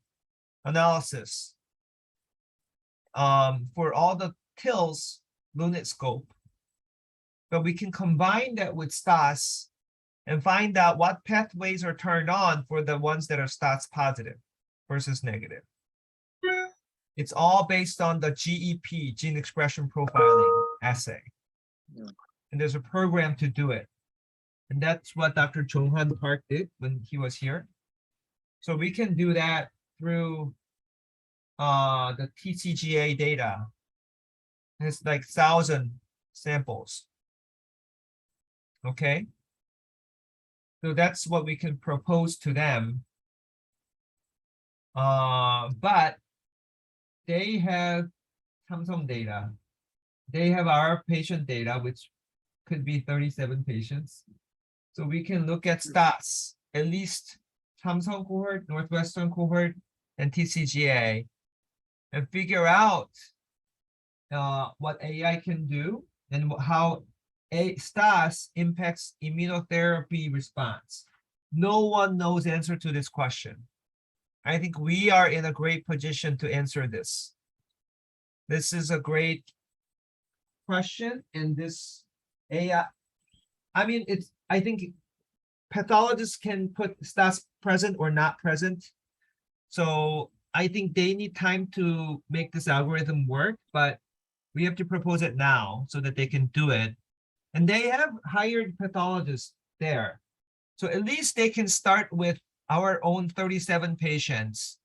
analysis for all the TILs Lunit scope. But we can combine that with stats and find out what pathways are turned on for the ones that are stats positive versus negative. It's all based on the GEP, gene expression profiling assay. And there's a program to do it. And that's what Dr. Jong-Han Park did when he was here. So we can do that through the TCGA data. It's like 1,000 samples. Okay. So that's what we can propose to them. But they have Samsung data. They have our patient data, which could be 37 patients. So we can look at stats, at least Samsung cohort, Northwestern cohort, and TCGA, and figure out what AI can do and how stats impacts immunotherapy response. No one knows the answer to this question. I think we are in a great position to answer this. This is a great question, and this AI, I mean, I think pathologists can put stats present or not present. So I think they need time to make this algorithm work, but we have to propose it now so that they can do it. And they have hired pathologists there. So at least they can start with our own 37 patients,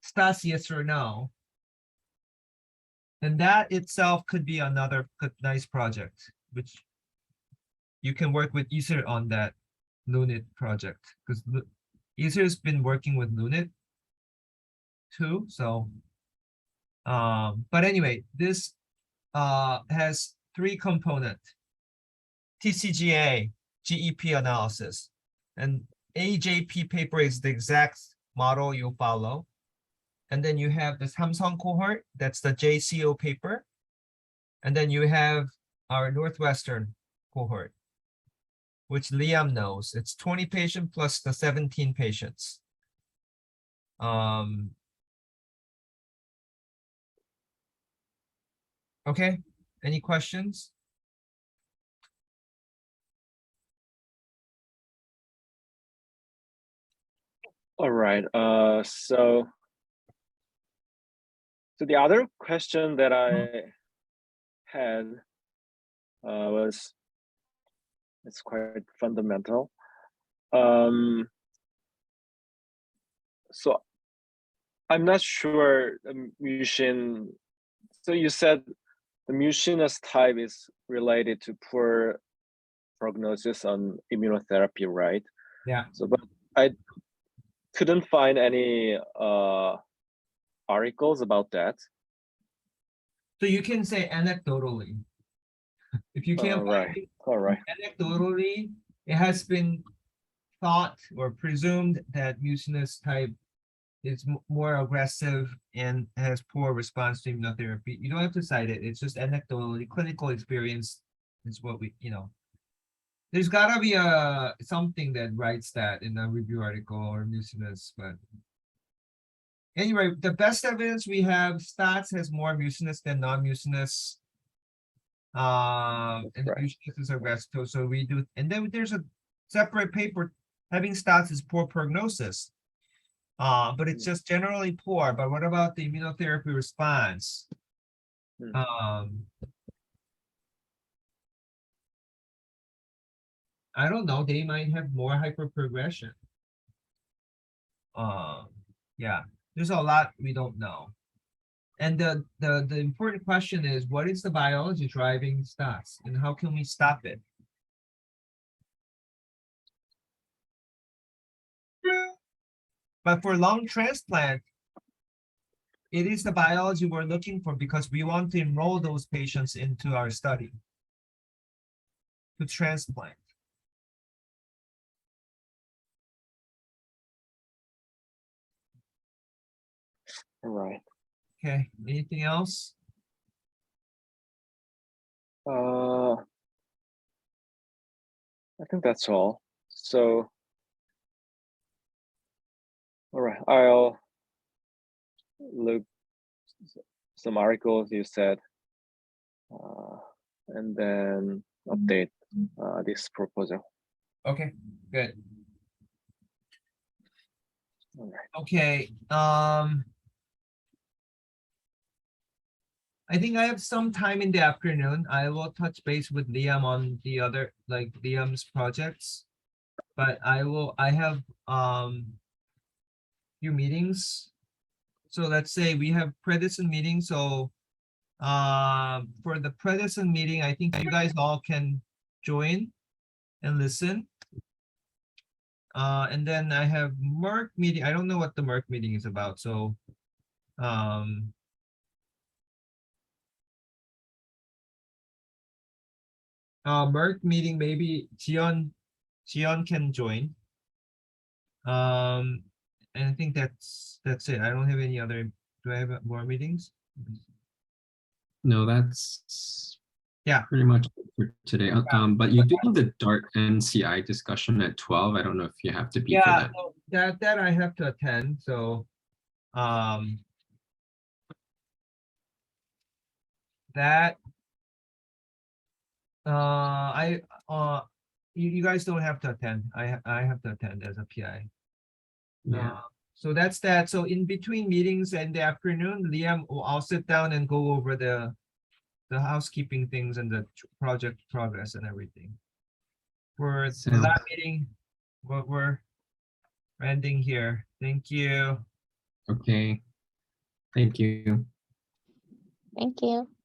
stats yes or no. And that itself could be another nice project, which you can work with Iser on that Lunit project, because Easter's been working with Lunit too, so. But anyway, this has 3 components. TCGA, GEP analysis, and AJP paper is the exact model you follow. And then you have the Samsung cohort, that's the JCO paper. And then you have our Northwestern cohort, which Liam knows. It's 20 patients plus the 17 patients. Okay, any questions? All right. So the other question that I had was, it's quite fundamental. So I'm not sure Mushin. So you said the Mushinous type is related to poor prognosis on immunotherapy, right? Yeah. So, but I couldn't find any articles about that. So you can say anecdotally. If you can't Right. find it, All right. anecdotally, it has been thought or presumed that mucinous type is more aggressive and has poor response to immunotherapy. You don't have to cite it. It's just anecdotally, clinical experience is what we, there's gotta be something that writes that in a review article or mucinous, but anyway, the best evidence we have, stats has more mucinous than non-mucinous. And the Right. mucinous is aggressive, so we do, and then there's a separate paper having stats is poor prognosis. But it's just generally poor. But what about the immunotherapy response? I don't know, they might have more hyperprogression. Yeah, there's a lot we don't know. And the important question is, what is the biology driving stats and how can we stop it? But for lung transplant, it is the biology we're looking for because we want to enroll those patients into our study to transplant. All right. Okay, anything else? I think that's all. So, all right, I'll look some articles you said, and then update this proposal. Okay, good. All right. Okay, I think I have some time in the afternoon. I will touch base with Liam on the other, like Liam's projects. But I have few meetings. So let's say we have Predison meeting, so for the Predison meeting, I think you guys all can join and listen. And then I have Merck meeting. I don't know what the Merck meeting is about, so Merck meeting, maybe Jion can join. And I think that's it. I don't have any other. Do I have more meetings? No, that's Yeah. pretty much it for today. But you do have the DART NCI discussion at 12. I don't know if you have to be for Yeah, that. that I have to attend, so that you guys don't have to attend. I have to attend as a PI. Yeah. So that's that. So in between meetings in the afternoon, Liam, I'll sit down and go over the housekeeping things and the project progress and everything. For the Sounds- lab meeting, we're ending here. Thank you. Okay. Thank you. Thank you.